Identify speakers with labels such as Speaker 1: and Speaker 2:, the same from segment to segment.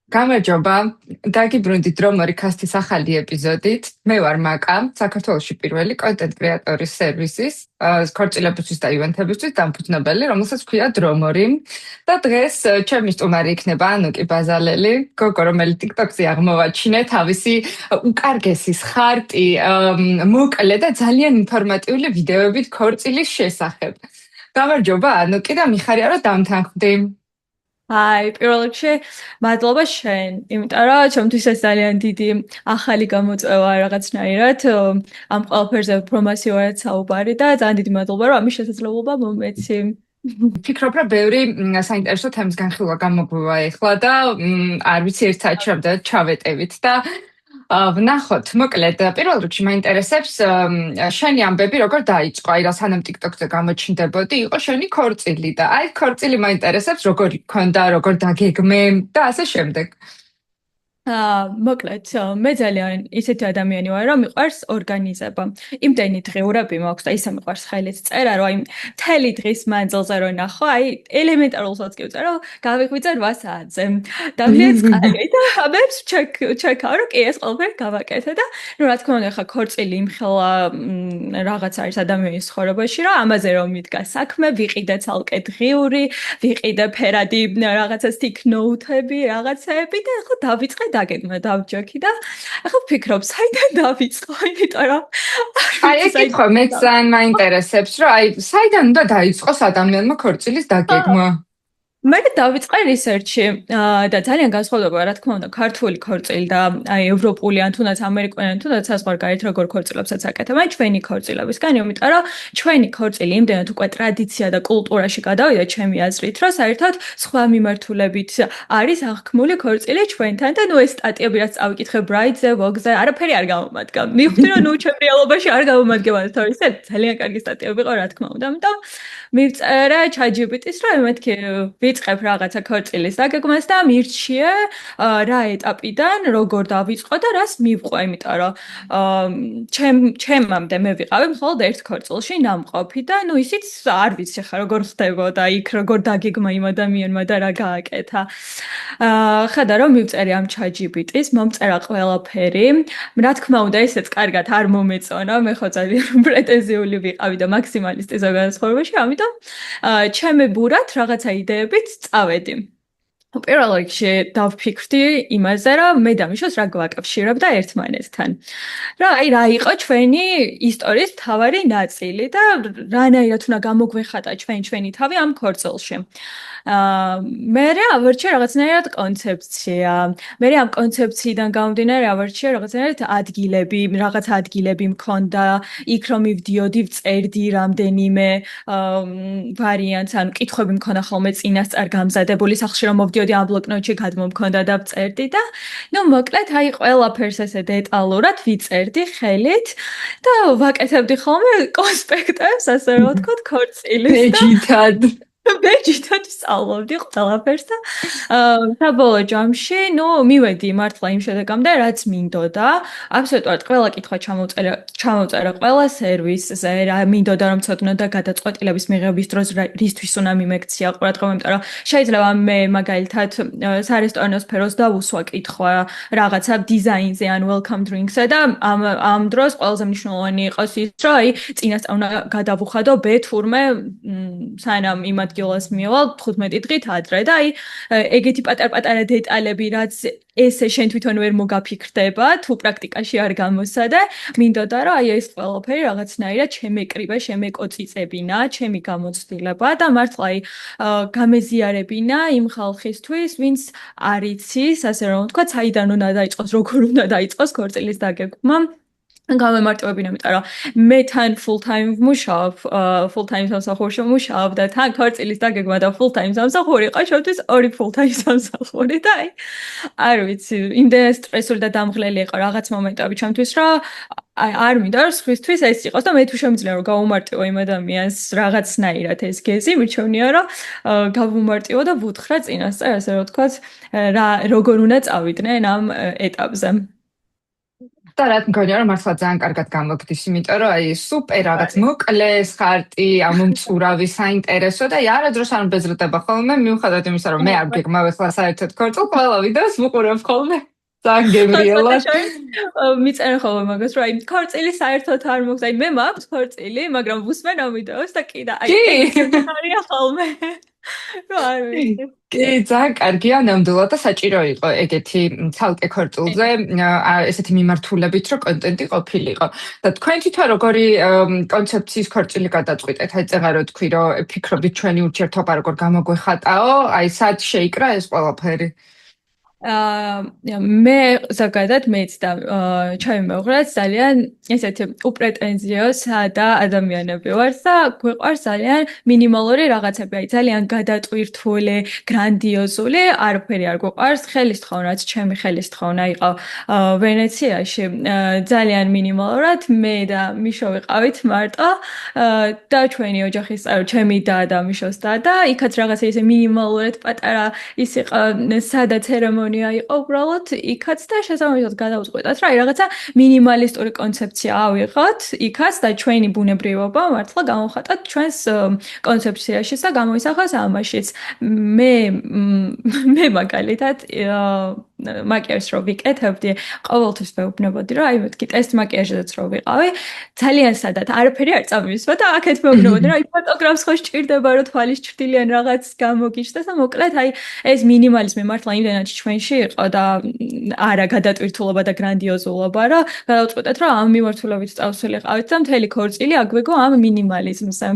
Speaker 1: გამარჯობა, დაგიბრუნდით დრომორი კასტის ახალი ეპიზოდით. მე ვარ მაკა, საქართველოში პირველი კონტენტ კრეატორის სერვისის, ქორწილებისთვის და ივენთებისთვის დამფუძნებელი, რომელსაც ქვია დრომორი. და დღეს ჩემი სტუმარი იქნება ანუკი ბაზალელი, გოგო, რომელიც TikTok-ზე აღმოვაჩინე თავისი უკარგესის ხარტი, მოკლე და ძალიან ინფორმატიული ვიდეოებით ქორწილის შესახებ. გამარჯობა, ანუკი და მიხარია რომ დამთანხმდი.
Speaker 2: Hi, პირველ რიგში მადლობა შენ, იმიტომ რომ ჩემთვის ეს ძალიან დიდი ახალი გამოწვევა რაღაცნაირად ამ ყველაფერზე ინფორმაციურად საუბარი და ძალიან დიდი მადლობა რომ ამის შესაძლებლობა მომეცი.
Speaker 1: ფიქრობ, რომ ბევრი საინტერესო თემის განხილვა გამოგვივა ეხლა და არ ვიცი ერთ საათში რამდენად ჩავეტევით და ვნახოთ, მოკლედ, პირველ რიგში მაინტერესებს შენი ამბები როგორ დაიწყო, აი რა სანამ TikTok-ზე გამოჩნდებოდი, იყო შენი ქორწილი და აი ქორწილი მაინტერესებს როგორ იქონდა, როგორ დაგეგმე და ასე შემდეგ.
Speaker 2: მოკლედ, მე ძალიან ისეთი ადამიანი ვარ, რომ მიყვარს ორგანიზება. იმდენი დღეურები მაქვს და ისე მიყვარს ხელით წერა, რომ აი მთელი დღის მანძილზე რო ნახო, აი ელემენტარულსაც კი ვწერო, გავიღვიძე 8 საათზე. დავლიეთ წყალი და ამებს ჩეკავ, რომ კი ეს ყველაფერი გავაკეთე და ნუ რა თქმა უნდა, ხა ქორწილი იმხელა რაღაც არის ადამიანის ცხოვრებაში, რომ ამაზე რომ მიდგა საქმე, ვიყიდე ცალკე დღიური, ვიყიდე ფერადი რაღაცა stick note-ები, რაღაცეები და ახლა დავიწყე დაგეგმა დავჯექი და ახლა ვფიქრობ, საიდან დავიწყო, იმიტომ რომ
Speaker 1: აი ეს კითხვა მეც ძალიან მაინტერესებს, რომ აი საიდან უნდა დაიწყოს ადამიანმა ქორწილის დაგეგმა?
Speaker 2: მე დავიწყე რისერჩი და ძალიან განსხვავდება, რა თქმა უნდა, ქართული ქორწილი და აი ევროპული ან თუნდაც ამერიკული ან თუნდაც საზღვარგარეთ როგორ ქორწილებსაც აკეთებენ ჩვენი ქორწილებისგან, იმიტომ რომ ჩვენი ქორწილი იმდენად უკვე ტრადიცია და კულტურაში გადავიდა ჩემი აზრით, რომ საერთოდ სხვა მიმართულებით არის აღქმული ქორწილი ჩვენთან და ნუ ეს სტატიები რაც წავიკითხე Brides-ზე, Vogue-ზე, არაფერი არ გამომადგა. მივხვდი რომ ნუ ჩემ რეალობაში არ გამომადგება თორე ძალიან კარგი სტატიები იყო, რა თქმა უნდა, ამიტომ მივწერე ChatGPT-ს, რომ მეთქი ვიწყებ რაღაცა ქორწილის დაგეგმას და მირჩიე რა ეტაპიდან როგორ დავიწყო და რას მივყვა, იმიტომ რომ ჩემამდე მე ვიყავი მხოლოდ ერთ ქორწილში ნამყოფი და ნუ ისიც არ ვიცი ხა როგორ ხდებოდა იქ როგორ დაგეგმა იმ ადამიანმა და რა გააკეთა. ხედა რომ მივწერე ამ ChatGPT-ს, მომწერა ყველაფერი. რა თქმა უნდა, ესეც კარგად არ მომეწონა, მე ხო ძალიან პრეტენზიული ვიყავი და მაქსიმალისტი ზოგადად ცხოვრებაში, ამიტომ ჩემი ბურად რაღაცა იდეებით წავედი. პირველ რიგში დავფიქრდი იმაზე, რომ მე და მიშოს რა გვაკავშირებდა ერთმანეთთან. აი რა იყო ჩვენი ისტორიის მთავარი ნაწილი და რანაირად უნდა გამოგვეხატა ჩვენი თავი ამ ქორწილში. მე ავარჩიე რაღაცნაირად კონცეფცია. მე ამ კონცეფციიდან გამომდინარე ავარჩიე რაღაცნაირად ადგილები, რაღაც ადგილები მქონდა, იქ რომ მივდიოდი, ვწერდი რამდენიმე ვარიანტს, ანუ კითხვები მქონდა ხოლმე წინასწარ გამზადებული, სახლში რომ მოვდიოდი ამ ბლოკნოტში გადმომქონდა და ვწერდი და ნუ მოკლედ აი ყველაფერს ესე დეტალურად ვიწერდი ხელით და ვაკეთებდი ხოლმე კონსპექტებს, ასე რომ ვთქვათ, ქორწილის და
Speaker 1: ბეჯითად.
Speaker 2: ბეჯითად სწავლობდი ყველაფერს და საბოლოო ჯამში, ნუ მივედი მართლა იმ შედეგამდე, რაც მინდოდა. აბსოლუტურად ყველა კითხვა ჩამოვწერა ყველა სერვისზე, რა მინდოდა რომ ცოდნა და გადაწყვეტილების მიღების დროს რისთვის უნდა მიმექცია ყურადღება, იმიტომ რომ შეიძლება მე მაგალითად სარესტორანო სფეროს დავუსვა კითხვა რაღაცა დიზაინზე ან welcome drinks-ზე და ამ დროს ყველაზე მნიშვნელოვანი იყოს ის, რომ აი წინასწარ უნდა გადავუხადო B თურმე სანამ იმ ადგილას მივალ 15 დღით ადრე და აი ეგეთი პატარ-პატარა დეტალები რაც ესე შენ თვითონ ვერ მოგაფიქრდება თუ პრაქტიკაში არ გამოსადა მინდოდა რომ აი ეს ყველაფერი რაღაცნაირად შემეკრიბა შემეკოწიწებინა ჩემი გამოცდილება და მართლა აი გამეზიარებინა იმ ხალხისთვის ვინც არ იცის ასე რომ ვთქვა საიდან უნდა დაიწყოს როგორ უნდა დაიწყოს ქორწილის დაგეგმა გამემარტივებინა, იმიტომ რომ მე თან full time ვმუშაობ, full time სამსახურში ვმუშაობ და თან ქორწილის დაგეგმა და full time სამსახური იყო შევთვის ორი full time სამსახური და არ ვიცი, იმდენად სტრესული და დამღლელი იყო რაღაც მომენტები ჩემთვის, რომ არ მინდა რომ სხვისთვის ეს იყოს და მე თუ შემიძლია რომ გავუმარტივო იმ ადამიანს რაღაცნაირად ეს გეზი, მირჩევნია რომ გავუმარტივო და ვუთხრა წინასწარ, ასე რომ ვთქვათ, როგორ უნდა წავიდნენ ამ ეტაპზე.
Speaker 1: და რა მგონია რომ მართლა ძალიან კარგად გამოგდის, იმიტომ რომ აი სუპერ რაღაც
Speaker 2: არის.
Speaker 1: მოკლეს ხარტი, ამომწურავი, საინტერესო და აი არადროს არ მბეზრდება ხოლმე, მიუხედავად იმისა რომ მე არ გეგმავ ახლა საერთოდ ქორწილ, ყველა ვიდეოს ვუყურებ ხოლმე. ძალიან
Speaker 2: ხალხთა
Speaker 1: გემრიელად.
Speaker 2: შორის მიწერენ ხოლმე მაგას, რომ აი ქორწილი საერთოდ არ მოხდა. აი მე მაქვს ქორწილი, მაგრამ ვუსმენ ამ ვიდეოს და კი და აი
Speaker 1: კი.
Speaker 2: ეგრე ხარია ხოლმე. რა არ ვიცი.
Speaker 1: კი, ძალიან კარგია ნამდვილად და საჭირო იყო ეგეთი ცალკე ქორწილზე ესეთი მიმართულებით, რომ კონტენტი ყოფილიყო. და თქვენ თვითონ როგორი კონცეფციის ქორწილი გადაწყვიტეთ? აი წეღა რო თქვი, რომ ფიქრობთ ჩვენი ურთიერთობა როგორ გამოგვეხატაო, აი სად შეიკრა ეს ყველაფერი?
Speaker 2: მე ზოგადად მეც და ჩემი მეუღლეც ძალიან ესეთი უპრეტენზიო სადა ადამიანები ვართ და გვიყვარს ძალიან მინიმალური რაღაცები, აი ძალიან გადატვირთული, გრანდიოზული, არაფერი არ გვიყვარს. ხელისთხოვნაც ჩემი ხელისთხოვნა იყო ვენეციაში ძალიან მინიმალურად მე და მიშო ვიყავით მარტო და ჩვენი ოჯახის წევრი, ჩემი და მიშოს და იქაც რაღაცა ისე მინიმალურად პატარა ის იყო სადა ცერემონია იყო უბრალოდ იქაც და შესაბამისად გადავწყვეტათ რა აი რაღაცა მინიმალისტური კონცეფცია ავიღოთ იქაც და ჩვენი ბუნებრივობა მართლა გამოვხატოთ ჩვენს კონცეფციაში და გამოისახოს ამაშიც მე მაგალითად მაკიაჟს რო ვიკეთებდი ყოველთვის მეუბნებოდი რომ აი მეთქი ტესტ მაკიაჟზეც რო ვიყავი ძალიან სადად არაფერი არ წამივისვა და აქეთ მეუბნებოდი რომ აი ფოტოგრაფს ხო სჭირდება რომ თვალის ჭრილიან რაღაც გამოგიჩნდეს და მოკლედ აი ეს მინიმალიზმი მართლა იმდენად ჩვენში იყო და არა გადატვირთულობა და გრანდიოზულობა რა გადავწყვეტეთ რომ ამ მიმართულებით წავსულიყავით და მთელი ქორწილი აგვიგო ამ მინიმალიზმზე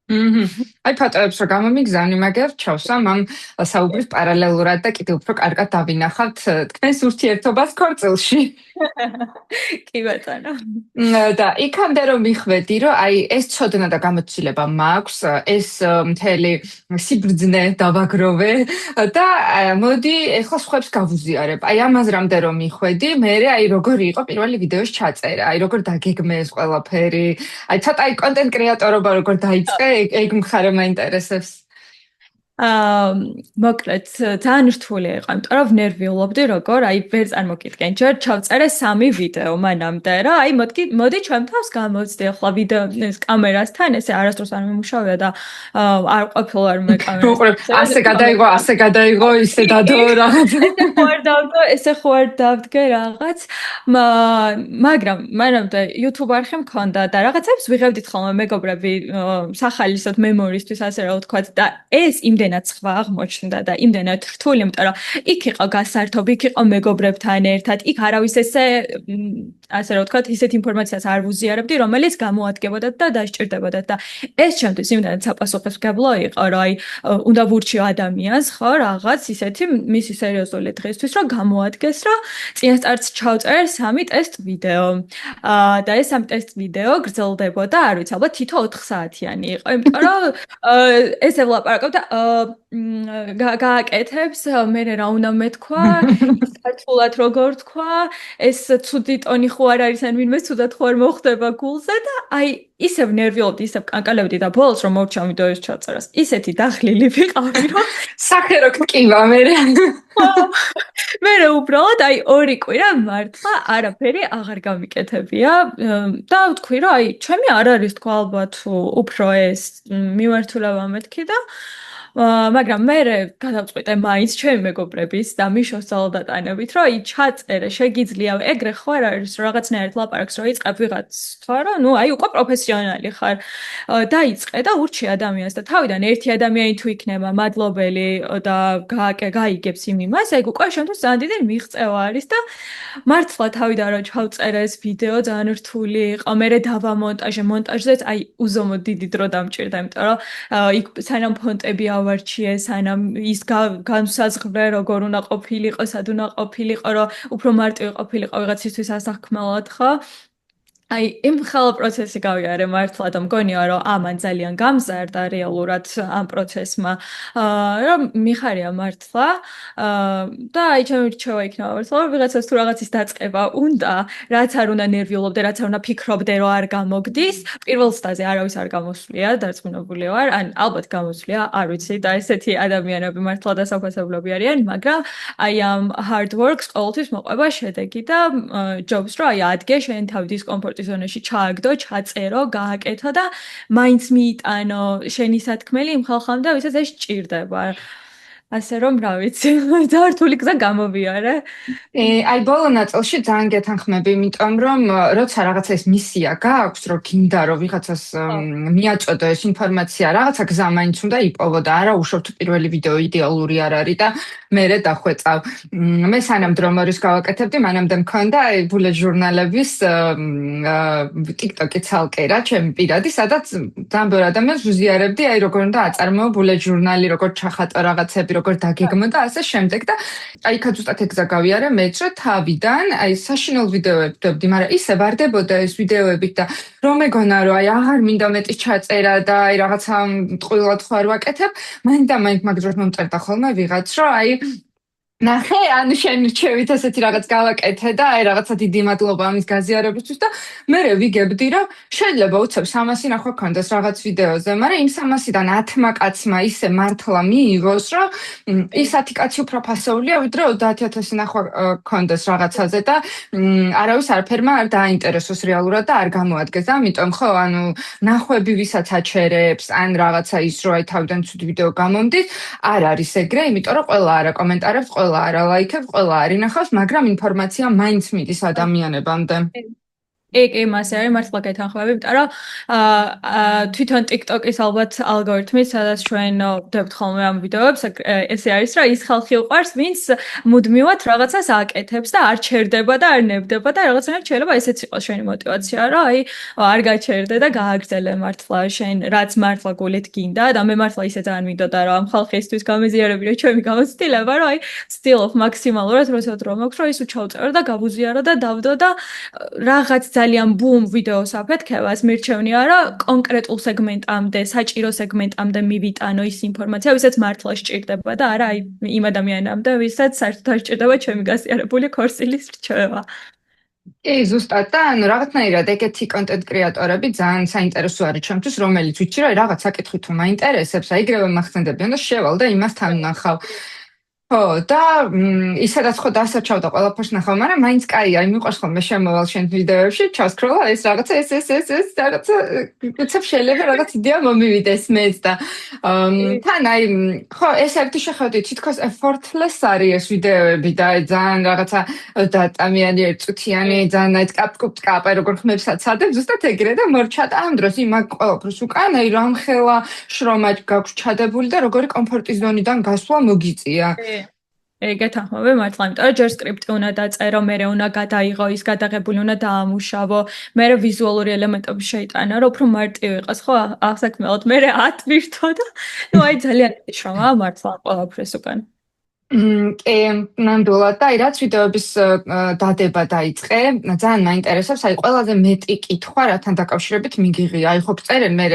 Speaker 1: აი ფოტოებს რომ გამომიგზავნი, მაგერ ჩავსვამ ამ საუბრის პარალელურად და კიდევ უფრო კარგად დავინახავთ თქვენს ურთიერთობას ქორწილში.
Speaker 2: კი ბატონო
Speaker 1: და იქამდე რომ მიხვედი, რომ აი ეს ცოდნა და გამოცდილება მაქვს, ეს მთელი სიბრძნე დავაგროვე და მოდი ეხლა სხვებს გავუზიარებ. აი ამაზრამდე რომ მიხვედი, მე აი როგორი იყო პირველი ვიდეოს ჩაწერა, აი როგორ დაგეგმე ეს ყველაფერი. აი ცოტა აი კონტენტ კრეატორობა როგორ დაიწყე, ეგ მხარე მაინტერესებს.
Speaker 2: მოკლედ ძალიან რთული იყო, იმიტომ რომ ვნერვიულობდი როგორ, აი ვერ წარმოგიდგენ, ჯერ ჩავწერე 3 ვიდეო მანამდე რა, აი მოდი ჩვენ თავს გამოვცდი ახლა ვიდეო ეს კამერასთან, ესე არასდროს არ მიმუშავია და არ ყოფილა რომ მე კამერას.
Speaker 1: ასე გადაიღო, ისე დადო რაღაც.
Speaker 2: ესე ხო არ დავდგე რაღაც, მაგრამ მანამდე YouTube არხი მქონდა და რაღაცებს ვიღებდით ხოლმე მეგობრები სახალისოდ მემორისთვის ასე რა ვთქვათ და ეს იმდენად სხვა აღმოჩნდა და იმდენად რთული, იმიტომ რომ იქ იყო გასართობი, იქ იყო მეგობრებთან ერთად, იქ არავის ესე ასე რა ვთქვათ, ისეთ ინფორმაციას არ ვუზიარებდი, რომელიც გამოადგებოდათ და დასჭირდებოდათ და ეს ჩემთვის იმდენად საპასუხისმგებლო იყო, რომ აი უნდა ვურჩიო ადამიანს, ხო, რაღაც ისეთი მისი სერიოზული დღისთვის, რომ გამოადგეს, რომ წინასწარც ჩავწერე 3 ტესტ ვიდეო. და ეს 3 ტესტ ვიდეო გრძელდებოდა, არ ვიცი, ალბათ თითო 4 საათიანი იყო, იმიტომ რომ ესე ვლაპარაკობ და გააკეთებს, მე რა უნდა მეთქვა, ქართულად როგორ თქვა, ეს ცუდი ტონი ხო არ არის, ან ვინმე ცუდად ხო არ მოხდება გულზე და აი ისევ ნერვიულობდი, ისევ კანკალებდი და ბოლოს რომ მოვჩა ვიდეოს ჩაწერას, ისეთი დახლილი ვიყავი, რომ
Speaker 1: სახე რო გკივა მე.
Speaker 2: მე უბრალოდ აი 2 კვირა მართლა არაფერი აღარ გამიკეთებია და ვთქვი რომ აი ჩემი არ არის თქვა ალბათ უფრო ეს მიმართულება მეთქი და მაგრამ მე გადავწყვიტე მაინც ჩემი მეგობრების და მიშოს ძალდატანებით რომ აი ჩაწერე შეგიძლია ეგრე ხო არ არის რაღაცნაირად ლაპარაკს რომ იწყებ ვიღაც თქვა რომ ნუ აი უკვე პროფესიონალი ხარ დაიწყე და ურჩი ადამიანს და თავიდან ერთი ადამიანი თუ იქნება მადლობელი და გაიგებს იმ იმას ეგ უკვე შემთხვევით ძალიან დიდი მიღწევა არის და მართლა თავიდან რომ ჩავწერე ეს ვიდეო ძალიან რთული იყო მე დავამონტაჟე მონტაჟზეც აი უზომოდ დიდი დრო დამჭირდა იმიტომ რომ იქ სანამ ფონტები ავარჩიე სანამ ის განსაზღვრე როგორ უნდა ყოფილიყო სად უნდა ყოფილიყო რომ უფრო მარტივი ყოფილიყო ვიღაცისთვის ასახმელად ხო აი, იმ ხალ პროცესი გავიარე მართლა და მგონია რომ ამან ძალიან გამზარდა რეალურად ამ პროცესმა რომ მიხარია მართლა და აი ჩემი რჩევა იქნება მართლა რომ ვიღაცას თუ რაღაცის დაწყება უნდა რაც არ უნდა ნერვიულობდე რაც არ უნდა ფიქრობდე რომ არ გამოგდის პირველ სტაზე არავის არ გამოსვლია დარწმუნებული ვარ ან ალბათ გამოსვლია არ ვიცი და ესეთი ადამიანები მართლა დასაფასებლები არიან მაგრამ აი ამ hard works ყოველთვის მოყვება შედეგი და ჯობს რომ აი ადგე შენ თავი დისკომფორტ ზონაში ჩააგდო, ჩაწერო, გააკეთო და მაინც მიიტანო შენი სათქმელი იმ ხალხამდე, ვისაც ეს ჭირდება. ასე რომ, რა ვიცი, ძალიან რთული გზა გამოვიარე.
Speaker 1: აი ბოლო ნაწილში ძალიან გეთანხმები, იმიტომ რომ როცა რაღაცა ეს მისია გააქვს, რომ გინდა რომ ვიღაცას მიაწოდო ეს ინფორმაცია, რაღაცა გზა მაინც უნდა იპოვო და არა უშუალოდ პირველი ვიდეო იდეალური არ არის და მერე დახვეწავ. მე სანამ დრომორის გავაკეთებდი, მანამდე მქონდა აი ბულეტ ჟურნალების TikTok-ი ცალკე რა, ჩემი პირადი, სადაც ძალიან ბევრი ადამიანს ვუზიარებდი, აი როგორ უნდა აწარმოო ბულეტ ჟურნალი, როგორ ჩახატო რაღაცები, როგორ დაგეგმო და ასე შემდეგ და აი იქაც ზუსტად ეგ გზა გავიარე მეც რომ თავიდან აი საშინელ ვიდეოებს ვდებდი, მაგრამ ისე ვარდებოდა ეს ვიდეოებით და რომ მეგონა რომ აი აღარ მინდა მეტი ჩაწერა და აი რაღაცა ტყუილად ხარ ვაკეთებ, მაინც მაგ დროს მომწერდა ხოლმე ვიღაც რომ აი ნახე, ან შენ რჩევით ესეთი რაღაც გავაკეთე და აი რაღაცა დიდი მადლობა ამის გაზიარებისთვის და მე ვიგებდი რომ შეიძლება უცებ 300 ნახვა ქონდეს რაღაც ვიდეოზე, მაგრამ იმ 300-დან 10 კაცმა ისე მართლა მიიღოს, რომ ის 10 კაცი უფრო ფასეულია, ვიდრე 30,000 ნახვა ქონდეს რაღაცაზე და არავის არაფერმა არ დააინტერესოს რეალურად და არ გამოადგეს და ამიტომ ხო, ანუ ნახვები ვისაც აჩერებს, ან რაღაცა ის რომ აი თავიდან ცუდი ვიდეო გამომდის, არ არის ეგრე, იმიტომ რომ ყველა არა კომენტარებს, ყველა არა ლაიქებს, ყველა არ ინახავს, მაგრამ ინფორმაცია მაინც მიდის ადამიანებამდე.
Speaker 2: კი, მასე არის მართლა გეთანხმები, იმიტომ რომ თვითონ TikTok-ის ალბათ ალგორითმი, სადაც ჩვენ ვდებთ ხოლმე ამ ვიდეოებს, ესე არის, რომ ის ხალხი უყვარს, ვინც მუდმივად რაღაცას აკეთებს და არ ჩერდება და არ ნებდება და რაღაცნაირად შეიძლება ესეც იყოს შენი мотиваცია, რომ აი არ გაჩერდე და გააგრძელე მართლა შენ რაც მართლა გულით გინდა და მე მართლა ისე ძალიან მინდოდა რომ ამ ხალხისთვის გამეზიარები რომ ჩემი გამოცდილება, რომ აი ვცდილობ მაქსიმალურად როცა დრო მაქვს, რომ ის უჩავწერო და გავუზიარო და დავდო და რაღაც ძალიან ბუმ ვიდეოს აფეთქებას მირჩევნია რა კონკრეტულ სეგმენტამდე, საჭირო სეგმენტამდე მივიტანო ის ინფორმაცია, ვისაც მართლა სჭირდება და არა აი იმ ადამიანამდე, ვისაც საერთოდ არ სჭირდება ჩემი გასიარებული ქორწილის რჩევა.
Speaker 1: კი, ზუსტად და ანუ რაღაცნაირად ეგეთი კონტენტ კრეატორები ძალიან საინტერესო არის ჩემთვის, რომელიც ვიცი რომ რაღაც საკითხი თუ მაინტერესებს, აი ეგრევე მახსენდებიან და შევალ და იმასთან ნახავ. ხო, და ისედაც ხო დასარჩავდა ყველაფერს ნახავ, მაგრამ მაინც კაია, მიყვარს ხოლმე შემოვალ შენ ვიდეოებში, ჩასკროლა ეს რაღაცა ეს რაღაცა უცებ შეიძლება რაღაც იდეა მომივიდეს მეც და თან აი ხო, ეს ერთი შეხედვით თითქოს effortless არის ეს ვიდეოები და ძალიან რაღაცა დატამიანი ერთწუთიანი, ძალიან აი კაპკაპ როგორ ხმებს აცადებ, ზუსტად ეგრე და მორჩა და ამ დროს იმ ყველაფერს უკან აი რამხელა შრომა გაქვს ჩადებული და როგორი კომფორტის ზონიდან გასვლა მოგიწია.
Speaker 2: გეთანხმები მართლა, იმიტომ რომ ჯერ სკრიპტი უნდა დაწერო, მერე უნდა გადაიღო, ის გადაღებული უნდა დაამუშავო, მერე ვიზუალური ელემენტები შეიტანა, რომ უფრო მარტივი იყოს, ხო, აღსაქმნელად, მერე ატვირთო და ნუ აი ძალიან შრომაა მართლა ყველაფერს უკან.
Speaker 1: კი, ნამდვილად და აი რაც ვიდეოების დადება დაიწყე, ძალიან მაინტერესებს, აი ყველაზე მეტი კითხვა რათან დაკავშირებით მიგიღია. აი ხო წერენ მე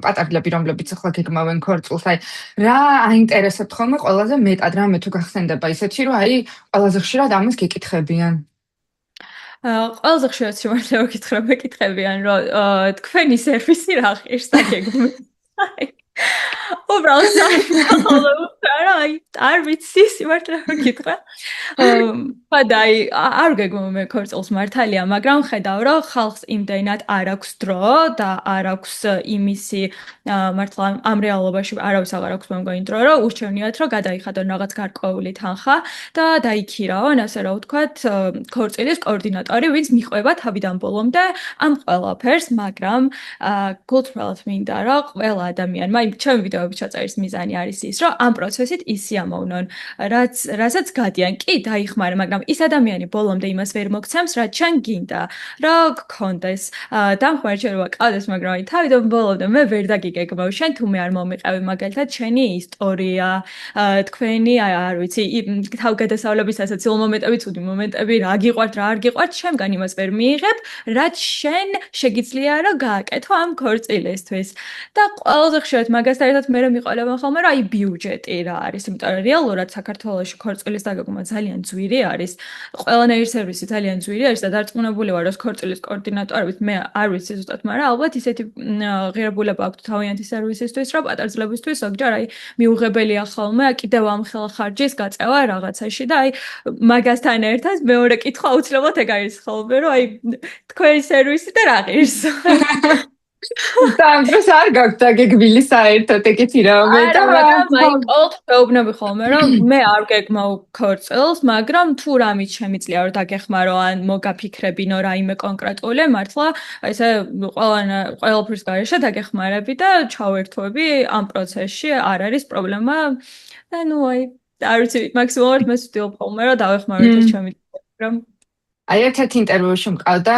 Speaker 1: პატარლები, რომლებიც ახლა გეგმავენ ქორწილს, აი რა აინტერესებთ ხოლმე ყველაზე მეტად, რამე თუ გახსენდება ისეთი, რომ აი ყველაზე ხშირად ამას გეკითხებიან.
Speaker 2: ყველაზე ხშირად სიმართლე მეკითხებიან, რომ თქვენი სერვისი რა ღირს და გეგმით. უბრალოდ არ ვიცი სიმართლე მეკითხა. ხადაი არ გეგმო მე ქორწილს მართალია, მაგრამ ხედავ რომ ხალხს იმდენად არ აქვს დრო და არ აქვს იმისი მართლა ამ რეალობაში არავის აღარ აქვს მე მგონი დრო, რომ ურჩევნიათ რომ გადაიხადონ რაღაც გარკვეული თანხა და დაიქირავონ, ასე რა ვთქვათ, ქორწილის კოორდინატორი, ვინც მიყვება თავიდან ბოლომდე ამ ყველაფერს, მაგრამ გულწრფელად მინდა რომ ყველა ადამიანმა აი ჩემი ვიდეოების ჩაწერის მიზანი არის ის, რომ ამ პროცესით ისიამოვნონ, რასაც გადიან. კი, დაიხმარე, მაგრამ ის ადამიანი ბოლომდე იმას ვერ მოგცემს, რაც შენ გინდა, რომ გქონდეს. დამხმარე შენ რო ყავდეს, მაგრამ აი თავიდან ბოლომდე მე ვერ დაგიგეგმავ, შენ თუ მე არ მომიყევი მაგალითად შენი ისტორია, თქვენი არ ვიცი, თავგადასავლებისასაც ცივ მომენტები, ცუდი მომენტები, რა გიყვართ, რა არ გიყვართ, შენგან იმას ვერ მიიღებ, რაც შენ შეგიძლია რომ გააკეთო ამ ქორწილისთვის. და ყველაზე ხშირად მაგასთან ერთად მე მიყოლება ხოლმე რომ აი ბიუჯეტი რა არის, იმიტომ რომ რეალურად საქართველოში ქორწილის დაგეგმა ძალიან ძვირი არის. ყველანაირი სერვისი ძალიან ძვირი არის და დარწმუნებული ვარ, რომ ქორწილის კოორდინატორებით მე არ ვიცი ზუსტად, მაგრამ ალბათ ისეთი ღირებულება აქვთ თავიანთი სერვისისთვის, რომ პატარძლებისთვის ზოგჯერ აი მიუღებელია ხოლმე კიდევ ამ ხელხარჯის გაწევა რაღაცაში და აი მაგასთან ერთად მეორე კითხვა აუცილებლად ეგ არის ხოლმე, რომ აი თქვენი სერვისი და რა ღირს.
Speaker 1: და ამ დროს არ გაქვთ დაგეგმილი საერთოდ ეგეთი რამე და
Speaker 2: მაგრამ აი ყოველთვის ვეუბნები ხოლმე რომ მე არ გეგმავ ქორწილს, მაგრამ თუ რამით შემიძლია რომ დაგეხმარო ან მოგაფიქრებინო რაიმე კონკრეტული, მართლა ესე ყველაფრის გარეშე დაგეხმარები და ჩავერთვები ამ პროცესში, არ არის პრობლემა. და ნუ აი არ ვიცი, მაქსიმალურად მე ვცდილობ ხოლმე რომ დავეხმაროთ ეს ჩემი მაგრამ
Speaker 1: აი ერთ-ერთ ინტერვიუში მყავდა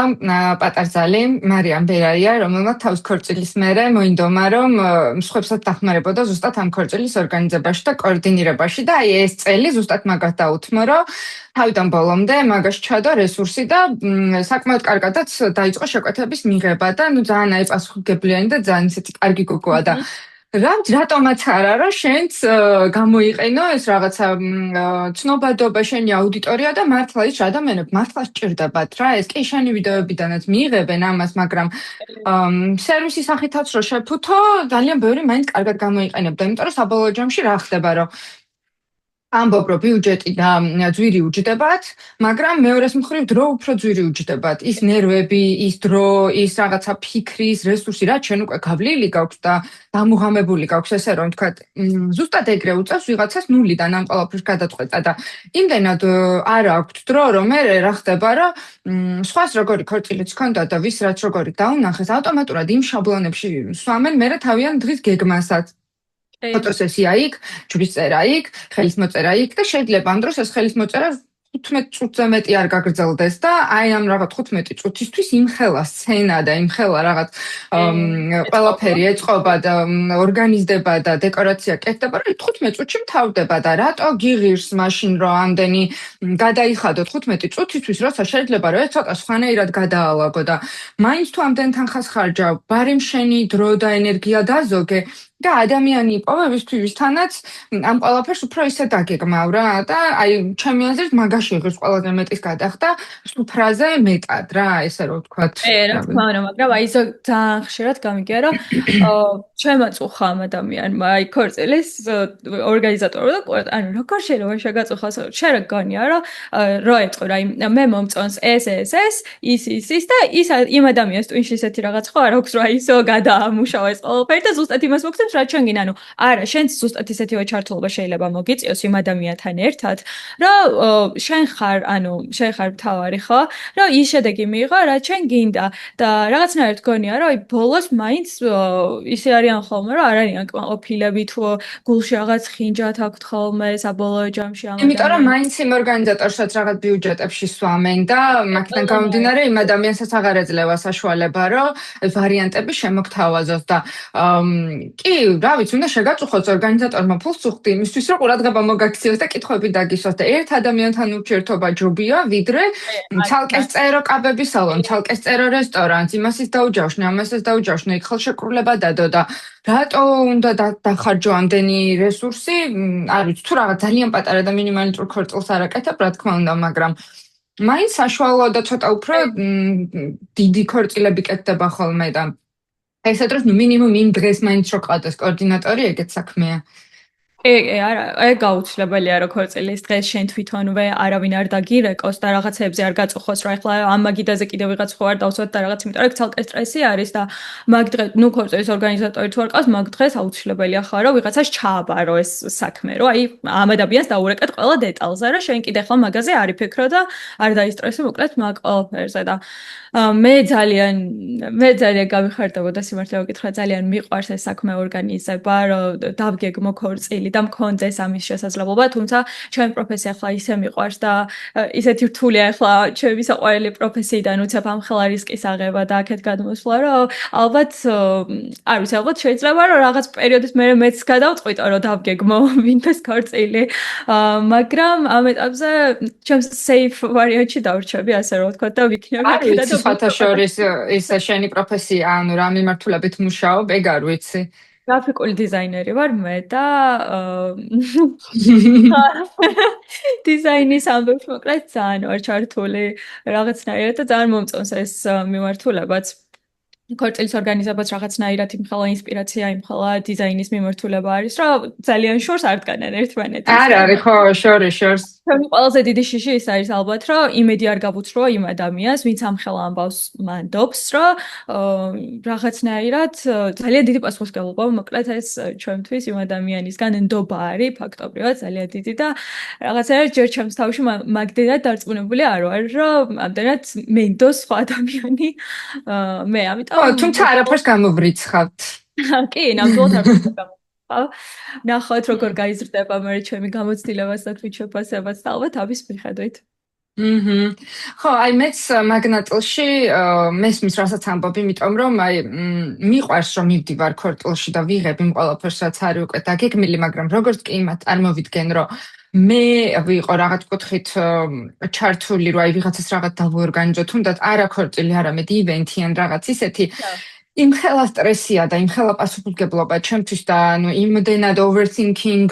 Speaker 1: პატარძალი მარიამ ბერაია, რომელმაც თავის ქორწილის მერე მოინდომა, რომ მსხვერპლად დახმარებოდა ზუსტად ამ ქორწილის ორგანიზებაში და კოორდინირებაში და აი ეს წელი ზუსტად მაგას დაუთმო, რომ თავიდან ბოლომდე მაგას ჩადო რესურსი და საკმაოდ კარგადაც დაიწყო შეკვეთების მიღება და ნუ ძალიან აი პასუხისმგებლიანი და ძალიან ისეთი კარგი გოგოა და რატომაც არა რომ შენც გამოიყენო ეს რაღაცა ცნობადობა შენი აუდიტორია და მართლა ის ადამიანები მართლა სჭირდებათ რა ეს კი შენი ვიდეოებიდანაც მიიღებენ ამას მაგრამ სერვისის სახითაც რო შეფუთო ძალიან ბევრი მაინც კარგად გამოიყენებდა იმიტომ რომ საბოლოო ჯამში რა ხდება რომ ამბობ რომ ბიუჯეტი და ძვირი უჯდებათ, მაგრამ მეორეს მხრივ დრო უფრო ძვირი უჯდებათ. ის ნერვები, ის დრო, ის რაღაცა ფიქრის, რესურსი, რაც შენ უკვე გავლილი გაქვს და დამუღამებული გაქვს, ესე რომ ვთქვათ, ზუსტად ეგრე უწევს ვიღაცას ნულიდან ამ ყველაფრის გადაწყვეტა და იმდენად არ აქვს დრო, რომ მე რა ხდება, რომ სხვას როგორი ქორწილიც ჰქონდა და ვის რაც როგორი დაუნახეს, ავტომატურად იმ შაბლონებში სვამენ მე თავიანთ დღის გეგმასაც. ფოტოსესია იქ, ჯვრის წერა იქ, ხელის მოწერა იქ და შეიძლება ამ დროს ეს ხელის მოწერა 15 წუთზე მეტი არ გაგრძელდეს და აი ამ რაღაც 15 წუთისთვის იმხელა სცენა და იმხელა რაღაც ყველაფერი ეწყობა და ორგანიზდება და დეკორაცია კეთდება, რომ 15 წუთში მთავრდება და რატო გიღირს მაშინ რომ ამდენი გადაიხადოთ 15 წუთისთვის, როცა შეიძლება რომ ეს ცოტა სხვანაირად გადაალაგო და მაინც თუ ამდენ თანხას ხარჯავ, ბარემ შენი დრო და ენერგია დაზოგე და ადამიანი იპოვებისთვისაც ამ ყველაფერს უფრო ისე დაგეგმავ რა და აი ჩემი აზრით მაგაში ღირს ყველაზე მეტის გადახდა სუფრაზე მეტად რა ესე რომ ვთქვათ
Speaker 2: რა თქმა უნდა მაგრამ აი ძალიან ხშირად გამიგია რომ ჩემაც უხა ამ ადამიანმა აი ქორწილის ორგანიზატორი და ანუ როგორ შეიძლება შეგაწუხოს შენ რა გონია რომ რო ეტყო რა მე მომწონს ეს ის და ის იმ ადამიანს თუ ისეთი რაღაც ხო არ აქვს რა ისო გადაამუშავა ეს ყველაფერი და ზუსტად იმას მოგცემს რა ჩვენ გინდა, ანუ არა, შენც ზუსტად ისეთივე ჩართულობა შეიძლება მოგიწიოს იმ ადამიანთან ერთად, რომ შენ ხარ მთავარი ხო, რომ ის შედეგი მიიღო, რაც შენ გინდა და რაღაცნაირად გონია, რომ აი ბოლოს მაინც ისე არიან ხოლმე, რომ არ არიან კმაყოფილები თუ გულში რაღაც ხინჯად აქვთ ხოლმე საბოლოო ჯამში ამ
Speaker 1: იმიტომ რომ მაინც იმ ორგანიზატორსაც რაღაც ბიუჯეტებში სვამენ და მაგიდან გამომდინარე იმ ადამიანსაც აღარ ეძლევა საშუალება, რომ ვარიანტები შემოგთავაზოს და კი, რა ვიცი, უნდა შეგაწუხოს ორგანიზატორმა ფულს უხდი იმისთვის, რომ ყურადღება მოგაქციოს და კითხვები დაგისვას და ერთ ადამიანთან ურთიერთობა ჯობია, ვიდრე ცალკე წერო კაბების სალონს, ცალკე წერო რესტორანს, იმასაც დაუჯავშნე, ამასაც დაუჯავშნე, იქ ხელშეკრულება დადო და რატო უნდა დახარჯო ამდენი რესურსი? არ ვიცი, თუ რაღაც ძალიან პატარა და მინიმალისტურ ქორწილს არ აკეთებ, რა თქმა უნდა, მაგრამ მაინც საშუალო და ცოტა უფრო დიდი ქორწილები კეთდება ხოლმე და ესა დროს მინიმუმ იმ დღეს მაინც რო ყავდეს კოორდინატორი, ეგეც საქმეა.
Speaker 2: არა, გაუცლებელია რომ ქორწილის დღეს შენ თვითონვე არავინ არ დაგირეკოს და რაღაცეებზე არ გაწუხოს, რომ ეხლა ამ მაგიდაზე კიდევ ვიღაც ხო არ დავსვათ და რაღაც, იმიტომ რომ ეგ ცალკე სტრესი არის და მაგ დღეს, ნუ ქორწილის ორგანიზატორი თუ არ ყავს, მაგ დღეს აუცილებელია ხარ, რომ ვიღაცას ჩააბარო ეს საქმე, რომ აი ამ ადამიანს დაურეკეთ ყველა დეტალზე, რომ შენ კიდე ახლა მაგაზე არ იფიქრო და არ დაისტრესო მოკლედ მაგ ყველაფერზე და მე ძალიან გამიხარდებოდა სიმართლე მოგითხრა ძალიან მიყვარს ეს საქმე ორგანიზება რომ დავგეგმო ქორწილი და მქონდეს ამის შესაძლებლობა თუმცა ჩემი პროფესია ახლა ისე მიყვარს და ისეთი რთულია ახლა ჩემი საყვარელი პროფესიიდან უცებ ამ ხელა რისკის აღება და აქეთ გადმოსვლა რომ ალბათ არ ვიცი ალბათ შეიძლება რომ რაღაც პერიოდის მერე მეც გადავწყვიტო რომ დავგეგმო ვინმეს ქორწილი მაგრამ ამ ეტაპზე ჩემს safe ვარიანტში დავრჩები ასე რომ ვთქვა და ვიქნები
Speaker 1: აქედან სხვათა შორის ის შენი პროფესია, ანუ რა მიმართულებით მუშაობ, ეგ არ ვიცი.
Speaker 2: გრაფიკული დიზაინერი ვარ მე და დიზაინის ამბებში მოკლედ ძალიან ვარ ჩართული რაღაცნაირად და ძალიან მომწონს ეს მიმართულებაც. ქორწილის ორგანიზებაც რაღაცნაირად იმხელა ინსპირაცია, იმხელა დიზაინის მიმართულება არის, რომ ძალიან შორს არ დგანან ერთმანეთს.
Speaker 1: არ არის ხო, შორს.
Speaker 2: ჩემი ყველაზე დიდი შიში ის არის ალბათ, რომ იმედი არ გავუცრო იმ ადამიანს, ვინც ამ ხელა ამბავს მანდობს, რომ რაღაცნაირად ძალიან დიდი პასუხისმგებლობა მოკლედ ეს ჩვენთვის იმ ადამიანისგან ნდობა არის ფაქტობრივად ძალიან დიდი და რაღაცნაირად ჯერ ჩემს თავში მაგდენად დარწმუნებული არ ვარ, რომ ამდენად მინდოს სხვა ადამიანი მე ამიტომ
Speaker 1: თუმცა არაფერს გამოვრიცხავთ.
Speaker 2: კი, ნამდვილად არ გამოვიყავ. ნახოთ როგორ გაიზრდება მე ჩემი გამოცდილებას და თვითშეფასებას და ალბათ ამის მიხედვით.
Speaker 1: ხო, აი მეც მაგნატილში მესმის რასაც ამბობ, იმიტომ რომ აი მიყვარს რომ მივდივარ ქორწილში და ვიღებ იმ ყველაფერს რაც არის უკვე დაგეგმილი, მაგრამ როგორც კი იმათ წარმოვიდგენ რომ მე ვიყო რაღაც კუთხით ჩართული, რომ აი ვიღაცას რაღაც დავორგანიზო, თუნდაც არა ქორწილი, არამედ ივენთი ან რაღაც ისეთი იმხელა სტრესია და იმხელა პასუხისმგებლობა ჩემთვის და ანუ იმდენად overthinking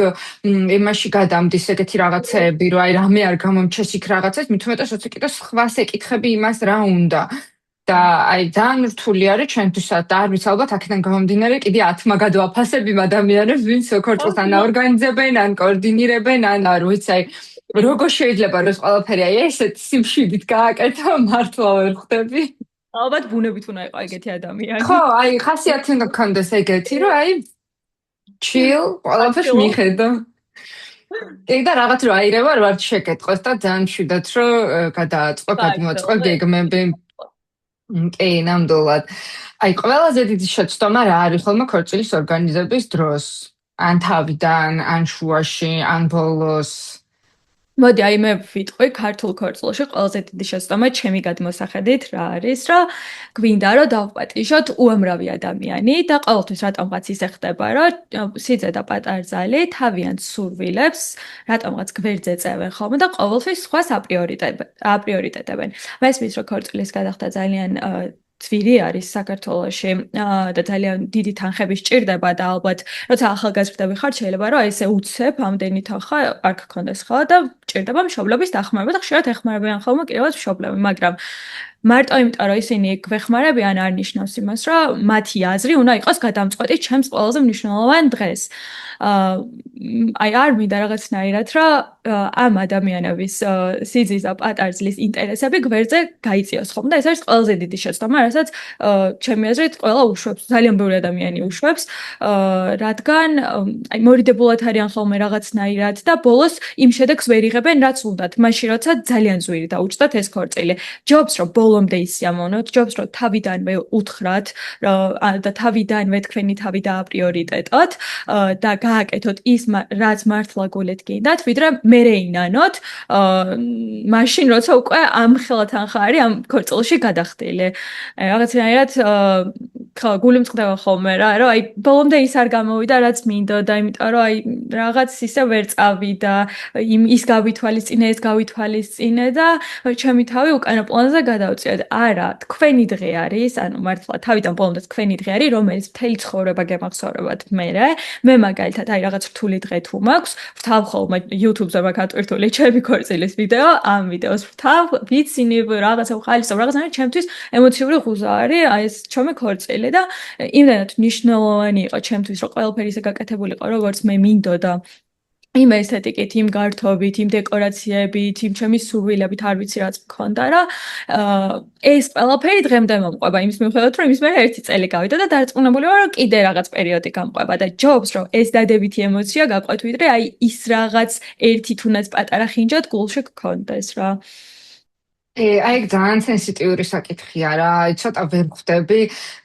Speaker 1: იმაში გადამდის ეგეთი რაღაცეები, რომ აი რამე არ გამომჩეს იქ რაღაცას, მით უმეტეს როცა კიდე სხვას ეკითხები იმას რა უნდა. და აი ძალიან რთული არის ჩემთვისაც და არ ვიცი ალბათ აქედან გამომდინარე კიდე 10 მაგად ვაფასებ იმ ადამიანებს, ვინც ქორწილს ან ორგანიზებენ, ან კოორდინირებენ, ან არ ვიცი აი როგორ შეიძლება რომ ეს ყველაფერი აი ესეთ სიმშვიდით გააკეთო, მართლა ვერ ხვდები.
Speaker 2: ალბათ ბუნებით უნდა იყო ეგეთი ადამიანი.
Speaker 1: ხო, აი ხასიათი უნდა გქონდეს ეგეთი, რომ აი chill, ყველაფერს მიხედო. კი და რაღაც რო აირევა ვარ შეკეთყოს და ძალიან მშვიდად რომ გადააწყო, გადმოაწყო გეგმები. კი, ნამდვილად. აი ყველაზე დიდი შეცდომა რა არის ხოლმე ქორწილის ორგანიზების დროს? ან თავიდან, ან შუაში, ან ბოლოს?
Speaker 2: მოდი აი მე ვიტყვი ქართულ ქორწილში ყველაზე დიდი შეცდომა ჩემი გადმოსახედით რა არის, რომ გვინდა რომ დავპატიჟოთ უამრავი ადამიანი და ყოველთვის რატომღაც ისე ხდება, რომ სიძე და პატარძალი თავიანთ სურვილებს რატომღაც გვერდზე წევენ ხოლმე და ყოველთვის სხვას აპრიორიტეტებენ. მესმის რომ ქორწილის გადახდა ძალიან ძვირი არის საქართველოში და ძალიან დიდი თანხები სჭირდება და ალბათ როცა ახალგაზრდები ხართ შეიძლება რომ ესე უცებ ამდენი თანხა არ გქონდეს ხო და სჭირდება მშობლების დახმარება და ხშირად ეხმარებიან ხოლმე კიდევაც მშობლები მაგრამ მარტო იმიტომ რომ ისინი გვეხმარებიან არ ნიშნავს იმას რომ მათი აზრი უნდა იყოს გადამწყვეტი ჩემს ყველაზე მნიშვნელოვან დღეს აი არ მინდა რაღაცნაირად რომ ამ ადამიანების სიძის და პატარძლის ინტერესები გვერდზე გაიწიოს ხომ და ეს არის ყველაზე დიდი შეცდომა რასაც ჩემი აზრით ყველა უშვებს ძალიან ბევრი ადამიანი უშვებს რადგან აი მორიდებულად არიან ხოლმე რაღაცნაირად და ბოლოს იმ შედეგს ვერ იღებენ რაც უნდათ მაშინ როცა ძალიან ზვირი დაუჭდათ ეს ქორწილი ჯობს რომ ბოლომდე ისიამოვნოთ ჯობს რომ თავიდანვე უთხრათ და თავიდანვე თქვენი თავი დააპრიორიტეტოთ და გააკეთოთ ის რაც მართლა გულით გინდათ ვიდრე მერე ინანოთ მაშინ როცა უკვე ამ ხელათან ხარი ამ ქორწილში გადახდილი რაღაცნაირად ხო გული მწყდება ხოლმე რა რომ აი ბოლომდე ის არ გამოვიდა რაც მინდოდა იმიტომ რომ აი რაღაც ისე ვერ წავიდა ის გავითვალისწინე ეს გავითვალისწინე და ჩემი თავი უკანა პლანზე გადავწიოთ არა თქვენი დღე არის ანუ მართლა თავიდან ბოლომდე თქვენი დღე არის რომელიც მთელი ცხოვრება გემახსოვრებათ მე მაგალითად აი რაღაც რთული დღე თუ მაქვს ვთავ ხოლმე YouTube-ზე მაგათვირთული ჩემი ქორწილის ვიდეო ამ ვიდეოს ვთავ ვიცინებ რაღაცა ვხალისობ რაღაცა ჩემთვის ემოციური ღუზა არის აი ეს ჩემი ქორწილი და იმდენად მნიშვნელოვანი იყო ჩემთვის რომ ყველაფერი ისე გაკეთებულიყო როგორც მე მინდოდა იმ ესთეტიკით, იმ გართობით, იმ დეკორაციებით, იმ ჩემი სურვილებით, არ ვიცი რაც მქონდა რა. ეს ყველაფერი დღემდე მომყვება იმის მიუხედავად, რომ იმის მერე 1 წელი გავიდა და დარწმუნებული ვარ, რომ კიდე რაღაც პერიოდი გამყვება და ჯობს, რომ ეს დადებითი ემოცია გაყვეთ, ვიდრე აი ის რაღაც ერთი თუნდაც პატარა ხინჯად გულში გქონდეს რა.
Speaker 1: აი ძალიან სენსიტიური საკითხია რა, აი ცოტა ვერ ხვდები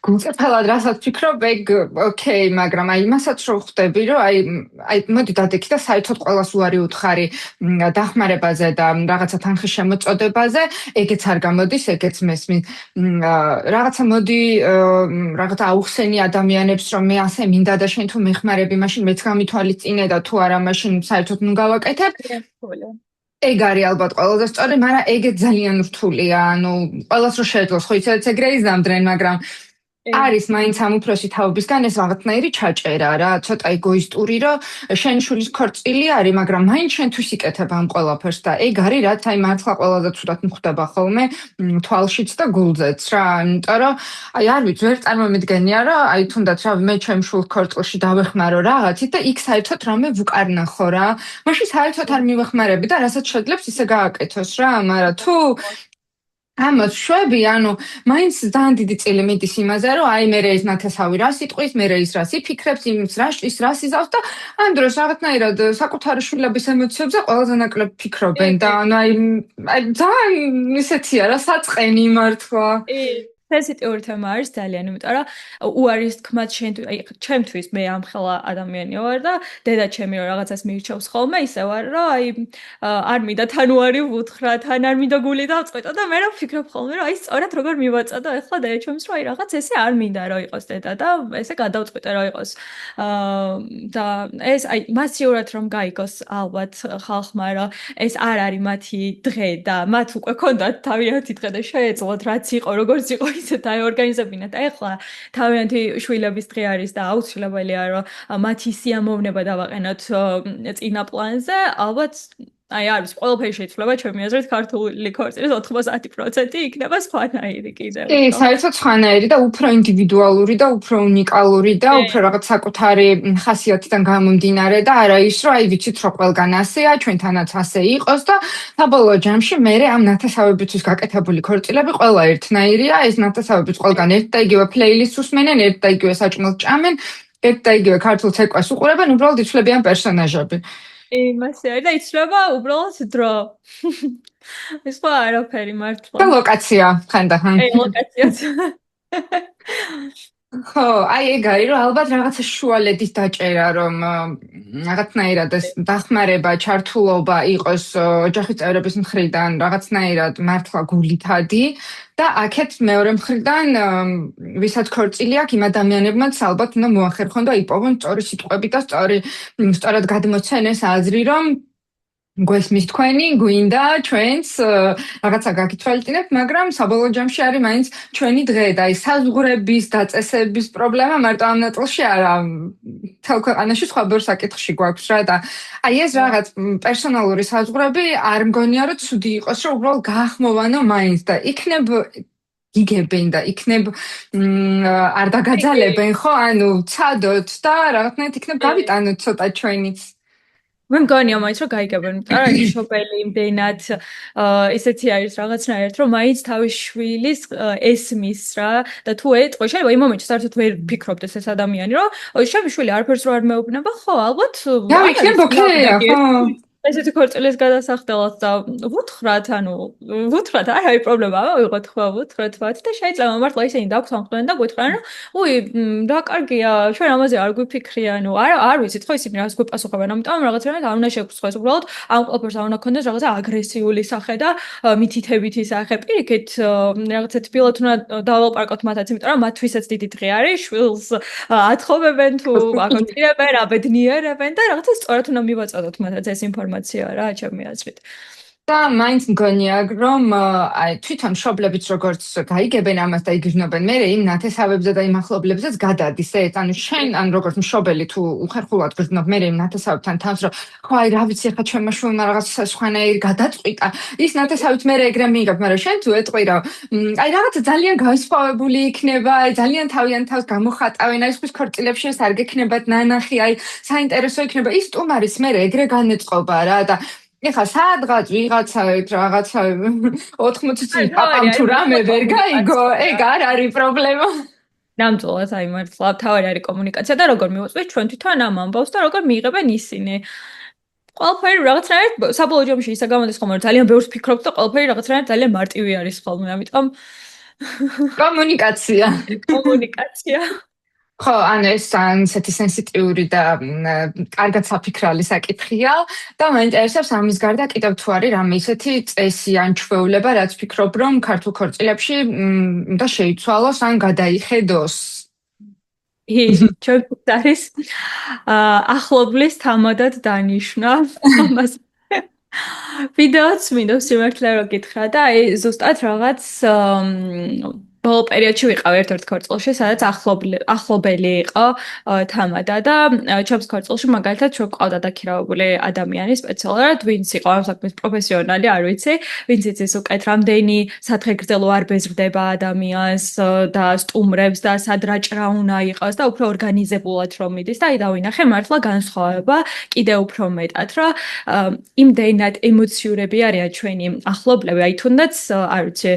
Speaker 1: გულწრფელად რასაც ფიქრობ, ეგ ოკეი, მაგრამ აი იმასაც რომ ხვდები, რომ აი მოდი დადექი და საერთოდ ყველას უარი უთხარი დახმარებაზე და რაღაცა თანხის შემოწოდებაზე, ეგეც არ გამოდის, ეგეც მესმის. რაღაცა მოდი რაღაცა აუხსენი ადამიანებს, რომ მე ასე მინდა და შენ თუ მეხმარები, მაშინ მეც გამითვალისწინე და თუ არა, მაშინ საერთოდ ნუ გავაკეთებ. ეგ არის ალბათ ყველაზე სწორი, მაგრამ ეგეც ძალიან რთულია, ანუ ყველას რო შეეძლოს, ხო იცით ეგრე იზამდნენ, მაგრამ არის მაინც ამ უფროსი თაობისგან ეს რაღაცნაირი ჩაჭერა რა, ცოტა ეგოისტური, რომ შენ შულის ქორწილი არის, მაგრამ მაინც შენთვის იკეთებ ამ ყველაფერს და ეგ არის რაც აი მართლა ყველაზე ცუდად მხვდება ხოლმე თვალშიც და გულზეც რა, იმიტომ რომ აი არ ვიცი, ვერ წარმომიდგენია, რომ აი თუნდაც რა მე ჩემ შულ ქორწილში დავეხმარო რაღაცით და იქ საერთოდ რამე ვუკარნახო რა. მაშინ საერთოდ არ მივეხმარები და რასაც შეძლებს ისე გააკეთოს რა, მაგრამ თუ ამას შვები, ანუ მაინც ძალიან დიდი წილი მიდის იმაზე, რომ აი მე ეს ნათესავი რას იტყვის, მე ის რას იფიქრებს, იმის რას იზავს და ამ დროს რაღაცნაირად საკუთარი შვილების ემოციებზე ყველაზე ნაკლებ ფიქრობენ და ანუ აი ძალიან ისეთია რა, საწყენი მართლა.
Speaker 2: სენსიტიური თემა არის ძალიან, იმიტომ რომ უარის თქმაც ჩემთვის მე ამხელა ადამიანი ვარ და დედა ჩემი რომ რაღაცას მირჩევს ხოლმე, ისე ვარ, რომ აი არ მინდა თან უარი ვუთხრა, თან არ მინდა გული დავწყვეტო და მე რა ვფიქრობ ხოლმე, რომ აი სწორად როგორ მივაწოდო ახლა დედა ჩემს რომ აი რაღაც ესე არ მინდა რომ იყოს დედა და ესე გადავწყვეტე რომ იყოს. და ეს აი მასიურად რომ გაიგოს ალბათ ხალხმა, რომ ეს არ არის მათი დღე და მათ უკვე ქონდათ თავიანთი დღე და შეეძლოთ რაც იყო, როგორც იყო ისე დაეორგანიზებინათ. ეხლა თავიანთი შვილების დღე არის და აუცილებელია რომ მათი სიამოვნება დავაყენოთ წინა პლანზე, ალბათ აი არის ყველაფერი შეიძლება ჩემი აზრით ქართული ქორწილის 90% იქნება სხვანაირი კიდევ.
Speaker 1: კი, საერთოდ სხვანაირი და უფრო ინდივიდუალური და უფრო უნიკალური და უფრო რაღაც საკუთარი ხასიათიდან გამომდინარე და არა ის რომ აი ვიცით რომ ყველგან ასეა, ჩვენთანაც ასე იყოს და საბოლოო ჯამში მე ამ ნათესავებისთვის გაკეთებული ქორწილები ყველა ერთნაირია, ეს ნათესავებიც ყველგან ერთ და იგივე პლეილისტს უსმენენ, ერთ და იგივე საჭმელს ჭამენ, ერთ და იგივე ქართულ ცეკვას უყურებენ, უბრალოდ იცვლებიან პერსონაჟები.
Speaker 2: იმასე არის და იცვლება უბრალოდ დრო. სხვა არაფერი მართლა.
Speaker 1: და ლოკაცია ხანდახან.
Speaker 2: ლოკაციაც.
Speaker 1: ხო, აი ეგ არის, რომ ალბათ რაღაცა შუალედის დაჭერა, რომ რაღაცნაირად ეს დახმარება, ჩართულობა იყოს ოჯახის წევრების მხრიდან რაღაცნაირად მართლა გულითადი და აქეთ მეორე მხრიდან ვისაც ქორწილი აქვს, იმ ადამიანებმაც ალბათ უნდა მოახერხონ და იპოვონ სწორი სიტყვები და სწორად გადმოცენ ეს აზრი, რომ გვესმის თქვენი, გვინდა ჩვენს რაღაცა გაგითვალისწინებთ, მაგრამ საბოლოო ჯამში არის მაინც ჩვენი დღე და აი საზღვრების დაწესების პრობლემა მარტო ამ ნაწილში არა, მთელ ქვეყანაში სხვა ბევრ საკითხში გვაქვს რა და აი ეს რაღაც პერსონალური საზღვრები არ მგონია რომ ცუდი იყოს, რომ უბრალოდ გაახმოვანო მაინც და იქნებ იგებენ და იქნებ არ დაგაძალებენ ხო, ანუ ცადოთ და რაღაცნაირად იქნებ გავიტანოთ ცოტა ჩვენიც.
Speaker 2: მე მგონია მაინც რომ გაიგებენ, არა ის შობელი იმდენად ესეთი არის რაღაცნაირად, რომ მაინც თავის შვილის ესმის რა და თუ ეტყვი, შეიძლება იმ მომენტში საერთოდ ვერ ფიქრობდეს ეს ადამიანი, რომ ჩემი შვილი არაფერს რო არ მეუბნება, ხო, ალბათ
Speaker 1: იქნებ ოკეია, ხო.
Speaker 2: ესეთი ქორწილის გადასახდელად და ვუთხრათ, ანუ ვუთხრათ, არ არის პრობლემა, ავიღოთ ხო, ვუთხრათ მათ და შეიძლება მართლა ისინი დაგხვამხდნენ და გვითხრან, რომ უი, რა კარგია, ჩვენ ამაზე არ გვიფიქრია, ანუ არ ვიცით ხო ისინი რაღაც გვიპასუხებენ, ამიტომ რაღაცნაირად არ უნდა შეგხვსხოს, უბრალოდ ამ ყველაფერს არ უნდა ქონდეს რაღაცა აგრესიული სახე და მითითებითი სახე. პირიქით, რაღაცა თბილად უნდა დავალპარაკოთ მათაც, იმიტომ რომ მათთვისაც დიდი დღე არის, შვილს ათხოვებენ თუ აკონტროლებენ, აბედნიერებენ და რაღაცა სწორად უნდა მივაწოდოთ მათაც ეს ინფორმაცია რა, ჩემი აზრით.
Speaker 1: და მაინც მგონია რომ აი თვითონ მშობლებიც როგორც გაიგებენ ამას და იგრძნობენ მე იმ ნათესავებზე და იმ ახლობლებზეც გადადის ეს ანუ შენ ან როგორც მშობელი თუ უხერხულად გრძნობ მე იმ ნათესავთან თავს რომ ხო აი რა ვიცი ხა ჩემმა შვილმა რაღაც სხვანაირი გადაწყვიტა ის ნათესავით მე ეგრე მიიღებ მაგრამ შენ თუ ეტყვი რომ აი რაღაც ძალიან განსხვავებული იქნება აი ძალიან თავიანთ თავს გამოხატავენ აი ხვის ქორწილებში ეს არ გექნებათ ნანახი აი საინტერესო იქნება ის სტუმარის მე ეგრე განეწყობა რა და ეხა სადღაც ვიღაცავით რაღაცა 80 წლის პაპამ თუ რამე ვერ გაიგო, ეგ არ არის პრობლემა.
Speaker 2: ნამდვილად აი მართლა თავი არის კომუნიკაცია და როგორ მივაწვით ჩვენ თვითონ ამ ამბავს და როგორ მიიღებენ ისინი. ყველაფერი რაღაცნაირად საბოლოო ჯამში ისე გამოდის ხომ რომ ძალიან ბევრს ფიქრობთ და ყველაფერი რაღაცნაირად ძალიან მარტივი არის ხოლმე, ამიტომ კომუნიკაცია.
Speaker 1: ხო, ანუ ეს ისეთი სენსიტიური და კარგად საფიქრალი საკითხია და მაინტერესებს ამის გარდა კიდევ თუ არის რამე ისეთი წესი ან ჩვეულება, რაც ფიქრობ რომ ქართულ ქორწილებში უნდა შეიცვალოს ან გადაიხედოს.
Speaker 2: ჩვენ არის ახლობლის თამადად დანიშნა ამას. ვიდეოც მინდა სიმართლე რო გითხრა და აი ზუსტად რაღაც ბოლო პერიოდში ვიყავ ერთ-ერთ ქორწილში, სადაც ახლობელი იყო თამადა და ჩემს ქორწილში მაგალითად რო ყავდა დაქირავებული ადამიანი სპეციალურად, ვინც იყო ამ საქმის პროფესიონალი, არ ვიცი, ვინც იცის უკეთ რამდენი სათხეგრძელო არ ბეზრდება ადამიანს და სტუმრებს და სად რაჭრა უნდა იყოს და უფრო ორგანიზებულად რომ მიდის და აი დავინახე მართლა განსხვავება კიდე უფრო მეტად, რომ იმდენად ემოციურები არიან ჩვენი ახლობლები, აი თუნდაც არ ვიცი,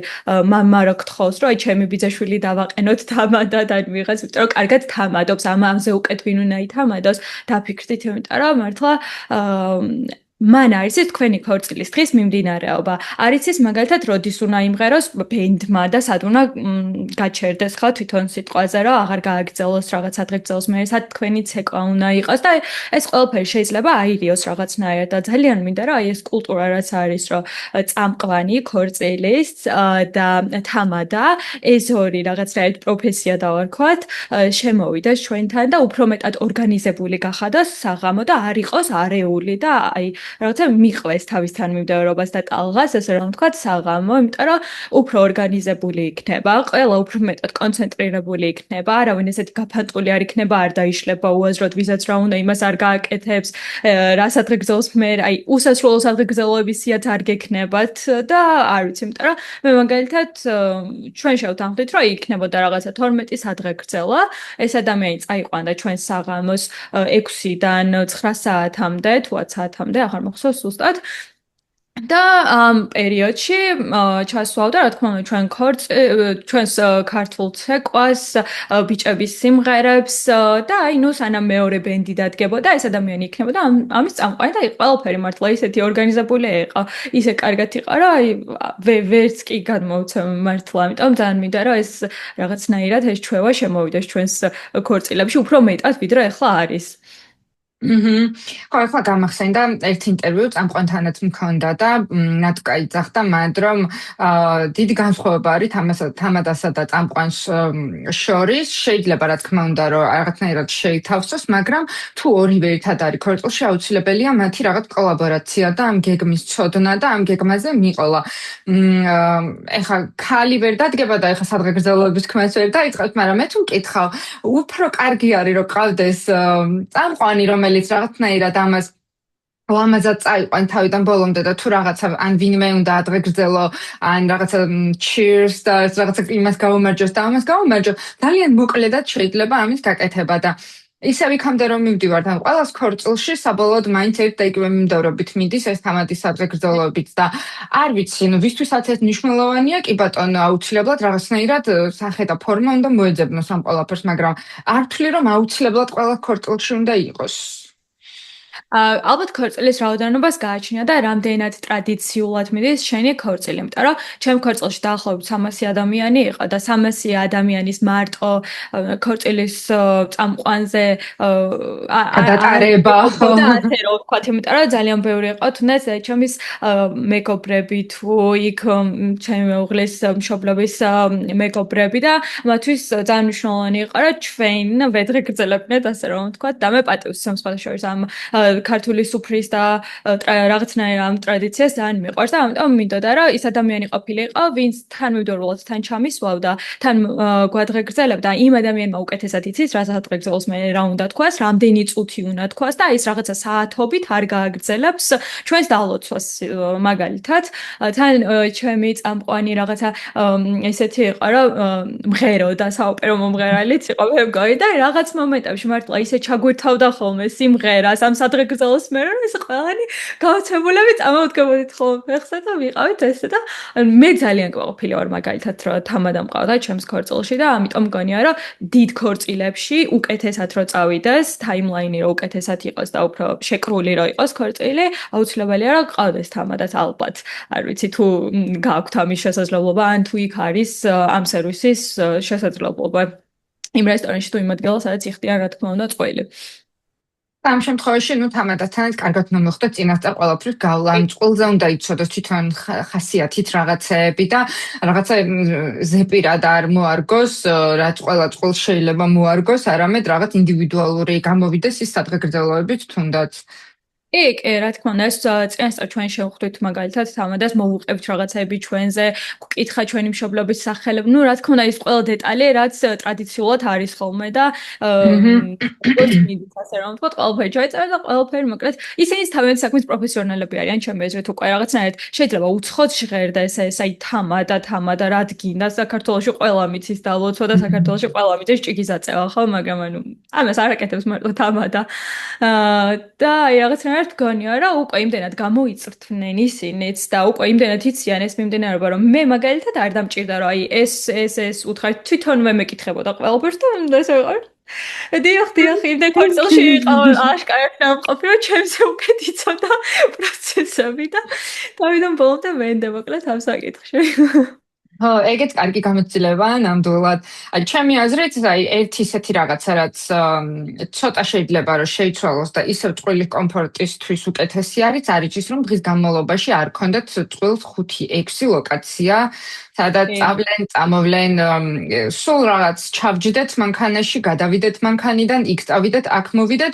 Speaker 2: მამა რო გთხოვს, რომ აი ჩემი ბიძაშვილი დავაყენოთ თამადად ან ვიღაც, იმიტომ რომ კარგად თამადობს, ამაზე უკეთ ვინ უნდა ითამადოს, დაფიქრდით, იმიტომ რომ მართლა მან არის ეს თქვენი ქორწილის დღის მიმდინარეობა. არის ის მაგალითად როდის უნდა იმღეროს ბენდმა და სად უნდა გაჩერდეს ხო თვითონ სიტყვაზე რომ აღარ გააგრძელოს რაღაც ადგილს მე სად თქვენი ცეკვა უნდა იყოს და ეს ყველაფერი შეიძლება აირიოს რაღაცნაირად და ძალიან მინდა რომ აი ეს კულტურა რაც არის რომ წამყვანი ქორწილის და თამადა ეს ორი რაღაცნაირად პროფესია დავარქვათ შემოვიდეს ჩვენთან და უფრო მეტად ორგანიზებული გახადოს საღამო და არ იყოს არეული და აი რაღაცა მიყვეს თავისთან მიმდევრობას და ტალღას, ესე რომ ვთქვათ, საღამო, იმიტომ რომ უფრო ორგანიზებული იქნება, ყველა უფრო მეტად კონცენტრირებული იქნება, არავინ ესეთი გაფანტული არ იქნება, არ დაიშლება უაზროდ, ვისაც რა უნდა, იმას არ გააკეთებს, რა სადღეგრძელოს მე, აი, უსასრულო სადღეგრძელოების სიაც არ გექნებათ და არ ვიცი, იმიტომ რომ მე მაგალითად ჩვენ შევთანხმდით, რომ იქნებოდა რაღაცა 12 სადღეგრძელო, ეს ადამიანი წაიყვანდა ჩვენ საღამოს 6-დან 9 საათამდე, თუ 10 საათამდე, აღარ მახსოვს ზუსტად. და ამ პერიოდში ჩასვავდა, რა თქმა უნდა, ჩვენს ქართულ ცეკვას, ბიჭების სიმღერებს და აი ნუ სანამ მეორე ბენდი დადგებოდა, ეს ადამიანი იქნებოდა ამის წამყვანი და აი ყველაფერი მართლა ისეთი ორგანიზებული იყო, ისე კარგად იყო, რომ აი ვერც კი გადმოვცე მართლა, ამიტომ ძალიან მინდა რომ ეს რაღაცნაირად ეს ჩვევა შემოვიდეს ჩვენს ქორწილებში უფრო მეტად, ვიდრე ახლა არის.
Speaker 1: ხო, ახლა გამახსენდა ერთ ინტერვიუ წამყვანთანაც მქონდა და ნატკა იძახდა მან რომ დიდი განსხვავება არის თამადასა და წამყვანს შორის. შეიძლება რა თქმა უნდა რომ რაღაცნაირად შეითავსოს, მაგრამ თუ ორივე ერთად არის ქორწილში, აუცილებელია მათი რაღაც კოლაბორაცია და ამ გეგმის ცოდნა და ამ გეგმაზე მიყოლა. ეხლა ქალი ვერ დადგება და ეხლა სადღეგრძელოების თქმას ვერ დაიწყებს, მაგრამ მე თუ მკითხავ, უფრო კარგი არის რომ ყავდეს წამყვანი რომელიც რაღაცნაირად ამას ლამაზად წაიყვან თავიდან ბოლომდე და თუ რაღაცა ან ვინმე უნდა ადღეგრძელო ან რაღაცა cheers და რაღაცა იმას გაუმარჯოს და ამას გაუმარჯო ძალიან მოკლედად შეიძლება ამის გაკეთება და ისევ იქამდე რომ მივდივართ ამ ყველას ქორწილში საბოლოოდ მაინც ერთ და იგივე მიმდევრობით მიდის ეს თამადის სადღეგრძელოებით და არ ვიცი ნუ ვისთვისაც ეს მნიშვნელოვანია კი ბატონო აუცილებლად რაღაცნაირად სახე და ფორმა უნდა მოეძებნოს ამ ყველაფერს მაგრამ არ ვთვლი რომ აუცილებლად ყველა ქორწილში უნდა იყოს
Speaker 2: ალბათ ქორწილის რაოდენობას გააჩნია და რამდენად ტრადიციულად მიდის შენი ქორწილი, იმიტომ რომ ჩემ ქორწილში დაახლოებით 300 ადამიანი იყო და 300 ადამიანის მარტო ქორწილის წამყვანზე
Speaker 1: გადატარება
Speaker 2: და ასე რომ ვთქვათ, იმიტომ რომ ძალიან ბევრი იყო თუნდაც ჩემის მეგობრები თუ იქ ჩემი მეუღლის მშობლების მეგობრები და მათთვის ძალიან მნიშვნელოვანი იყო რომ ჩვენ ვედღეგრძელებნეთ ასე რომ ვთქვათ და მე პატივს სამს სხვადასხვა ამ ქართული სუფრის და რაღაცნაირ ამ ტრადიციას ძალიან მიყვარს და ამიტომ მინდოდა რომ ის ადამიანი ყოფილიყო, ვინც თან მივდორულოდ თან ჩამისვლავდა, თან გვადღეგრძელებდა, იმ ადამიანმა უკეთესად იცის, რა სადღეგრძელოს მე რა უნდა თქვას, რამდენი წუთი უნდა თქვას და ის რაღაცა საათობით არ გააგრძელებს ჩვენს დალოცვას მაგალითად. თან ჩემი წამყვანი რაღაცა ესეთი იყო რომ მღერო და საოპერო მომღერალიც იყო მე მგონი და რაღაც მომენტებში მართლა ისე ჩაგვირთავდა ხოლმე სიმღერას ამ სადღეგრძელოს მე რომ ეს ყველანი გავაცებულები წამოვდგებოდით ხოლმე ფეხზე და ვიყავით ესე და მე ძალიან ყოფილი ვარ მაგალითად რომ თამადა მყავდა ჩემს ქორწილში და ამიტომ მგონია რომ დიდ ქორწილებში უკეთესად რომ წავიდეს ტაიმლაინი რომ უკეთესად იყოს და უფრო შეკრული რომ იყოს ქორწილი აუცილებელია რომ ყავდეს თამადაც ალბათ არ ვიცი თუ გააქვთ ამის შესაძლებლობა ან თუ იქ არის ამ სერვისის შესაძლებლობა იმ რესტორანში თუ იმ ადგილას სადაც იხდიან რა თქმა უნდა წყვილი
Speaker 1: ამ შემთხვევაში ნუ თამადასთან კარგად უნდა მოხდეს წინასწარ ყველაფრის გავლა ამ წყვილზე უნდა იცოდოს თვითონ ხასიათით რაღაცეები და რაღაცა ზეპირად არ მოარგოს რაც ყველა წყვილს შეიძლება მოარგოს არამედ რაღაც ინდივიდუალური გამოვიდეს ის სადღეგრძელოებით თუნდაც
Speaker 2: კი, რა თქმა უნდა, ეს წინასწარ ჩვენ შევხვდით მაგალითად თამადას მოვუყებთ რაღაცები ჩვენზე, გვკითხა ჩვენი მშობლების სახელები, ну, რა თქმა უნდა, ის ყველა დეტალი, რაც ტრადიციულად არის ხოლმე და მიდის ასე რომ ვთქვათ, ყველაფერი ჩაიწერა და ყველაფერი მოკლედ ისინი თავიანთი საქმის პროფესიონალები არიან, ჩემი აზრით უკვე რაღაცნაირად შეიძლება უცხოდ ჟღერდეს ეს აი თამადა რა დგინდა საქართველოში ყველა მიცის დალოცვა და საქართველოში ყველა მიცის ჭიქის აწევა ხო, მაგრამ ანუ ამას არ აკეთებს მარტო თამადა და აი რაღაცნაირად გონია რომ უკვე იმდენად გამოიწრთნენ ისინიც და უკვე იმდენად იციან ეს მიმდინარეობა რომ მე მაგალითად არ დამჭირდა რომ აი ეს უთხარ თვითონვე მეკითხებოდა ყველაფერს და ესე ვიყავ დიახ იმდენ ქორწილში იყავ აშკარად ნამყოფი რომ ჩემზე უკეთ იცოდა პროცესები და თავიდან ბოლომდე მენდე მოკლედ ამ საკითხში
Speaker 1: ხო, ეგეც კარგი გამოცდილებაა ნამდვილად. აი, ჩემი აზრით, აი, ერთი ისეთი რაღაცა, რაც ცოტა შეიძლება რომ შეიცვალოს და ისევ წყვილის კომფორტისთვის უკეთესი არის ის, რომ დღის განმავლობაში არ ქონდეთ წყვილს 5-6 ლოკაცია, სადაც წავლენ, წამოვლენ, სულ რაღაც ჩავჯდეთ მანქანაში, გადავიდეთ მანქანიდან, იქ წავიდეთ, აქ მოვიდეთ.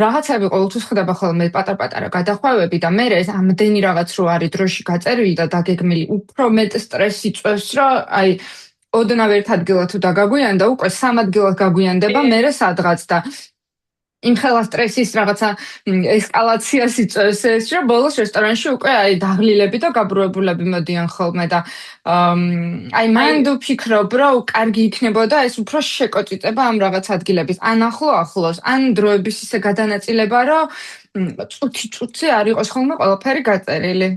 Speaker 1: რაღაცები ყოველთვის ხდება ხოლმე პატარ-პატარა გადახვევები და მე ეს ამდენი რაღაც რო არის დროში გაწერილი და დაგეგმილი, უფრო მეტ სტრესი წვევს, რომ აი ოდნავ ერთ ადგილად თუ დაგაგვიანდა, უკვე 3 ადგილად გაგვიანდება, მერე სადღაც და იმ ხელა სტრესის რაღაცა ესკალაციას იწვევს ეს, რომ ბოლოს რესტორანში უკვე აი დაღლილები და გაბრუებულები მოდიან ხოლმე და აი მან ვფიქრობ, რომ კარგი იქნებოდა ეს უფრო შეკოწიტება ამ რაღაც ადგილების, ან ახლოს, ან დროების ისე გადანაწილება, რომ წუთი არ იყოს ხოლმე ყველაფერი გაწერილი.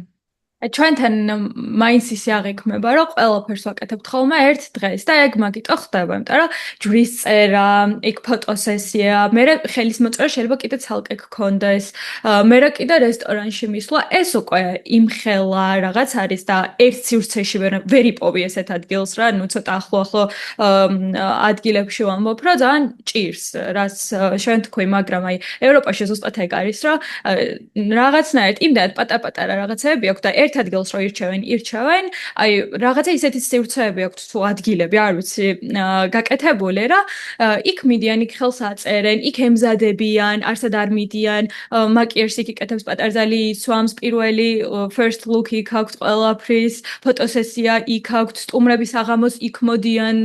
Speaker 2: ჩვენთან მაინც ისე აღიქმება, რომ ყველაფერს ვაკეთებთ ხოლმე ერთ დღეს და ეგ მაგიტო ხდება, იმიტომ რომ ჯვრის წერა, იქ ფოტოსესია, მე ხელის მოწერა შეიძლება კიდე ცალკე გქონდეს, მე კიდე რესტორანში მისვლა, ეს უკვე იმხელა რაღაც არის და ერთ სივრცეში ვერ იპოვი ესეთ ადგილს რა, ნუ ცოტა ახლო ადგილებში ვამბობ, რომ ძალიან ჭირს, რაც შენ თქვი, მაგრამ აი ევროპაში ზუსტად ეგ არის, რომ რაღაცნაირად იმდენად პატარ-პატარა რაღაცეები აქვს და ერთ ადგილს რო ირჩევენ, აი რაღაცა ისეთი სივრცეები აქვს თუ ადგილები, არ ვიცი, გაკეთებული რა, იქ მიდიან, იქ ხელს აწერენ, იქ ემზადებიან, არსად არ მიდიან, მაკიერს იქ იკეთებს პატარძალი იცვამს, პირველი first look იქ აქვს ყველაფრის, ფოტოსესია იქ აქვს, სტუმრების აღამოს იქ მოდიან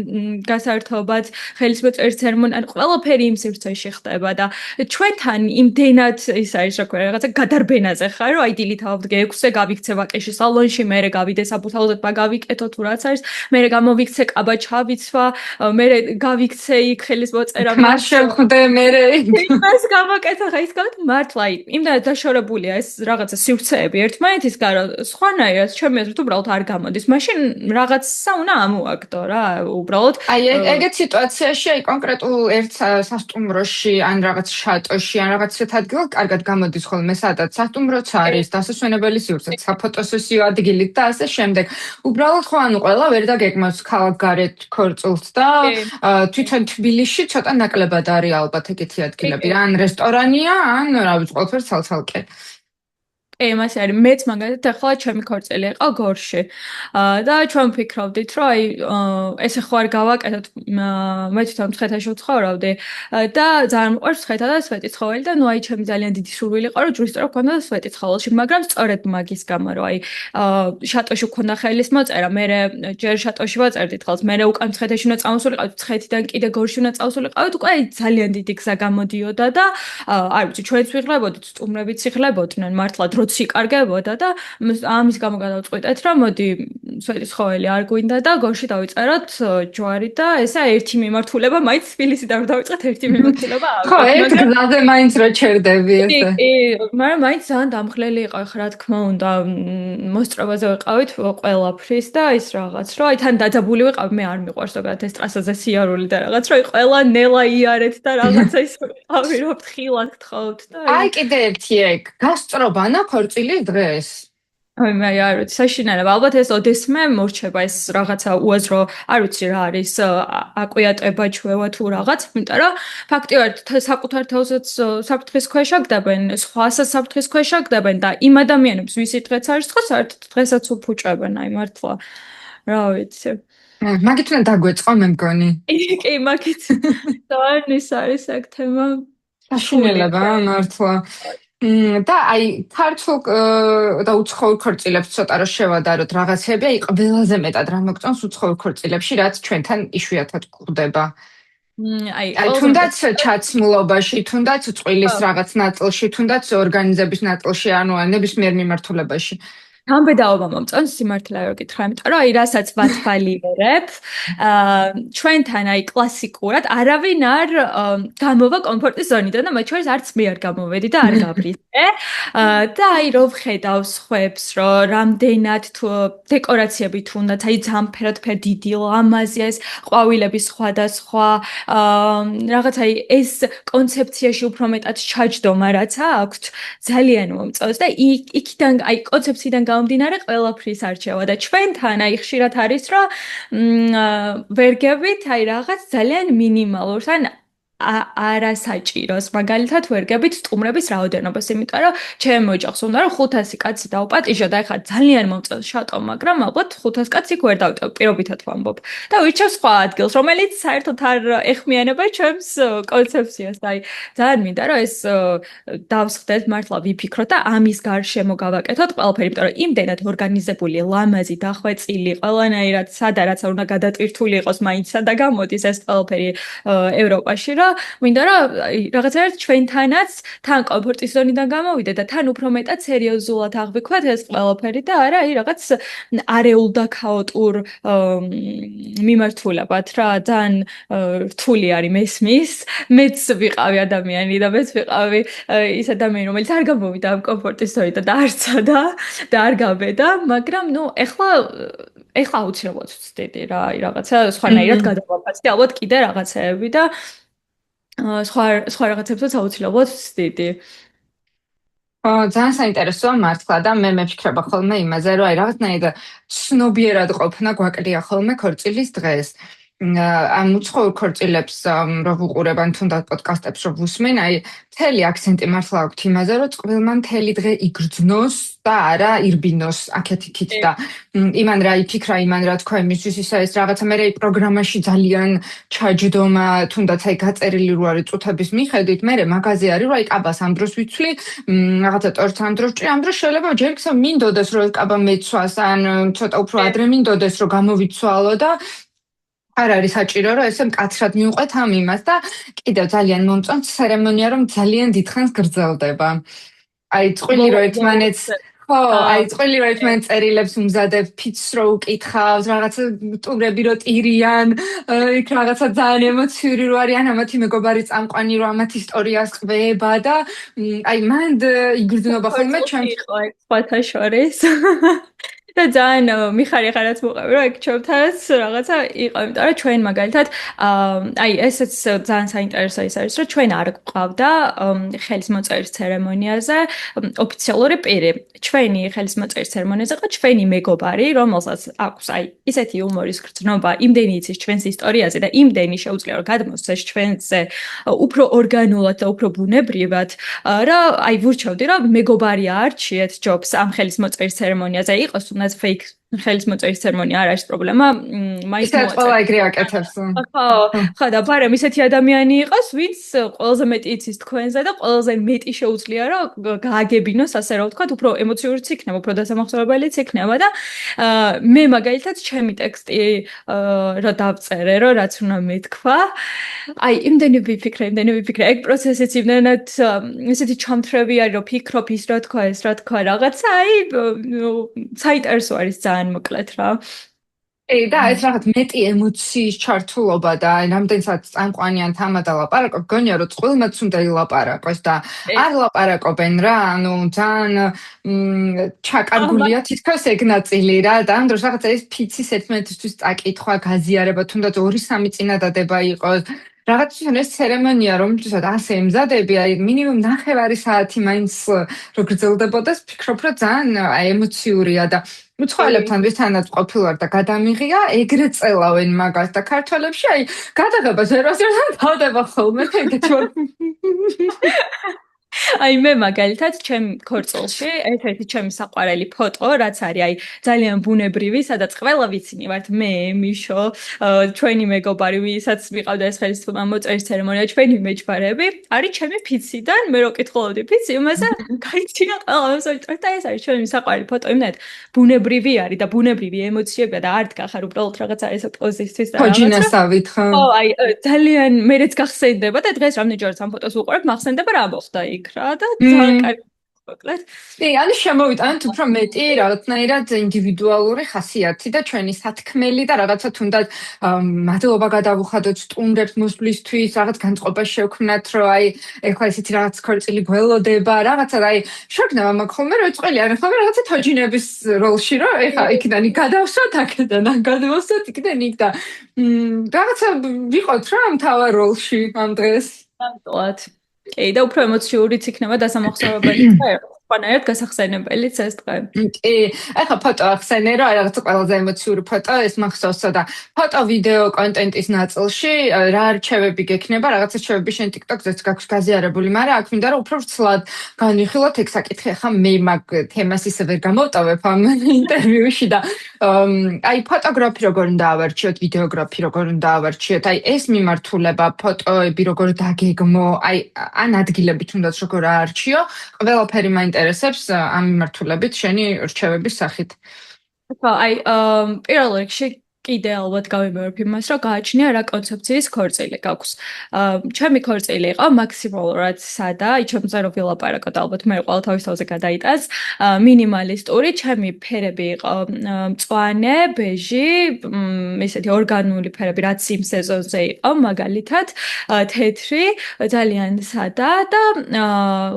Speaker 2: გასართობად, ხელისმოწერის ცერემონია, ან ყველაფერი იმ სივრცეში ხდება და ჩვენთან იმდენად ის არის რა ქვია, რაღაცა გადარბენაზე ხარ, რომ აი დილით 6-ზე გავიქცე ვაკეში სალონში, მერე გავიდე საფუთავზე გავიკეთო თუ რაც არის, მერე გამოვიქცე კაბა ჩავიცვა, მერე გავიქცე იქ ხელის მოწერა
Speaker 1: მას შევხვდე მერე
Speaker 2: იმას გავაკეთე ხა ის გავთ მართლა იმდენად დაშორებულია ეს რაღაცა სივრცეები ერთმანეთის გარო სხვანაირად ჩემი აზრით უბრალოდ არ გამოდის მაშინ რაღაცა უნდა ამოაგდო რა უბრალოდ
Speaker 1: აი ეგეთ სიტუაციაში აი კონკრეტულ ერთ სასტუმროში ან რაღაც შატოში ან რაღაც ისეთ ადგილად კარგად გამოდის ხოლმე სადაც სასტუმროც არის დასასვენებელი სივრცე საფოტოსესიო ადგილით და ასე შემდეგ. უბრალოდ ხო ანუ ყველა ვერ დაგეგმავს ქალაქგარეთ ქორწილს და თვითონ თბილისში ცოტა ნაკლებად არის ალბათ ეგეთი ადგილები. ან რესტორანია, ან რა ვიცი, ყველაფერს ცალ-ცალკე.
Speaker 2: იმას არის მეც მაგალითად ახლა ჩემი ქორწილი იყო გორში და ჩვენ ვფიქრობდით რომ აი ესე ხო არ გავაკეთოთ მე თვითონ მცხეთაში ვცხოვრობდი და ძალიან მიყვარს მცხეთა და სვეტიცხოველი და ნუ აი ჩემი ძალიან დიდი სურვილი იყო რომ ჯურის მქონდა სვეტიცხოველში მაგრამ სწორედ მაგის გამო რომ აი შატოში მქონდა ხელის მოწერა მე ჯერ შატოში ვაწერდით ხელს მე უკან მცხეთაში უნდა წამოსულიყავით მცხეთიდან კიდე გორში უნდა წავსულიყავით უკვე ძალიან დიდი გზა გამოდიოდა და არ ვიცი ჩვენც ვიღლებოდით სტუმრებიც იღლებოდნენ მართლა დროც იკარგებოდა და ამის გამო გადავწყვიტეთ რომ მოდი სვეტიცხოველი არ გვინდა და გორში დავიწეროთ ჯვარი და ესა ერთი მიმართულება მაინც თბილისიდან დავიწყეთ ერთი მიმართულება
Speaker 1: ხო ერთ გზაზე მაინც რა ჩერდები ესე
Speaker 2: მაგრამ მაინც ძალიან დამხლელი იყო ხა რა თქმა უნდა მოსწრებაზე ვიყავით ყველაფრის და ის რაღაც რომ აი თან დაძაბული ვიყავ მე არ მიყვარს ზოგადად ეს ტრასაზე სიარული და რაღაც რომ ყველა ნელა იარეთ და რაღაცა ის ვიყავი რომ თხილად გთხოვთ და
Speaker 1: აი კიდე ერთი ეგ გასწრობანა ქორწილის დღეს
Speaker 2: აი მე არ ვიცი საშინელება ალბათ ეს ოდესმე მორჩება ეს რაღაცა უაზრო არ ვიცი რა არის აკვიატება ჩვევა თუ რაღაც იმიტომ რომ ფაქტიურად საკუთარ თავსაც საფრთხის ქვეშ აგდებენ სხვასაც საფრთხის ქვეშ აგდებენ და იმ ადამიანებს ვისი დღეც არის ხო საერთოდ დღესაც უფუჭებენ აი მართლა რა ვიცი
Speaker 1: მაგით უნდა დაგვეწყო მე მგონი
Speaker 2: კი მაგით ძალიან ის არის აქ თემა
Speaker 1: საშინელება მართლა და აი ქართულ და უცხოურ ქორწილებს ცოტა რომ შევადაროთ რაღაცები, აი ყველაზე მეტად რა მოგწონს უცხოურ ქორწილებში, რაც ჩვენთან იშვიათად გვხვდება.
Speaker 2: აი
Speaker 1: თუნდაც ჩაცმულობაში, თუნდაც წვილის რაღაც ნაწილში, თუნდაც ორგანიზების ნაწილში, ანუ ნებისმიერ მიმართულებაში.
Speaker 2: გამბედაობა მომწონს სიმართლე რომ გითხრა, იმიტომ რომ აი რასაც ვათვალიერებ, ჩვენთან აი კლასიკურად არავინ არ გამოვა კომფორტის ზონიდან და მათ შორის არც მე არ გამოვედი და არ გავრიდე. და აი რო ვხედავ სხვებს, რომ რამდენად თუ დეკორაციები თუნდაც აი ძამფერად დიდი ლამაზია ეს ყვავილები სხვადასხვა რაღაც აი ეს კონცეფციაში უფრო მეტად ჩაჯდომა რაც აქვს, ძალიან მომწონს და იქიდან აი კონცეფციიდან გამომდინარე ყველაფრის არჩევა და ჩვენთან აი ხშირად არის რომ ვერგებით აი რაღაც ძალიან მინიმალურს ან არასაჭიროს მაგალითად ვერგებით სტუმრების რაოდენობას იმიტომ რომ ჩემ ოჯახს უნდა რომ 500 კაცი დაუპატიჟო და ეხლა ძალიან მომწონს შატო მაგრამ ალბათ 500 კაცი იქ ვერ დავიტოვ პირობითად ვამბობ და ვირჩევ სხვა ადგილს რომელიც საერთოდ არ ეხმიანება ჩემს კონცეფციას და აი ძალიან მინდა რომ ეს დავსხდეთ მართლა ვიფიქროთ და ამის გარშემო გავაკეთოთ ყველაფერი იმიტომ რომ იმდენად ორგანიზებული ლამაზი დახვეწილი ყველანაირად სადაც უნდა გადატვირთული იყოს მაინც სადა გამოდის ეს ყველაფერი ევროპაში რომ მინდა რომ რაღაცა ჩვენთანაც თან კომფორტის ზონიდან გამოვიდე და თან უფრო მეტად სერიოზულად აღვიქვათ ეს ყველაფერი და არა აი რაღაც არეულ და ქაოტურ მიმართულებად რა ძალიან რთული არის მესმის მეც ვიყავი ადამიანი და მეც ვიყავი ის ადამიანი რომელიც არ გამოვიდა ამ კომფორტის ზონიდან და არცა და არ გაბედა მაგრამ ნუ ეხლა აუცილებლად ვცდიდი რა აი რაღაცა სხვანაირად გადავაფასე ალბათ კიდე რაღაცეები და სხვა რაღაცებსაც აუცილებლად ვცდიდი.
Speaker 1: ძალიან საინტერესოა მართლა და მე მეფიქრება ხოლმე იმაზე, რომ აი რაღაცნაირად ცნობიერად ყოფნა გვაკლია ხოლმე ქორწილის დღეს. ამ უცხოურ ქორწილებს რო ვუყურებ ან თუნდაც პოდკასტებს რო ვუსმენ, აი მთელი აქცენტი მართლა აქვთ იმაზე, რომ წყვილმა მთელი დღე იგრძნოს და არა ირბინოს აქეთ-იქით და იმან რა იფიქრა, იმან რა თქვა იმისთვის ისა ეს რაღაცა მე პროგრამაში ძალიან ჩაჯდომა, თუნდაც აი გაწერილი რო არის წუთების მიხედვით, მე მაგაზე არის რომ აი კაბას ამ დროს ვიცვლი, რაღაცა ტორტს ამ დროს ჭრი, ამ დროს შეიძლება ჯერ ისე მინდოდეს რომ კაბა მეცვას ან ცოტა უფრო ადრე მინდოდეს რომ გამოვიცვალო და არ არის საჭირო რომ ესე მკაცრად მიუყვეთ ამ იმას და კიდევ ძალიან მომწონს ცერემონია რომ ძალიან დიდხანს გრძელდება. აი წყვილი რო ერთმანეთს ხო, აი წყვილი რო ერთმანეთს წერილებს უმზადებ, ფიცს რო უკითხავს, რაღაცა სტუმრები რო ტირიან, იქ რაღაცა ძალიან ემოციური რო არიან, ამათი მეგობარი წამყვანი რო ამათ ისტორიას ყვება და აი მანდ იგრძნობა ხოლმე ჩვენ
Speaker 2: სხვათა შორის და ძალიან მიხარია ხარაც მოყევი რომ ეგ ჩვენთანაც რაღაცა იყო, იმიტომ რომ ჩვენ მაგალითად აი ესეც ძალიან საინტერესო ის არის, რომ ჩვენ არ გვყავდა ხელის მოწერის ცერემონიაზე ოფიციალური პირი. ჩვენი ხელის მოწერის ცერემონიაზე ყო ჩვენი მეგობარი, რომელსაც აქვს აი ისეთი იუმორის გრძნობა, იმდენი იცის ჩვენს ისტორიაზე და იმდენი შეუძლია რომ გადმოსცეს ჩვენზე უფრო ორგანულად და უფრო ბუნებრივად, რომ აი ვურჩევდი რომ მეგობარი აარჩიეთ ჯობს ამ ხელის მოწერის ცერემონიაზე. იყოს თუნდაც ფეიქ ხელის მოწერის ცერემონია არ არის პრობლემა, მაინც
Speaker 1: ისეთ ყველა ეგრე აკეთებს.
Speaker 2: ხო და ბარემ ისეთი ადამიანი იყოს, ვინც ყველაზე მეტი იცის თქვენზე და ყველაზე მეტი შეუძლია რომ გააგებინოს, ასე რომ ვთქვათ, უფრო ემოციურიც იქნება, უფრო დასამახსოვრებელიც იქნება და მე მაგალითად ჩემი ტექსტი რომ დავწერე, რომ რაც უნდა მეთქვა, აი იმდენი ვიფიქრე, ეგ პროცესიც იმდენად ისეთი ჩამთრევი არის, რომ ფიქრობ ის რა თქვა, ეს რა თქვა, რაღაცა აი საინტერესო არის ძალიან მოკლედ რა.
Speaker 1: და ეს რაღაც მეტი ემოციის ჩართულობა და რამდენსაც წამყვანიან თამადა ლაპარაკობ, გონია რომ წყვილმაც უნდა ილაპარაკოს და არ ლაპარაკობენ რა, ანუ ძალიან ჩაკარგულია თითქოს ეგ ნაწილი რა და ამ დროს რაღაცა ეს ფიცის ერთმანეთისთვის წაკითხვა, გაზიარება, თუნდაც 2-3 წინადადება იყოს. რაღაცა ეს ცერემონია, რომელთვისაც ასე ემზადები, აი მინიმუმ 9 საათი მაინც რო გრძელდებოდეს, ფიქრობ, რომ ძალიან ემოციურია და უცხოელებთან ვისთანაც ყოფილვარ და გადამიღია, ეგრე წელავენ მაგას და ქართველებში აი გადაღებას ვერ დავდება ხოლმე ეგეთი ვარ.
Speaker 2: აი მე მაგალითად ჩემ ქორწილში ერთ-ერთი ჩემი საყვარელი ფოტო, რაც არის აი ძალიან ბუნებრივი, სადაც ყველა ვიცინი ვართ მე, მიშო, ჩვენი მეგობარი, ვისაც მიყავდა ეს ხელის მოწერის ცერემონია, ჩვენი მეჯბარები, არის ჩემი ფიციდან, მე რო კითხულობდი ფიცი, იმაზე გაიცია ყველა მოსწორე და ეს არის ჩემი საყვარელი ფოტო, იმდენად ბუნებრივი არის და ბუნებრივი ემოციებია და არ დგახარ უბრალოდ რაღაცა ეს პოზიციის და რაღაცა.
Speaker 1: ხოჯინასავით ხო?
Speaker 2: ო აი ძალიან მერეც გახსენდება და დღეს რამდენჯერაც ამ ფოტოს ვუყურებ, მახსენდება რა მოხდა იქ რა და ძალიან კარგი მოკლედ.
Speaker 1: ანუ შემოვიტანეთ უფრო მეტი რაღაცნაირად ინდივიდუალური ხასიათი და ჩვენი სათქმელი და რაღაცა თუნდაც მადლობა გადავუხადოთ სტუმრებს მოსვლისთვის, რაღაც განწყობა შევქმნათ, რომ აი ეხლა ისეთი რაღაც ქორწილი გველოდება, რაღაცა აი შეგნება მაგ ხოლმე რომ წყვილი არის ხოლმე რაღაცა თოჯინების როლში, რომ ეხლა იქიდან გადავსვათ, აქედან გადავსვათ, იქიდან იქ და რაღაცა ვიყოთ რა მთავარ როლში ამ დღეს.
Speaker 2: ნამდვილად. კი, და უფრო ემოციურიც იქნება დასამახსოვრებელი დღე, სხვანაირად გასახსენებელიც ეს დღე.
Speaker 1: კი, ახლა ფოტო ახსენე, რომ რაღაცა ყველაზე ემოციური ფოტო ეს მახსოვსო და ფოტო ვიდეო კონტენტის ნაწილში რა არჩევები გექნება, რაღაცა რჩევები შენ TikTok-ზეც გაქვს გაზიარებული, მაგრამ აქ მინდა რომ უფრო ვრცლად განვიხილოთ ეგ საკითხი. ახლა მე მაგ თემას ისე ვერ გამოვტოვებ ამ ინტერვიუში და აი ფოტოგრაფი როგორ უნდა ავარჩიოთ, ვიდეოგრაფი როგორ უნდა ავარჩიოთ, აი ეს მიმართულება, ფოტოები როგორ დაგეგმო, აი ან ადგილები თუნდაც როგორ აარჩიო, ყველაფერი მაინტერესებს ამ მიმართულებით შენი რჩევების სახით.
Speaker 2: ხო, აი პირველ რიგში კიდე ალბათ გავიმეორებ იმას, რომ გააჩნია რა კონცეფციის ქორწილი გაქვს. ჩემი ქორწილი იყო მაქსიმალურად სადა, აი ჩემზე რო ვილაპარაკოთ, ალბათ მე ყოველ თავის თავზე გადაიტანს, მინიმალისტური, ჩემი ფერები იყო მწვანე, ბეჟი, ესეთი ორგანული ფერები, რაც იმ სეზონზე იყო, მაგალითად, თეთრი, ძალიან სადა და